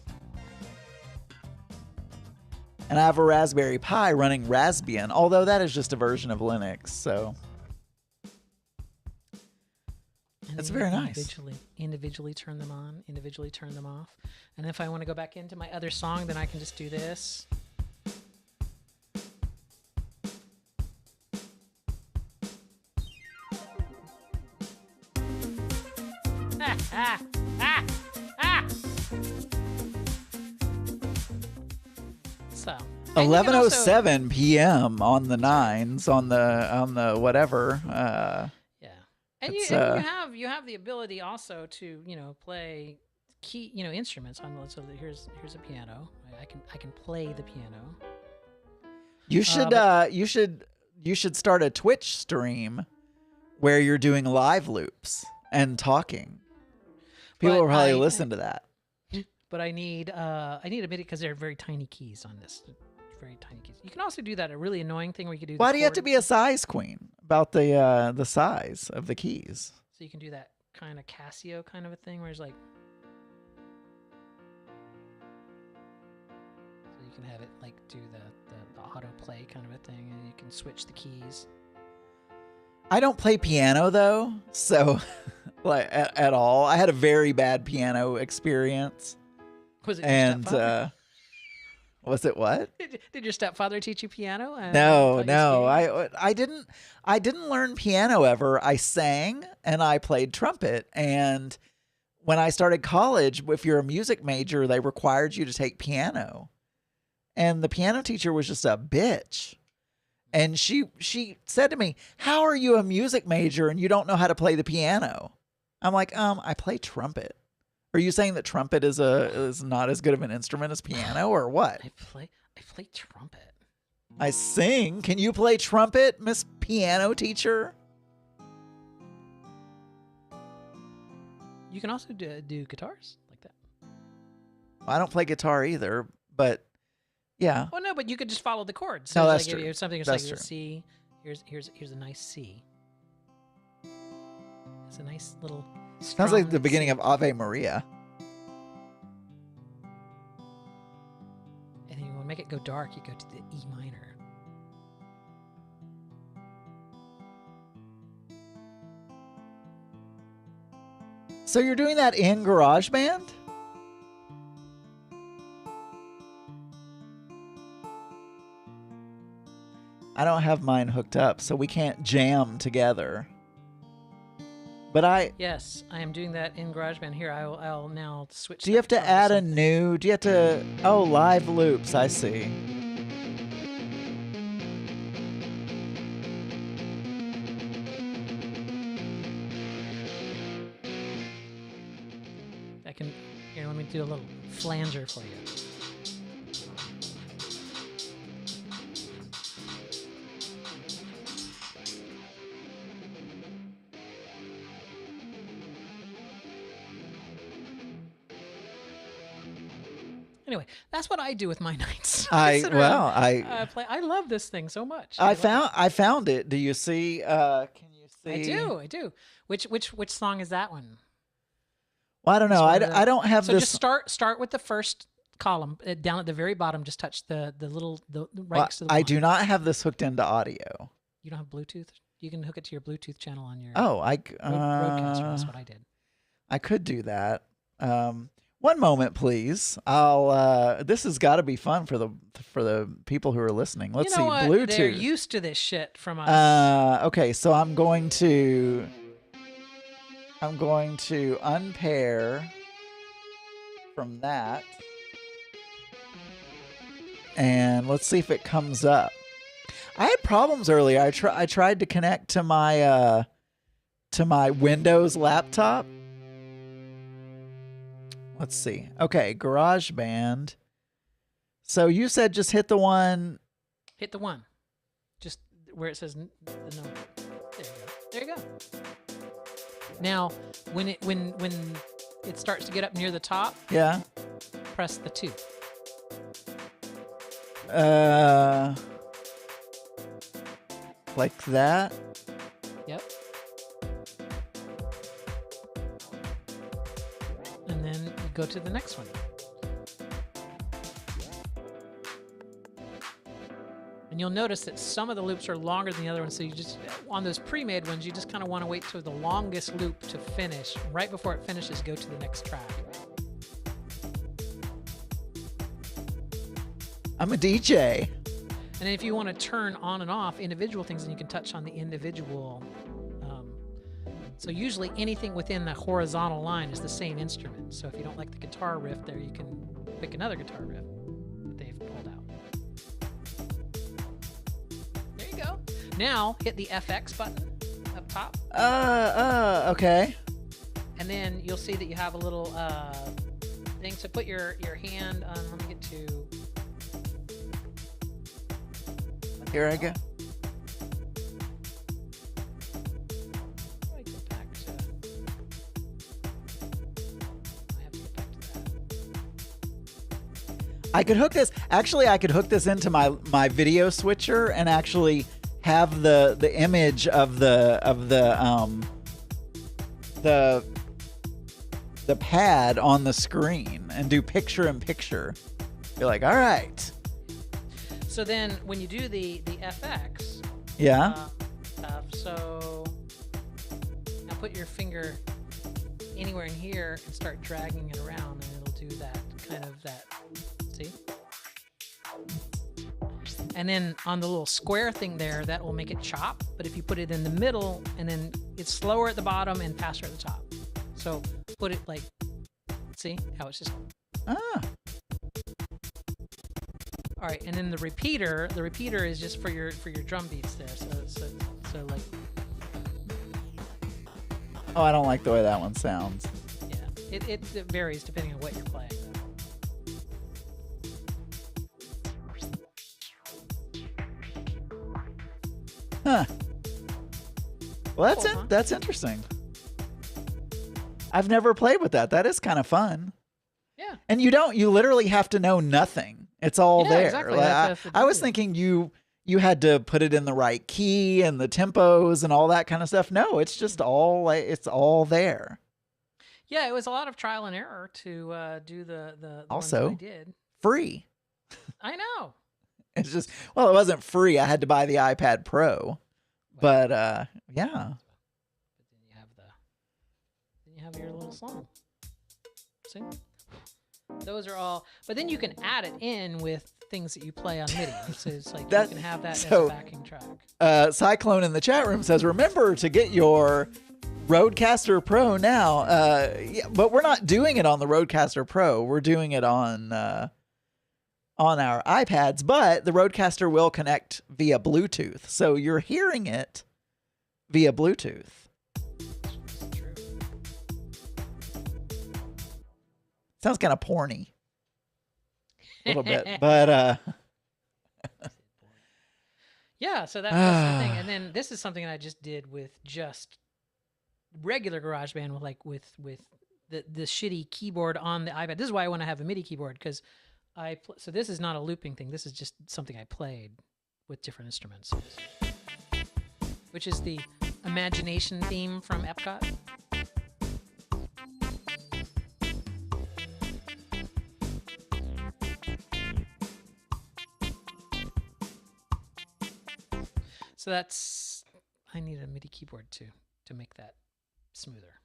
And I have a Raspberry Pi running Raspbian, although that is just a version of Linux, so that's very nice. Individually turn them on, individually turn them off. And if I want to go back into my other song, then I can just do this. So 11:07 p.m. on the 9s on the whatever. And you have the ability also to play key instruments on. So here's a piano. I can play the piano. You should start a Twitch stream where you're doing live loops and talking. People will probably listen to that. But I need a MIDI because they're very tiny keys on this. Very tiny keys. You can also do that. A really annoying thing where you can do. Why do you have to be a size queen about the size of the keys? So you can do that kind of Casio kind of a thing where it's like. can have it like do the autoplay kind of a thing, and you can switch the keys. I don't play piano though, so like at all. I had a very bad piano experience. Was it your stepfather? Was it what? Did your stepfather teach you piano? No. I didn't learn piano ever. I sang and I played trumpet. And when I started college, if you're a music major, they required you to take piano. And the piano teacher was just a bitch. And she said to me, "How are you a music major and you don't know how to play the piano?" I'm like, I play trumpet. Are you saying that trumpet is not as good of an instrument as piano, or what? I play trumpet. I sing. Can you play trumpet, Miss Piano Teacher? You can also do guitars like that. I don't play guitar either, but yeah. Oh no, but you could just follow the chords. So No, that's like true. If something is That's like true. C. Here's a nice C. It's a nice little. Sounds like the strong beginning C. of Ave Maria. And then you want to make it go dark, you go to the E minor. So you're doing that in GarageBand? I don't have mine hooked up, so we can't jam together. But Yes, I am doing that in GarageBand. Here, I'll now switch. do you have to add a new? Do you have to? Oh, live loops. I see. I can. Here, let me do a little flanger for you. Anyway, that's what I do with my nights. Sit around, play. I love this thing so much. I found it. Do you see? Can you see? I do. Which song is that one? Well, I don't know. I don't have so this. Just start with the first column down at the very bottom. Just touch the right next to the I one. do not have this hooked into audio. You don't have Bluetooth? You can hook it to your Bluetooth channel on your Roadcaster. That's what I did. I could do that. One moment, please. I'll. This has got to be fun for the people who are listening. Let's see. What? Bluetooth. They're used to this shit from us. Okay, so I'm going to unpair from that, and let's see if it comes up. I had problems earlier. I tried to connect to my Windows laptop. Let's see. Okay, GarageBand. So you said just hit the one. Hit the one. Just where it says the number. There you go. Now, when it starts to get up near the top, yeah, press the 2. Like that. Yep. And then you go to the next one. And you'll notice that some of the loops are longer than the other ones. So you just, on those pre-made ones, you just kind of want to wait till the longest loop to finish. Right before it finishes, go to the next track. I'm a DJ. And then if you want to turn on and off individual things, then you can touch on the individual. So usually anything within the horizontal line is the same instrument. So if you don't like the guitar riff there, you can pick another guitar riff that they've pulled out. There you go. Now hit the FX button up top. Okay. And then you'll see that you have a little thing. So put your hand on, let me get to... Here I go. I could hook this. Actually, I could hook this into my video switcher and actually have the image of the pad on the screen and do picture in picture. Be like, all right, So then when you do the FX, yeah. So now put your finger anywhere in here and start dragging it around, and it'll do that kind of that. See? And then on the little square thing there, that will make it chop. But if you put it in the middle, and then it's slower at the bottom and faster at the top. So put it like, see how it's just. All right, and then the repeater is just for your drum beats there. So like. Oh, I don't like the way that one sounds. Yeah, it varies depending on what you're playing. Huh. Well, that's interesting. I've never played with that. That is kind of fun. Yeah. And you literally have to know nothing. It's all there. Exactly. Like, I was thinking you had to put it in the right key and the tempos and all that kind of stuff. No, it's just all it's all there. Yeah, it was a lot of trial and error to do the also ones that I did. Free. I know. It's just, well, it wasn't free. I had to buy the iPad Pro, but yeah. Then you have your little song. See, those are all. But then you can add it in with things that you play on MIDI. So it's like you can have that as a backing track. Cyclone in the chat room says, "Remember to get your Rodecaster Pro now." Yeah, but we're not doing it on the Rodecaster Pro. We're doing it on our iPads, but the Rodecaster will connect via Bluetooth. So you're hearing it via Bluetooth. True. Sounds kind of porny. A little bit, but yeah, so that's the thing. And then this is something that I just did with just regular GarageBand with the shitty keyboard on the iPad. This is why I want to have a MIDI keyboard, because so this is not a looping thing. This is just something I played with different instruments, which is the Imagination theme from Epcot. So I need a MIDI keyboard to make that smoother.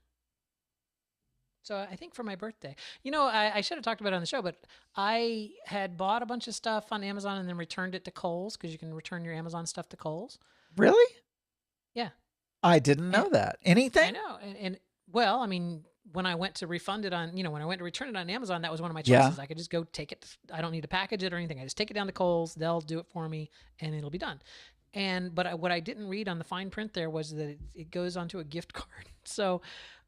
So I think for my birthday, I should have talked about it on the show, but I had bought a bunch of stuff on Amazon and then returned it to Kohl's, because you can return your Amazon stuff to Kohl's. Really? Yeah. I didn't know that. Anything? I know. And well, I mean, when I went to refund it on, when I went to return it on Amazon, that was one of my choices. Yeah. I could just go take it. I don't need to package it or anything. I just take it down to Kohl's. They'll do it for me and it'll be done. But what I didn't read on the fine print there was that it goes onto a gift card. So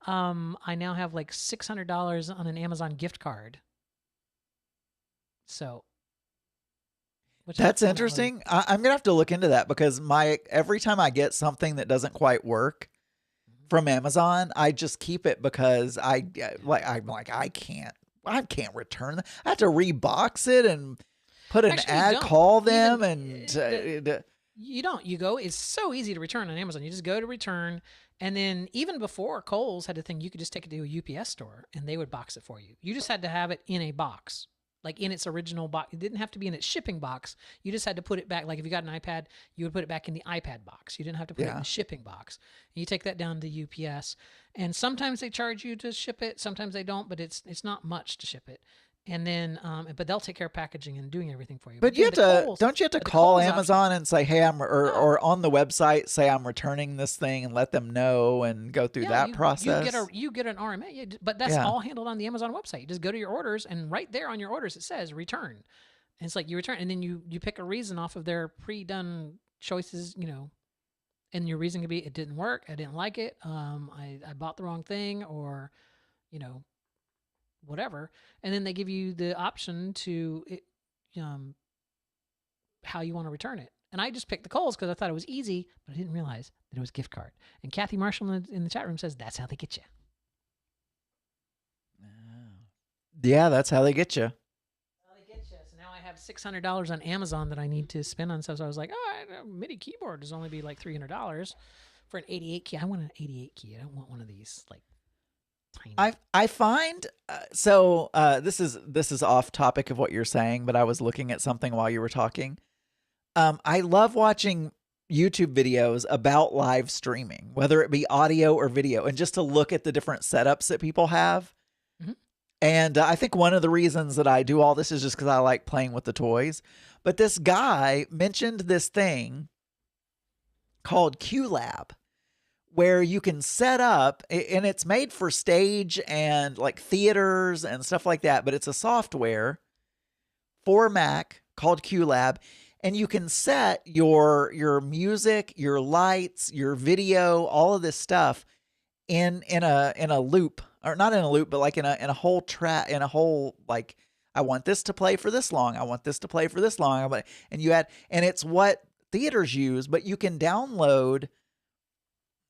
I now have like $600 on an Amazon gift card. So that's interesting. I'm gonna have to look into that, because every time I get something that doesn't quite work from Amazon, I just keep it, because I'm like I can't return that. I have to rebox it and put an ad, call them, you don't. You go. It's so easy to return on Amazon. You just go to return, and then even before, Kohl's had a thing. You could just take it to a UPS store, and they would box it for you. You just had to have it in a box, like in its original box. It didn't have to be in its shipping box. You just had to put it back. Like if you got an iPad, you would put it back in the iPad box. You didn't have to put it in the shipping box. And you take that down to UPS, and sometimes they charge you to ship it. Sometimes they don't, but it's not much to ship it. And then, but they'll take care of packaging and doing everything for you. But don't you have to call Amazon and say, hey, or on the website say I'm returning this thing, and let them know and go through that process? You get an RMA, but that's all handled on the Amazon website. You just go to your orders, and right there on your orders it says return. And it's like you return, and then you pick a reason off of their pre-done choices, and your reason could be it didn't work, I didn't like it, I bought the wrong thing, or whatever, and then they give you the option to how you want to return it. And I just picked the Kohl's because I thought it was easy, but I didn't realize that it was gift card. And Kathy Marshall in the chat room says that's how they get you. Yeah, that's how they get you. So now I have $600 on Amazon that I need to spend on stuff. So I was like, a MIDI keyboard is only be like $300 for an 88 key. I want an 88 key. I don't want one of these like tiny. I find this is off topic of what you're saying, but I was looking at something while you were talking. I love watching YouTube videos about live streaming, whether it be audio or video, and just to look at the different setups that people have. Mm-hmm. And I think one of the reasons that I do all this is just because I like playing with the toys. But this guy mentioned this thing called QLab, where you can set up, and it's made for stage and like theaters and stuff like that, but it's a software for Mac called QLab, and you can set your music, your lights, your video, all of this stuff in a loop, or not in a loop, but like in a whole track, in a whole, like, I want this to play for this long, I want this to play for this long, and you add, and it's what theaters use, but you can download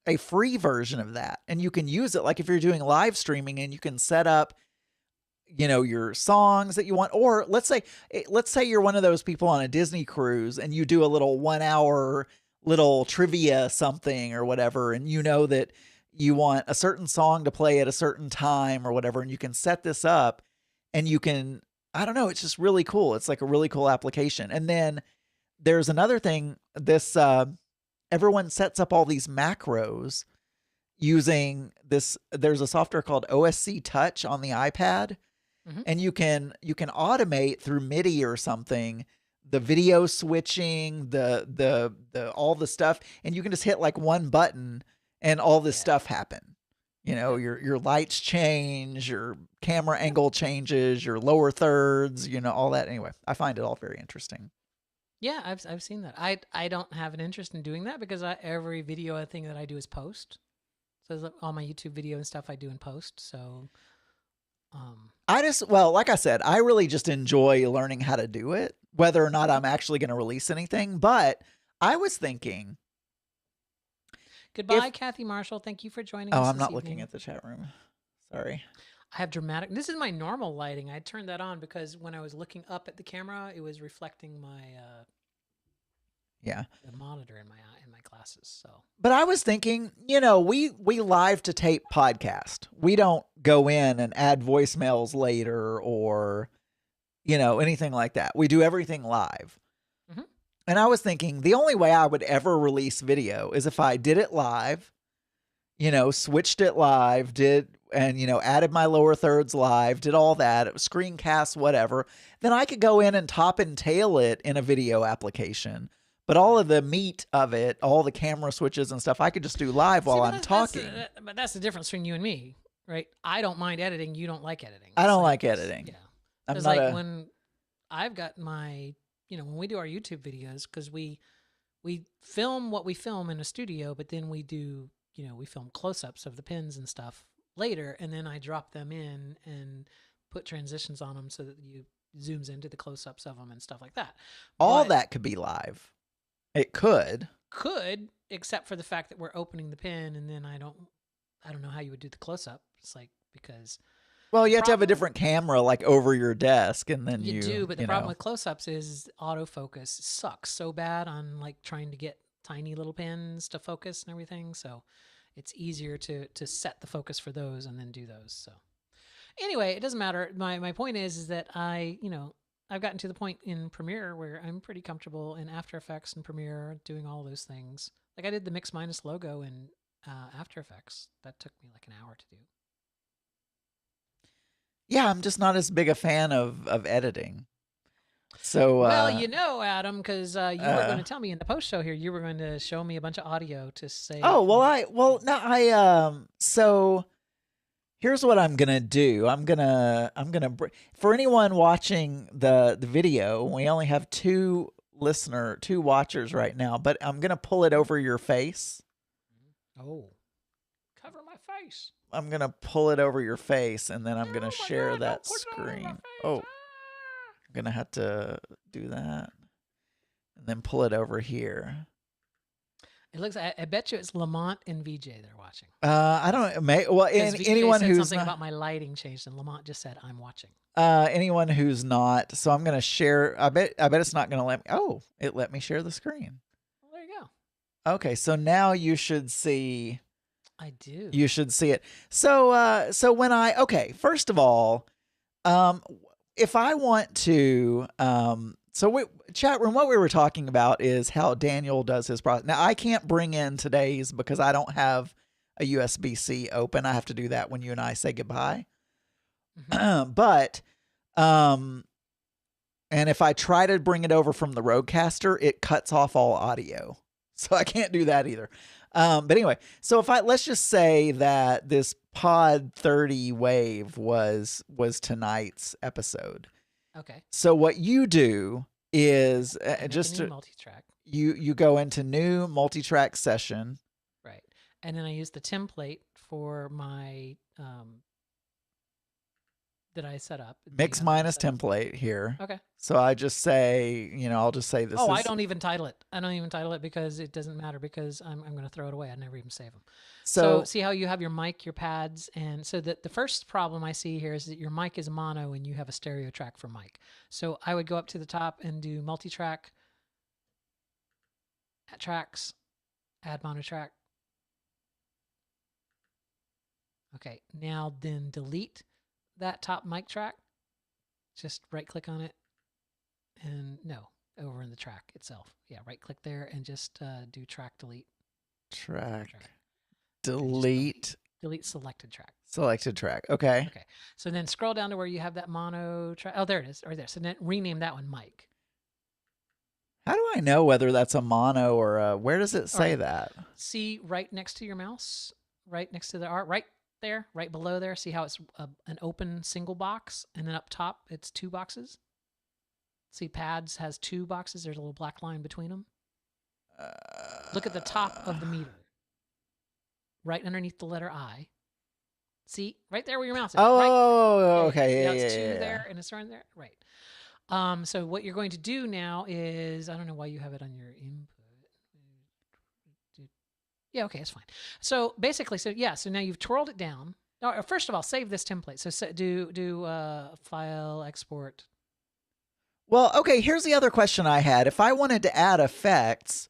a free version of that, and you can use it like if you're doing live streaming, and you can set up, you know, your songs that you want. Or let's say you're one of those people on a Disney cruise and you do a little 1 hour little trivia something or whatever, and you know that you want a certain song to play at a certain time or whatever, and you can set this up, and you can, I don't know, it's just really cool. It's like a really cool application. And then there's another thing, this everyone sets up all these macros using this, there's a software called OSC Touch on the iPad. Mm-hmm. And you can automate through MIDI or something the video switching, the all the stuff, and you can just hit like one button and all this stuff happen. You know, your lights change, your camera angle changes, your lower thirds, you know, all that. Anyway, I find it all very interesting. Yeah, I've seen that. I don't have an interest in doing that because every video thing that I do is post. So all my YouTube video and stuff I do in post. So well, like I said, I really just enjoy learning how to do it, whether or not I'm actually going to release anything. But I was thinking. Goodbye, Kathy Marshall. Thank you for joining us. Oh, I'm not evening. looking at the chat room. Sorry. I have dramatic. This is my normal lighting. I turned that on because when I was looking up at the camera, it was reflecting my the monitor in my glasses. So, but I was thinking, you know, we live to tape podcast. We don't go in and add voicemails later or, you know, anything like that. We do everything live. Mm-hmm. And I was thinking the only way I would ever release video is if I did it live, you know, switched it live, and, you know, added my lower thirds live, did all that, screencast, whatever. Then I could go in and top and tail it in a video application. But all of the meat of it, all the camera switches and stuff, I could just do live while I'm talking. But that's the difference between you and me, right? I don't mind editing. You don't like editing. I don't like editing. Yeah. Because like when I've got my, you know, when we do our YouTube videos, because we film what we film in a studio, but then we do, you know, we film close-ups of the pins and stuff later, and then I drop them in and put transitions on them so that you zooms into the close-ups of them and stuff like that. All that could be live. It could, except for the fact that we're opening the pin, and then I don't know how you would do the close-up. It's like, because well, you have to have a different camera like over your desk, and then you do. But the problem with close-ups is autofocus sucks so bad on like trying to get tiny little pins to focus and everything. So it's easier to set the focus for those and then do those. So anyway, it doesn't matter. My point is that I've gotten to the point in Premiere where I'm pretty comfortable in After Effects and Premiere doing all those things. Like I did the mix minus logo in After Effects. That took me like an hour to do. Yeah, I'm just not as big a fan of editing. So well, you know, Adam, because you were going to tell me in the post show here, you were going to show me a bunch of audio to say. Oh so here's what I'm gonna do. I'm gonna for anyone watching the video. We only have two watchers right now, but I'm gonna pull it over your face. Oh, cover my face. I'm gonna pull it over your face, and then I'm gonna share that screen. Oh, I'm gonna have to do that, and then pull it over here. It looks. I bet you it's Lamont and VJ they're watching. I don't know. Well, anyone said who's something not, about my lighting changed, and Lamont just said I'm watching. Anyone who's not. So I'm gonna share. I bet it's not gonna let me. Oh, it let me share the screen. Well, there you go. Okay, so now you should see. I do. You should see it. So first of all, if I want to So chat room, what we were talking about is how Daniel does his process. Now, I can't bring in today's because I don't have a USB-C open. I have to do that when you and I say goodbye. But, and if I try to bring it over from the Rodecaster, it cuts off all audio. So I can't do that either. But anyway, so let's just say that this Pod 30 wave was tonight's episode. Okay. So what you do is just multi-track. You go into new multi-track session. Right. And then I use the template for my that I set up. Mix minus template here. Okay. So I just say, I'll just say this. I don't even title it. I don't even title it because it doesn't matter because I'm going to throw it away. I never even save them. So see how you have your mic, your pads, and so the first problem I see here is that your mic is mono and you have a stereo track for mic. So I would go up to the top and do multi-track, add tracks, add mono track. Okay, now then delete that top mic track. Just right click on it and over in the track itself. Yeah, right click there and just do track delete. Track. Delete selected track. Selected track. Okay. Okay. So then scroll down to where you have that mono track. Oh, there it is. Right there. So then rename that one mic. How do I know whether that's a mono or where does it say that? See right next to your mouse, right next to the art, right there, right below there. See how it's an open single box, and then up top it's two boxes. See, pads has two boxes. There's a little black line between them. Look at the top of the meter, right underneath the letter I. See, right there where your mouse is. Oh, right? okay. Yeah, it's two there, and it's right there. Right. So what you're going to do now is, I don't know why you have it on your input. Yeah, okay, it's fine. So basically, so now you've twirled it down. First of all, save this template. So do file export. Well, okay, here's the other question I had. If I wanted to add effects,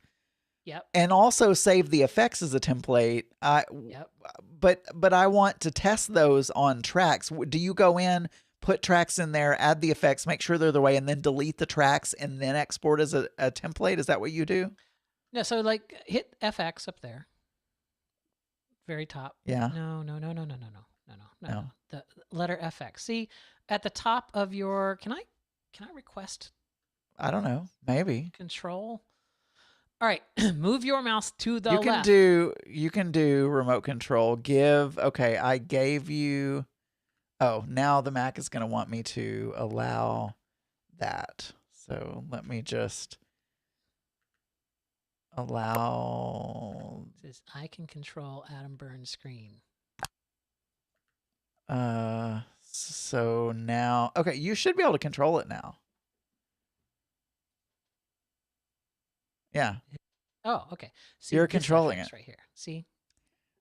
and also save the effects as a template, but I want to test those on tracks. Do you go in, put tracks in there, add the effects, make sure they're the way, and then delete the tracks and then export as a template? Is that what you do? No, so hit FX up there. Very top. Yeah. No. The letter FX. See, at the top of your, can I request? I don't know. Maybe. Control. All right. Move your mouse to the left. You can do remote control. I gave you. Oh, now the Mac is going to want me to allow that. So let me just allow. It says I can control Adam Burns' screen. So now, okay, you should be able to control it now. Yeah. Oh, okay. See, you're controlling it right here. See?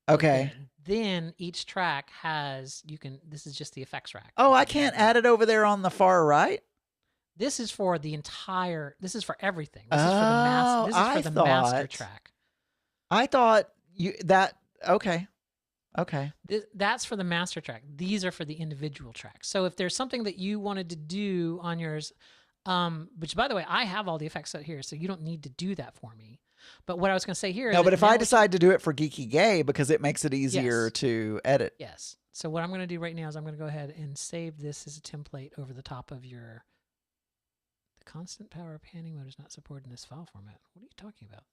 Okay. Then each track has, this is just the effects rack. Oh, I can't add it over there on the far right? This is for the entire, this is for everything. This is for the master track. I thought okay. That's for the master track. These are for the individual tracks. So if there's something that you wanted to do on yours, which by the way, I have all the effects out here, so you don't need to do that for me. But what I was going to say here is... No, but if I decide to do it for Geeky Gay, because it makes it easier to edit. Yes. So what I'm going to do right now is I'm going to go ahead and save this as a template over the top of your... The constant power panning mode is not supported in this file format. What are you talking about?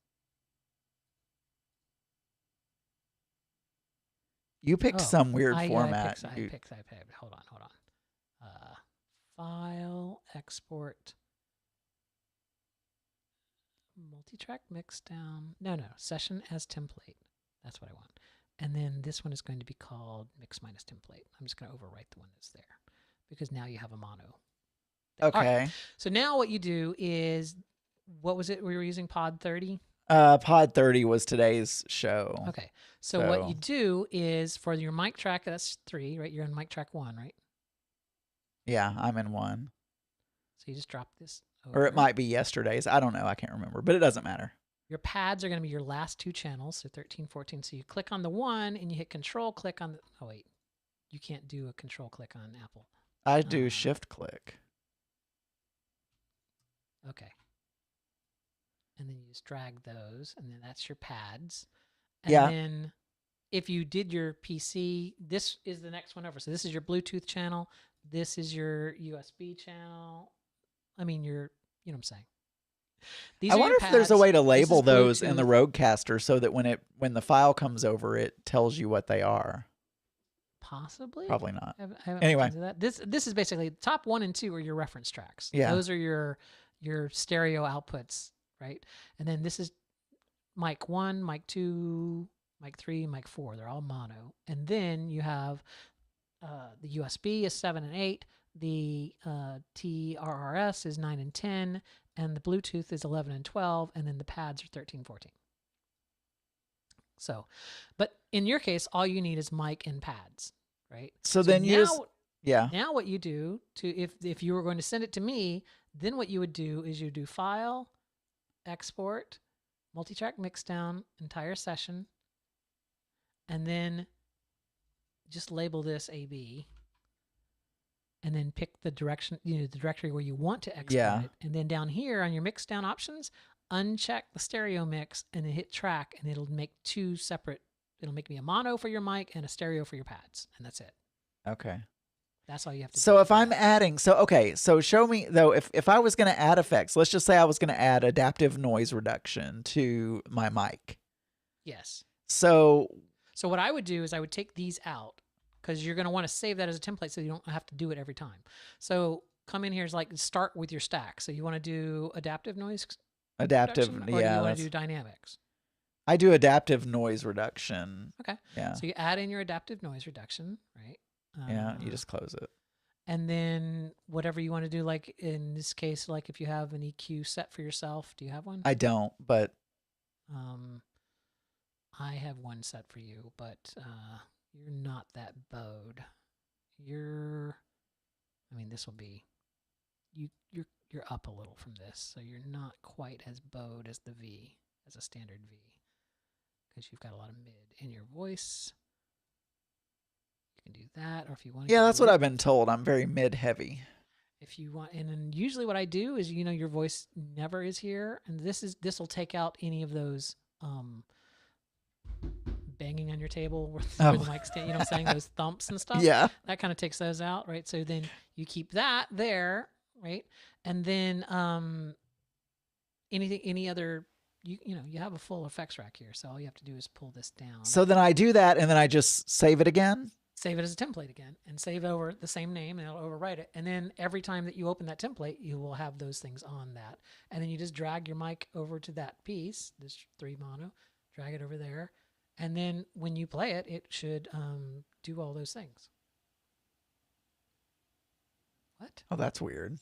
You picked some weird format. I picked. Hold on. File, export, multi-track mix down. No, session as template. That's what I want. And then this one is going to be called mix minus template. I'm just going to overwrite the one that's there because now you have a mono. Okay. Right. So now what you do is, what was it we were using, Pod 30? Pod 30 was today's show. Okay. So what you do is for your mic track, that's 3, right? You're on mic track 1, right? Yeah, I'm in 1. So you just drop this over. Or it might be yesterday's. I don't know. I can't remember, but it doesn't matter. Your pads are going to be your last 2 channels, so 13, 14. So you click on the 1 and you hit control click on the, oh wait, you can't do a control click on Apple. I do shift click. Okay. And then you just drag those, and then that's your pads. And then if you did your PC, this is the next one over. So this is your Bluetooth channel. This is your USB channel. I mean, you know what I'm saying. I wonder if there's a way to label those in the Rodecaster so that when the file comes over, it tells you what they are. Possibly. Probably not. I haven't anyway, that. This is basically top 1 and 2 are your reference tracks. Yeah. Those are your stereo outputs, right? And then this is mic 1, mic 2, mic 3, mic 4. They're all mono. And then you have the USB is 7 and 8. The TRRS is 9 and 10. And the Bluetooth is 11 and 12. And then the pads are 13, 14. So, but in your case, all you need is mic and pads, right? So then you Now what you do if you were going to send it to me, then what you would do is you do file, export, multi-track mixdown, entire session, and then just label this AB, and then pick the direction, the directory where you want to export it, and then down here on your mixdown options, uncheck the stereo mix and then hit track, and it'll make two separate. It'll make me a mono for your mic and a stereo for your pads, and that's it. Okay. That's all you have to do. So if I'm adding, so show me though, if I was going to add effects, let's just say I was going to add adaptive noise reduction to my mic. Yes. So what I would do is I would take these out because you're going to want to save that as a template so you don't have to do it every time. So come in here is like start with your stack. So you want to do adaptive noise reduction, or do you want to do dynamics? I do adaptive noise reduction. Okay. Yeah. So you add in your adaptive noise reduction, right? Yeah, you just close it. And then whatever you want to do, like in this case, like if you have an EQ set for yourself, do you have one? I don't, but I have one set for you, but you're not that bowed. This will be you're up a little from this, so you're not quite as bowed as the V, as a standard V, because you've got a lot of mid in your voice. You can do that, or if you want. Yeah, that's what I've been told. I'm very mid heavy. If you want, and then usually what I do is, your voice never is here, and this will take out any of those banging on your table where the mic stand, I'm saying, those thumps and stuff. Yeah, that kind of takes those out, right? So then you keep that there, right? And then any other, you have a full effects rack here, so all you have to do is pull this down. So then I do that, and then I just save it again. Save it as a template again, and save over the same name, and it'll overwrite it. And then every time that you open that template, you will have those things on that. And then you just drag your mic over to that piece, this 3 mono, drag it over there. And then when you play it, it should do all those things. What? Oh, that's weird.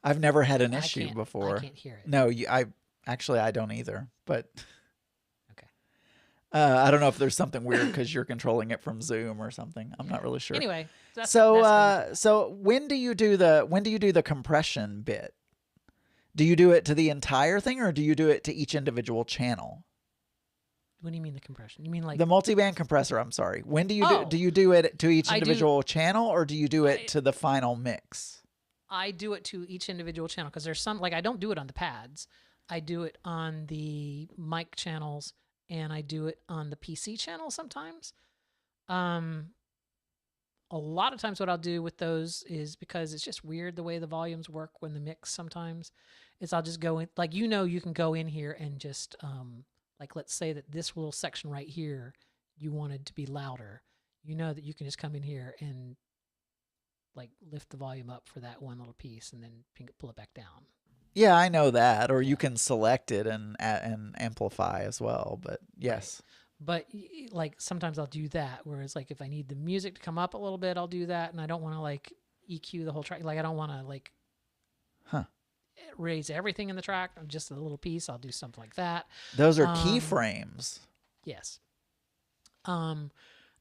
I've never had an issue before. I can't hear it. No, I don't either, but... I don't know if there's something weird because you're controlling it from Zoom or something. I'm not really sure. Anyway, so when do you do the compression bit? Do you do it to the entire thing, or do you do it to each individual channel? What do you mean the compression? You mean like the multiband compressor? I'm sorry. When do you do you do it to each individual channel, or do you do it to the final mix? I do it to each individual channel because there's some, like, I don't do it on the pads. I do it on the mic channels. And I do it on the PC channel sometimes. A lot of times what I'll do with those is, because it's just weird the way the volumes work when the mix sometimes, is I'll just go in, like, you can go in here and just, like, let's say that this little section right here, you wanted to be louder. You know that you can just come in here and, like, lift the volume up for that one little piece and then pull it back down. Yeah, I know that. Or you can select it and amplify as well. But yes. Right. But like sometimes I'll do that. Whereas like if I need the music to come up a little bit, I'll do that. And I don't want to like EQ the whole track. Like I don't want to like raise everything in the track. Just a little piece. I'll do something like that. Those are keyframes. Yes.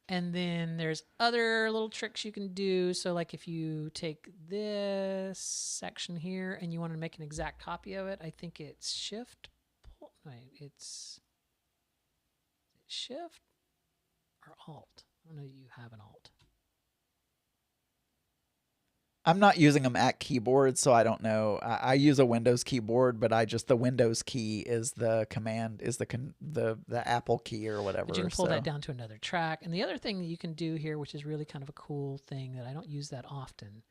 And then there's other little tricks you can do. So like if you take this section here and you want to make an exact copy of it, I think it's Shift. It's Shift or Alt. I don't know if you have an Alt. I'm not using them at keyboard, so I don't know. I use a Windows keyboard, but the Windows key is the command, is the Apple key or whatever. But you can pull that down to another track. And the other thing that you can do here, which is really kind of a cool thing that I don't use that often,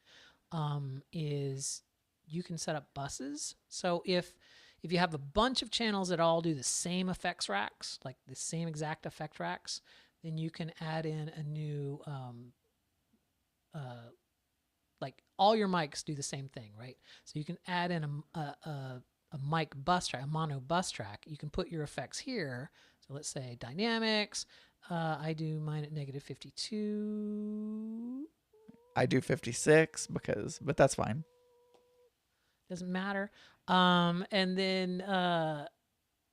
is you can set up buses. So if you have a bunch of channels that all do the same effects racks, like the same exact effect racks, then you can add in a new, like all your mics do the same thing, right? So you can add in a mic bus track, a mono bus track. You can put your effects here. So let's say dynamics. I do mine at -52. I do 56 but that's fine. Doesn't matter. And then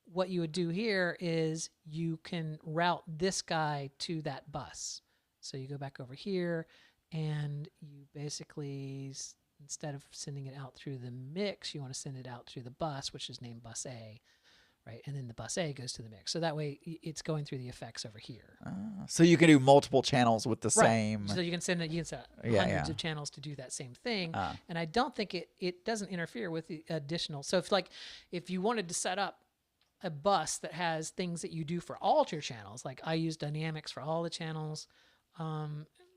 what you would do here is you can route this guy to that bus. So you go back over here and you basically, instead of sending it out through the mix, you want to send it out through the bus, which is named bus A, right? And then the bus A goes to the mix. So that way it's going through the effects over here. So you can do multiple channels with the same. So you can send hundreds of channels to do that same thing. And I don't think it doesn't interfere with the additional. So if you wanted to set up a bus that has things that you do for all your channels, like I use dynamics for all the channels,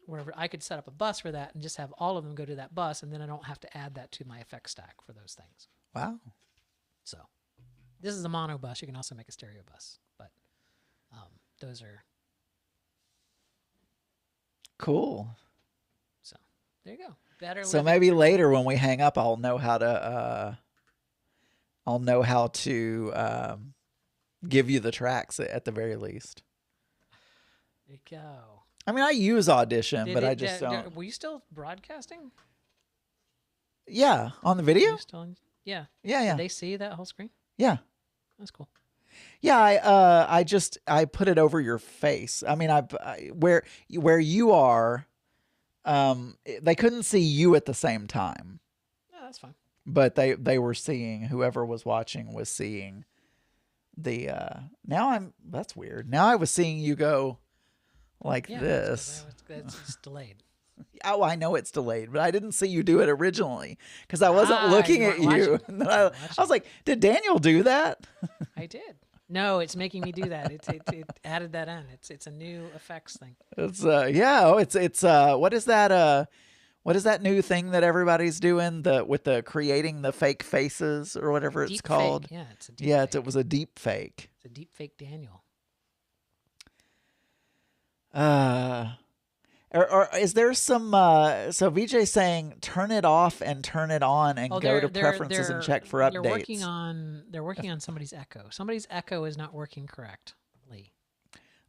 wherever, I could set up a bus for that and just have all of them go to that bus, and then I don't have to add that to my effects stack for those things. Wow. So this is a mono bus. You can also make a stereo bus, but those are cool. So there you go. Better. So maybe later when we hang up, I'll know how to give you the tracks at the very least. There you go. I mean, I use Audition, but I just don't. Were you still broadcasting? Yeah, on the video. Yeah. Yeah. Did they see that whole screen? Yeah. That's cool. Yeah, I put it over your face. I mean, where you are, they couldn't see you at the same time. No, that's fine. But they were seeing, whoever was watching was seeing the. That's weird. Now I was seeing you go like this. It's delayed. Oh, I know it's delayed, but I didn't see you do it originally because I wasn't looking at you. And then I was like, did Daniel do that? I did. No, it's making me do that. It added that in. It's a new effects thing. It's what is that new thing that everybody's doing with the creating the fake faces or whatever it's called? Yeah, it's a deep fake. It was a deep fake. It's a deep fake Daniel. Or is there some so VJ saying turn it off and turn it on and go to preferences and check for updates? They're working on somebody's echo. Somebody's echo is not working correctly.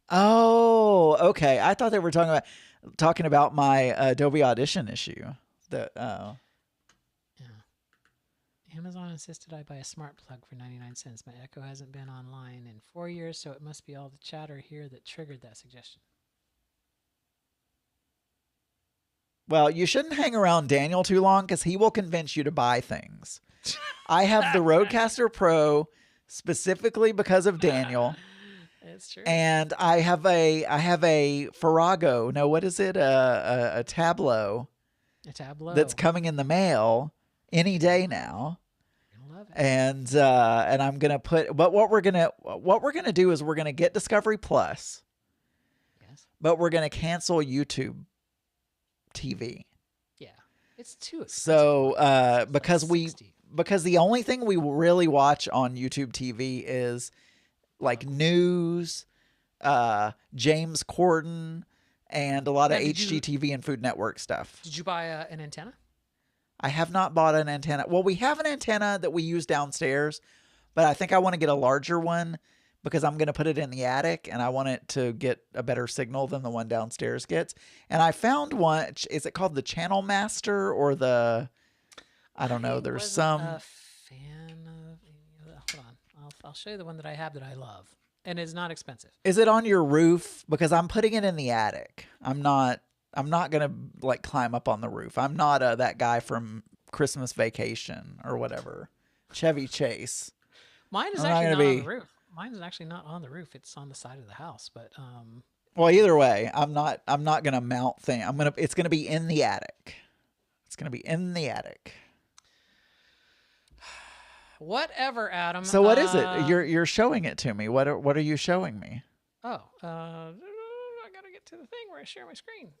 Oh, okay. I thought they were talking about my Adobe Audition issue. Yeah. Amazon insisted I buy a smart plug for 99 cents. My Echo hasn't been online in 4 years, so it must be all the chatter here that triggered that suggestion. Well, you shouldn't hang around Daniel too long because he will convince you to buy things. I have the Rodecaster Pro specifically because of Daniel. It's true. And I have a Farrago. No, what is it? A Tableau. A Tableau that's coming in the mail any day now. Love it. And I'm gonna put. But what we're gonna do is we're gonna get Discovery Plus. Yes. But we're gonna cancel YouTube TV. Yeah, it's too expensive. So because the only thing we really watch on YouTube TV is like news, James Corden, and a lot of HGTV and Food Network stuff. Did you buy an antenna? I have not bought an antenna. Well, we have an antenna that we use downstairs, but I think I want to get a larger one because I'm going to put it in the attic and I want it to get a better signal than the one downstairs gets. And I found one. Is it called the Channel Master or the? I don't know. There's some. A fan of. Hold on. I'll show you the one that I have that I love, and it's not expensive. Is it on your roof? Because I'm putting it in the attic. I'm not gonna like climb up on the roof. I'm not that guy from Christmas Vacation or whatever, Chevy Chase. Mine is actually not on the roof. Mine is actually not on the roof. It's on the side of the house. But well, either way, I'm not gonna mount thing. It's gonna be in the attic. It's going to be in the attic. Whatever, Adam. So what is it? You're showing it to me. What are you showing me? Oh, I gotta get to the thing where I share my screen.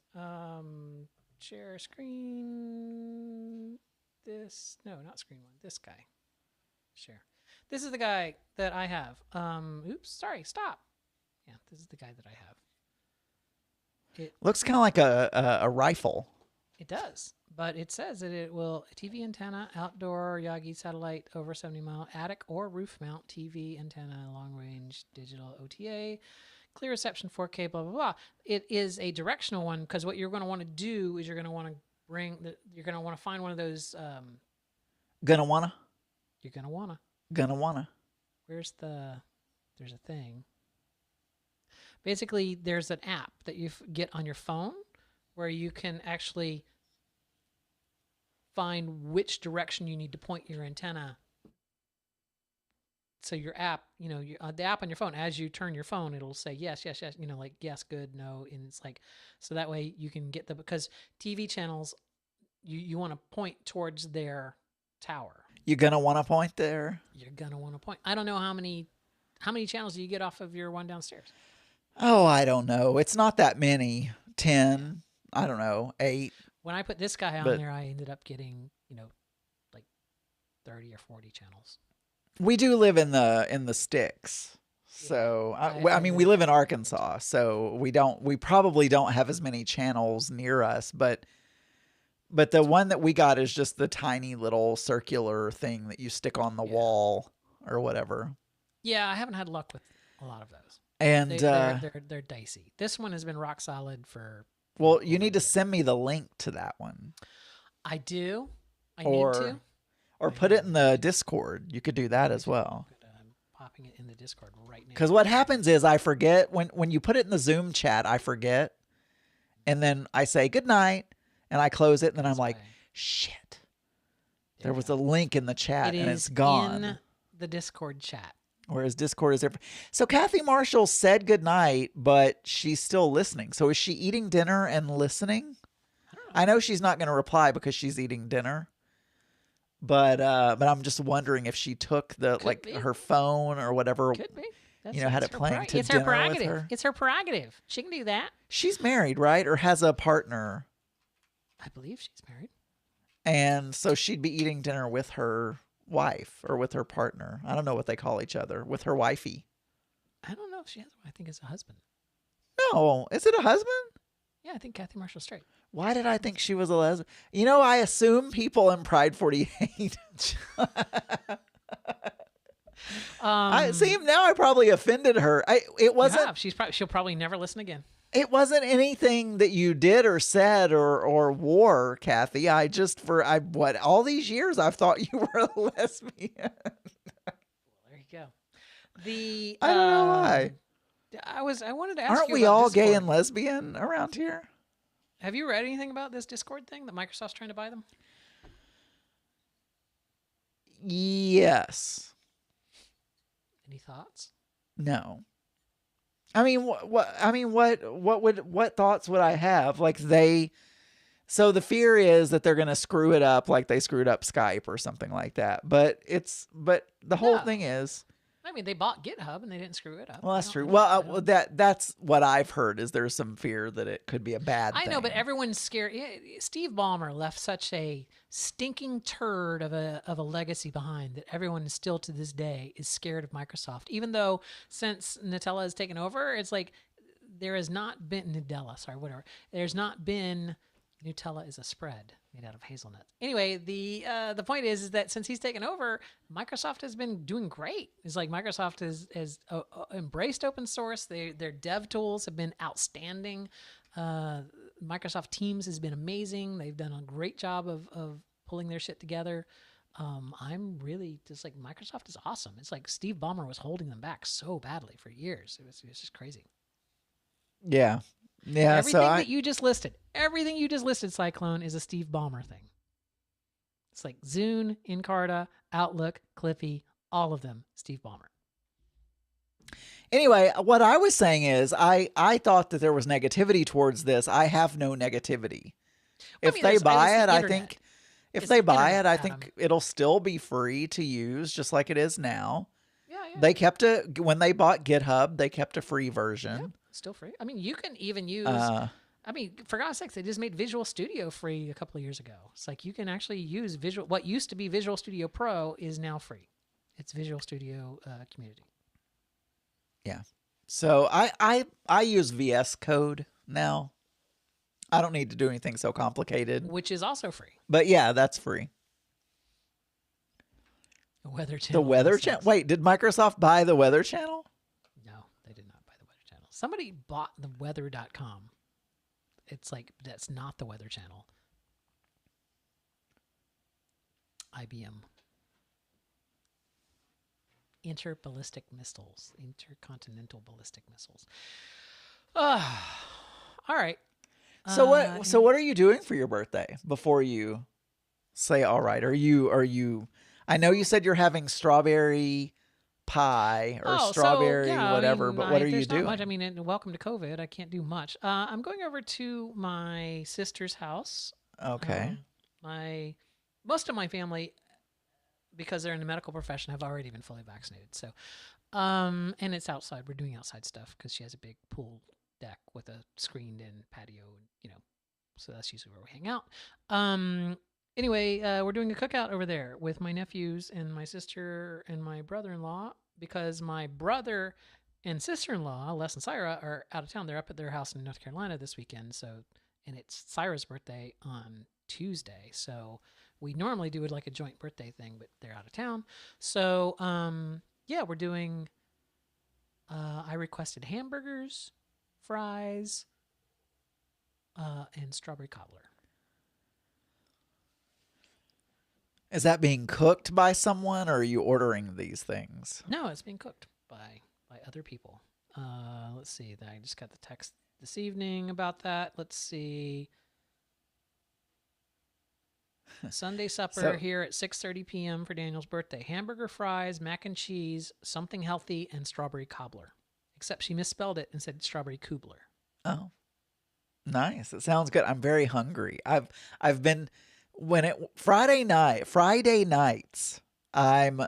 Share screen. This not screen one. This guy. Share. This is the guy that I have. Oops, sorry. Stop. Yeah, this is the guy that I have. It looks kind of like a rifle. It does, but it says that it will TV antenna, outdoor Yagi satellite over 70-mile attic or roof mount TV antenna, long range digital OTA, clear reception 4K, blah blah blah. It is a directional one because what you're going to want to do is you're going to want to you're going to want to find one of those. Gonna wanna. You're gonna wanna. Gonna wanna. There's a thing. Basically, there's an app that you get on your phone where you can actually find which direction you need to point your antenna. So your app, the app on your phone, as you turn your phone, it'll say yes, yes, yes, like yes, good, no. And it's like, so that way you can get because TV channels, you want to point towards their tower. You're going to want to point there? You're going to want to point. I don't know how many channels do you get off of your one downstairs? Oh, I don't know. It's not that many. 10. I don't know. 8. When I put this guy on there, I ended up getting, like 30 or 40 channels. We do live in the sticks. So, I mean, we live in Arkansas, so we probably don't have as many channels near us, but the one that we got is just the tiny little circular thing that you stick on the wall or whatever. Yeah, I haven't had luck with a lot of those. And they're dicey. This one has been rock solid for. Well, you need to send me the link to that one. I do. I need to. Or put it in the Discord. You could do that as well. I'm popping it in the Discord right now. Because what happens is I forget when you put it in the Zoom chat, I forget, and then I say good night, and I close it, and then I'm like, shit. There was a link in the chat, and it's gone. In the Discord chat. Whereas Discord is there. So Kathy Marshall said goodnight, but she's still listening. So is she eating dinner and listening? I know she's not going to reply because she's eating dinner. But I'm just wondering if she took her phone or whatever. Could be. Had it playing to it's dinner her prerogative. with her. It's her prerogative. She can do that. She's married, right? Or has a partner. I believe she's married. And so she'd be eating dinner with her wife or with her partner. I don't know what they call each other. With her wifey. I don't know if she has one. I think it's a husband. No. Is it a husband? Yeah, I think Kathy Marshall's straight. Why did I think she was a lesbian? I assume people in Pride 48. I see now. I probably offended her. It wasn't. She'll probably never listen again. It wasn't anything that you did or said or wore, Kathy. All these years I've thought you were a lesbian. There you go. I don't know why. I wanted to ask Aren't you we about all Discord. gay and lesbian around here? Have you read anything about this Discord thing that Microsoft's trying to buy them? Yes. Any thoughts? No. I mean, what thoughts would I have? So the fear is that they're going to screw it up like they screwed up Skype or something like that. But the whole thing is. I mean, they bought GitHub and they didn't screw it up. Well, that's true. Well, that's what I've heard is there's some fear that it could be a bad thing. I know, but everyone's scared. Steve Ballmer left such a stinking turd of a legacy behind that everyone still to this day is scared of Microsoft. Even though since Nutella has taken over, it's like there has not been There's not been Nutella is a spread made out of hazelnuts. Anyway, the point is that since he's taken over, Microsoft has been doing great. It's like Microsoft has embraced open source. Their dev tools have been outstanding. Microsoft Teams has been amazing. They've done a great job of pulling their shit together. I'm really just like, Microsoft is awesome. It's like Steve Ballmer was holding them back so badly for years. It was just crazy. Yeah. Yeah, everything that you just listed, Cyclone, is a Steve Ballmer thing. It's like Zune, Encarta, Outlook, Clippy, all of them, Steve Ballmer. Anyway, what I was saying is I thought that there was negativity towards this. I have no negativity If they buy it, I think if they buy it, I think it'll still be free to use, just like it is now. Yeah. They kept it when they bought GitHub. They kept a free version. Yep, still free. I mean, you can even use. I mean, for God's sakes, they just made Visual Studio free a couple of years ago. It's like you can actually use Visual. What used to be Visual Studio Pro is now free. It's Visual Studio Community. Yeah. So I use VS Code now. I don't need to do anything so complicated. Which is also free. But yeah, that's free. The Weather Channel. The Weather Channel. Wait, did Microsoft buy the Weather Channel? No, they did not buy the Weather Channel. Somebody bought the weather.com. It's like, that's not the Weather Channel. IBM. Interballistic missiles. Intercontinental ballistic missiles. All right. So what are you doing for your birthday before you say all right? Are you I know you said you're having strawberry pie or strawberry whatever, but what are you doing? Much. I mean, welcome to COVID. I can't do much. I'm going over to my sister's house. Okay. Most of my family, because they're in the medical profession, have already been fully vaccinated. So, and it's outside. We're doing outside stuff because she has a big pool deck with a screened-in patio, so that's usually where we hang out. Anyway, we're doing a cookout over there with my nephews and my sister and my brother-in-law because my brother and sister-in-law, Les and Syra, are out of town. They're up at their house in North Carolina this weekend. And it's Syra's birthday on Tuesday. So we normally do it like a joint birthday thing, but they're out of town. So, yeah, we're doing, I requested hamburgers, fries, and strawberry cobbler. Is that being cooked by someone, or are you ordering these things? No, it's being cooked by other people. Let's see. I just got the text this evening about that. Let's see. Sunday supper here at 6:30 p.m. for Daniel's birthday. Hamburger, fries, mac and cheese, something healthy, and strawberry cobbler. Except she misspelled it and said strawberry cobbler. Oh, nice. It sounds good. I'm very hungry. I've been Friday nights. I'm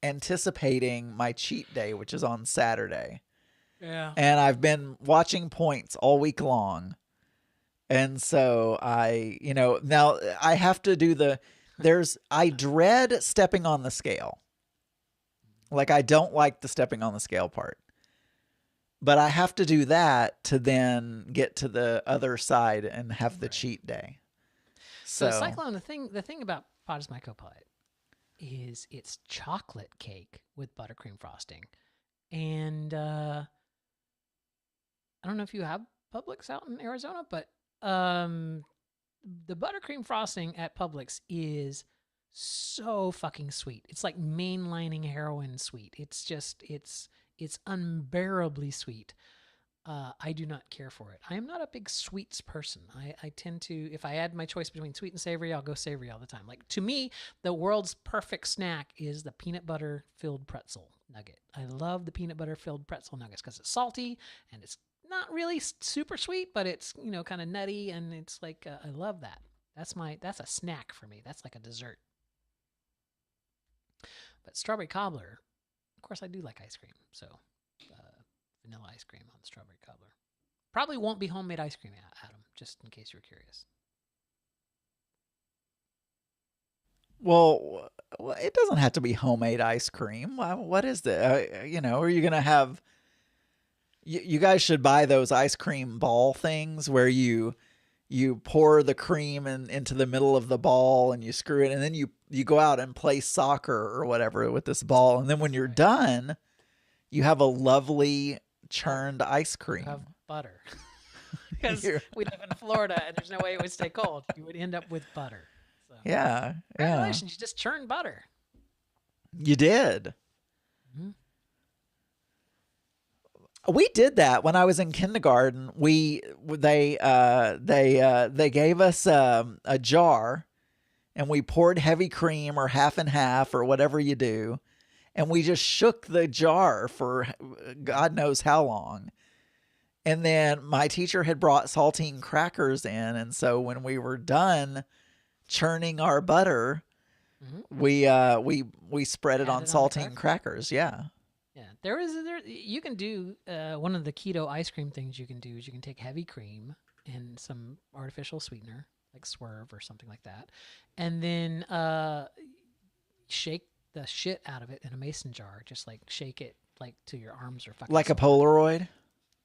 anticipating my cheat day, which is on Saturday. Yeah. And I've been watching points all week long. And so now I have to do I dread stepping on the scale. Like, I don't like the stepping on the scale part. But I have to do that to then get to the other side and have the cheat day. So Cyclone, the thing about Potter's My Co-Pilot is it's chocolate cake with buttercream frosting. And I don't know if you have Publix out in Arizona, but the buttercream frosting at Publix is so fucking sweet. It's like mainlining heroin sweet. It's unbearably sweet. I do not care for it. I am not a big sweets person. I tend to, if I had my choice between sweet and savory, I'll go savory all the time. Like, to me, the world's perfect snack is the peanut butter filled pretzel nugget. I love the peanut butter filled pretzel nuggets because it's salty and it's not really super sweet, but it's, kind of nutty, and it's like, I love that. That's a snack for me. That's like a dessert. But strawberry cobbler, of course, I do like ice cream. So vanilla ice cream on strawberry cobbler. Probably won't be homemade ice cream, Adam, just in case you're curious. Well, it doesn't have to be homemade ice cream. What is that? Are you going to have... You guys should buy those ice cream ball things where you pour the cream into the middle of the ball and you screw it, and then you go out and play soccer or whatever with this ball, and then when you're done, you have a lovely churned ice cream. You have butter. Because we live in Florida and there's no way it would stay cold. You would end up with butter. So. Yeah. Congratulations, you just churned butter. You did. Mm-hmm. We did that when I was in kindergarten. They gave us a jar, and we poured heavy cream or half and half or whatever you do, and we just shook the jar for God knows how long. And then my teacher had brought saltine crackers in, and so when we were done churning our butter, we spread it on saltine crackers. Yeah. Yeah, you can do one of the keto ice cream things you can do is you can take heavy cream and some artificial sweetener like Swerve or something like that, and then shake the shit out of it in a mason jar. Just like shake it like till your arms are fucking like sore. A Polaroid.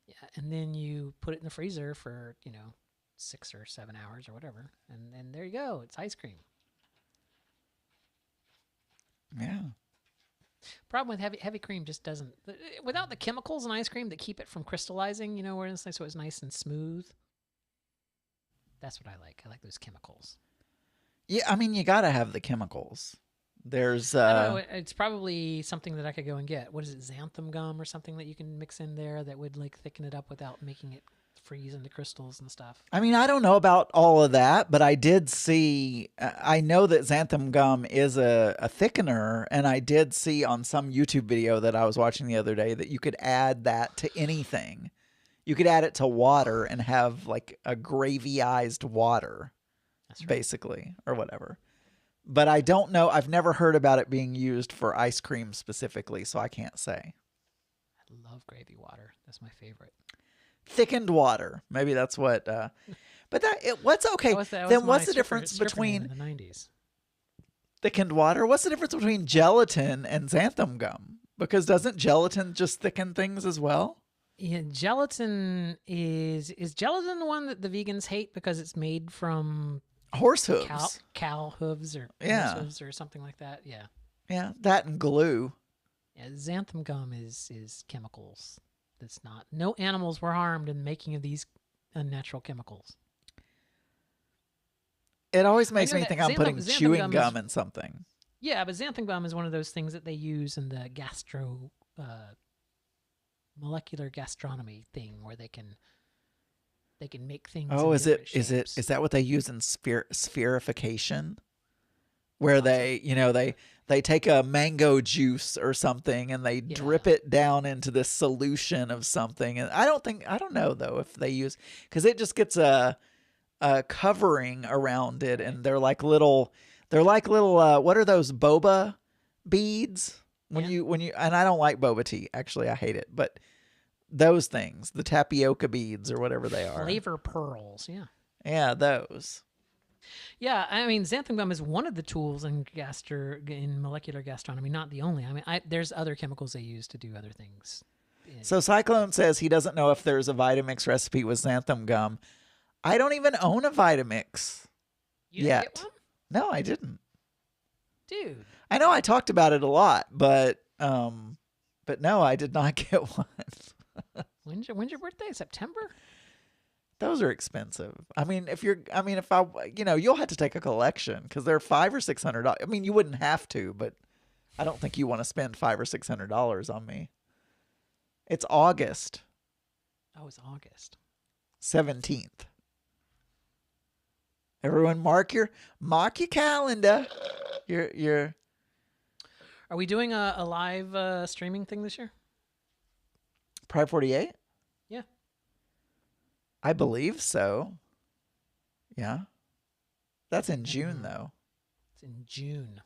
Yeah, and then you put it in the freezer for 6 or 7 hours or whatever, and there you go. It's ice cream. Yeah. Problem with heavy cream just doesn't, without the chemicals in ice cream that keep it from crystallizing. Where it's nice, so it's nice and smooth. That's what I like. I like those chemicals. Yeah, I mean, you gotta have the chemicals. There's I don't know, it's probably something that I could go and get. What is it, xanthan gum or something that you can mix in there that would like thicken it up without making it freeze into crystals and stuff? I mean, I don't know about all of that, but I did see, I know that xanthan gum is a thickener, and I did see on some YouTube video that I was watching the other day that you could add that to anything. You could add it to water and have like a gravyized water, basically, or whatever. But I don't know. I've never heard about it being used for ice cream specifically, so I can't say. I love gravy water. That's my favorite. Thickened water. Maybe that's what. But what's okay? Then what's the difference between in the 90s? Thickened water? What's the difference between gelatin and xanthan gum? Because doesn't gelatin just thicken things as well? Yeah, gelatin is gelatin the one that the vegans hate because it's made from horse hooves, cow hooves, or horse hooves or something like that. Yeah. Yeah, that and glue. Yeah, xanthan gum is chemicals. That's not. No animals were harmed in the making of these unnatural chemicals. It always makes me think I'm putting chewing gum in something. Yeah, but xanthan gum is one of those things that they use in the molecular gastronomy thing where they can make things. Oh, is that what they use in spherification? Where they take a mango juice or something and they drip it down into this solution of something. And I don't know though if they use, because it just gets a covering around it, and they're like little what are those boba beads? When you and I don't like boba tea, actually I hate it, but those things, the tapioca beads or whatever they are. Flavor pearls, yeah. Yeah, those. Yeah, I mean, xanthan gum is one of the tools in molecular gastronomy, not the only. I mean, there's other chemicals they use to do other things. So Cyclone says he doesn't know if there's a Vitamix recipe with xanthan gum. I don't even own a Vitamix yet. Get one? No, I didn't. Dude. I know I talked about it a lot, but no, I did not get one. When's your birthday? September? Those are expensive. I mean, you'll have to take a collection because they're $500 or $600. I mean, you wouldn't have to, but I don't think you want to spend $500 or $600 on me. It's August. Oh, it's August 17th. Everyone, mark your calendar. You're. Are we doing a live streaming thing this year? Pride 48? Yeah. I believe so. Yeah. That's in June, though. It's in June.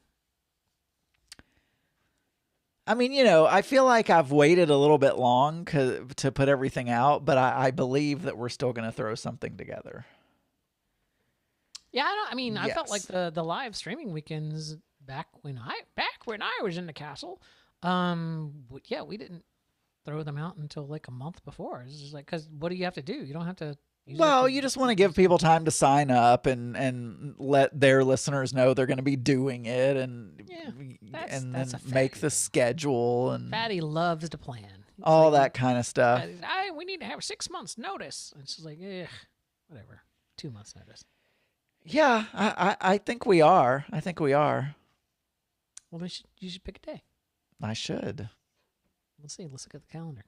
I mean, I feel like I've waited a little bit long to put everything out, but I believe that we're still going to throw something together. Yeah, I felt like the live streaming weekends back when I was in the castle. We didn't throw them out until like a month before. It's just like, because what do you have to do? You don't have to. You just want to give people time to sign up and let their listeners know they're going to be doing it, and then make the schedule. And Fatty loves to plan. All that kind of stuff. We need to have 6 months notice. It's just like, whatever, 2 months notice. Yeah, I think we are. I think we are. Well, then you should pick a day. I should. Let's see. Let's look at the calendar.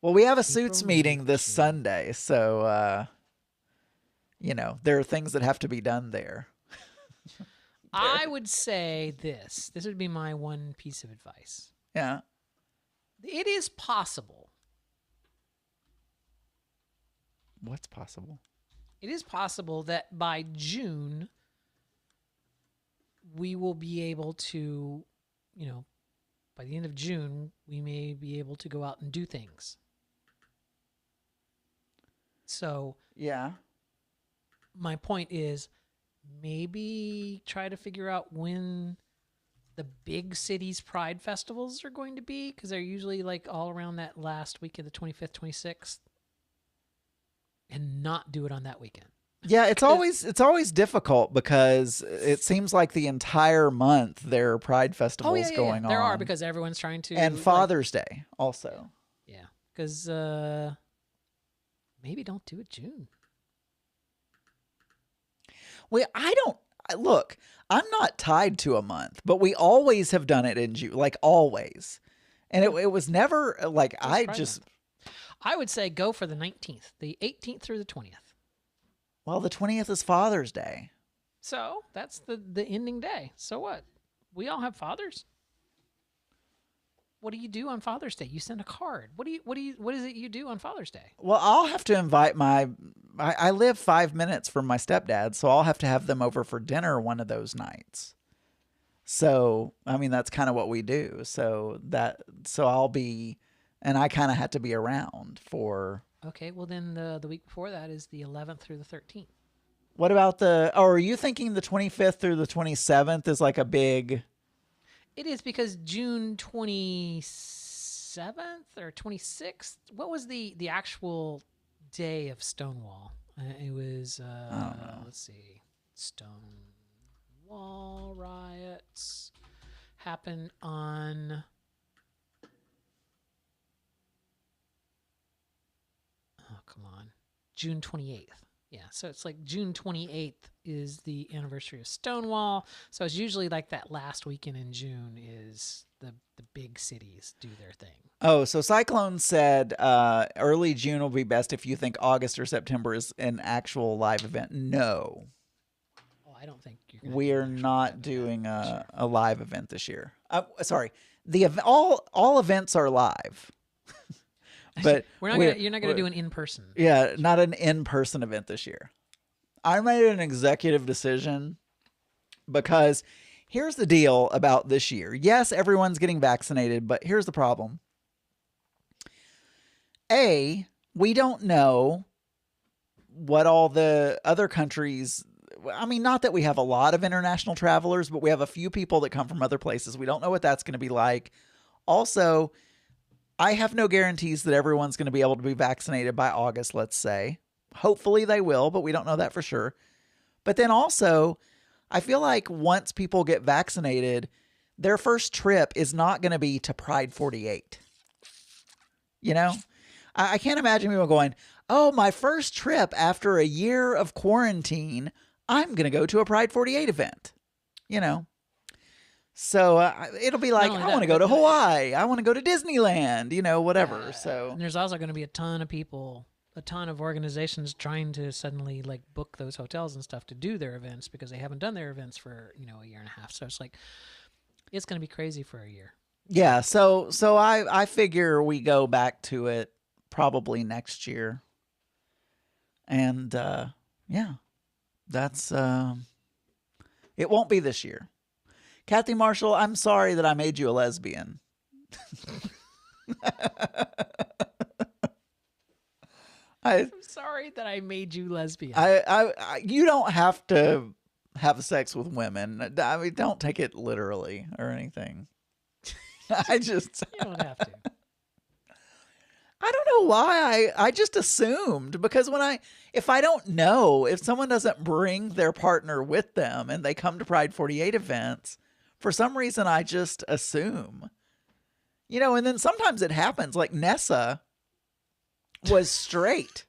Well, we have a suits meeting this Sunday, so there are things that have to be done there. I would say this. This would be my one piece of advice. Yeah. It is possible What's possible? It is possible that by June, we will be able to, by the end of June, we may be able to go out and do things. So, yeah. My point is maybe try to figure out when the big cities' pride festivals are going to be, because they're usually like all around that last week of the 25th, 26th, and not do it on that weekend. Yeah, it's always difficult because it seems like the entire month there are pride festivals going on. There are, because everyone's trying to, and Father's Day also. Yeah, because maybe don't do it June. Well, look, I'm not tied to a month, but we always have done it in June, like always. And it was never like I would say go for the 19th, the 18th through the 20th. Well, the 20th is Father's Day. So that's the ending day. So what? We all have fathers. What do you do on Father's Day? You send a card. What is it you do on Father's Day? Well, I'll have to invite I live 5 minutes from my stepdad, so I'll have to have them over for dinner one of those nights. So, I mean, that's kind of what we do. So I'll be, and I kind of had to be around for. Okay, well then the week before that is the 11th through the 13th. What about are you thinking the 25th through the 27th is like a big? It is, because June 27th or 26th, what was the actual day of Stonewall? It was, let's see, Stonewall riots happen on... Oh, come on. June 28th. Yeah, so it's like June 28th is the anniversary of Stonewall. So it's usually like that last weekend in June is the big cities do their thing. Oh, so Cyclone said early June will be best if you think August or September is an actual live event. No. Oh, I don't think we are not doing a live event this year. Sorry, all events are live. But you're not going to do an in-person. Yeah, not an in-person event this year. I made an executive decision because here's the deal about this year. Yes, everyone's getting vaccinated, but here's the problem. A, we don't know what all the other countries, I mean, not that we have a lot of international travelers, but we have a few people that come from other places. We don't know what that's going to be like. Also, I have no guarantees that everyone's going to be able to be vaccinated by August, let's say. Hopefully they will, but we don't know that for sure. But then also, I feel like once people get vaccinated, their first trip is not going to be to Pride 48. You know? I can't imagine people going, oh, my first trip after a year of quarantine, I'm going to go to a Pride 48 event. You know? So it'll be like, I want to go to Hawaii. I want to go to Disneyland, you know, whatever. So and there's also going to be a ton of people, a ton of organizations trying to suddenly like book those hotels and stuff to do their events because they haven't done their events for, a year and a half. So it's like, it's going to be crazy for a year. Yeah. So I figure we go back to it probably next year. And yeah, that's, it won't be this year. Kathy Marshall, I'm sorry that I made you a lesbian. I'm sorry that I made you lesbian. You don't have to have sex with women. I mean, don't take it literally or anything. You don't have to. I don't know why I just assumed, because if I don't know, if someone doesn't bring their partner with them and they come to Pride 48 events, for some reason I just assume, and then sometimes it happens. Like Nessa was straight,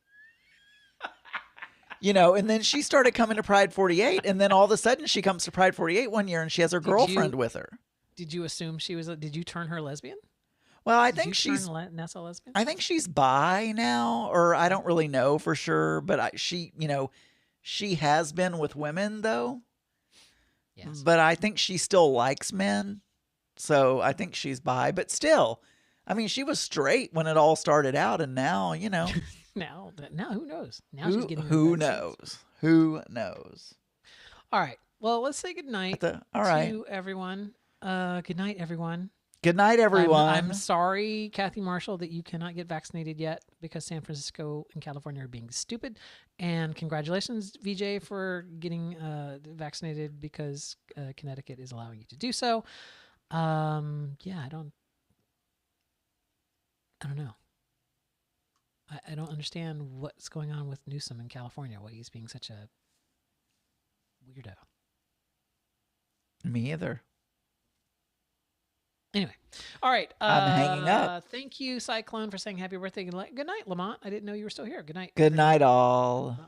and then she started coming to Pride 48, and then all of a sudden she comes to Pride 48 one year and she has her girlfriend with her. Did you assume did you turn her lesbian? Well, I think she's Nessa lesbian. I think she's bi now, or I don't really know for sure, but she has been with women though. Yes. But I think she still likes men. So I think she's bi, but still, I mean, she was straight when it all started out, and now, Now who knows? Now she's getting who knows? Who knows? All right. Well, let's say good night all right. to everyone. Good night, everyone. Good night, everyone. I'm sorry, Kathy Marshall, that you cannot get vaccinated yet because San Francisco and California are being stupid. And congratulations, VJ, for getting vaccinated because Connecticut is allowing you to do so. Yeah, I don't know. I don't understand what's going on with Newsom in California, why he's being such a weirdo. Me either. Anyway, all right. I'm hanging up. Thank you, Cyclone, for saying happy birthday. Good night, Lamont. I didn't know you were still here. Good night. Good night, all.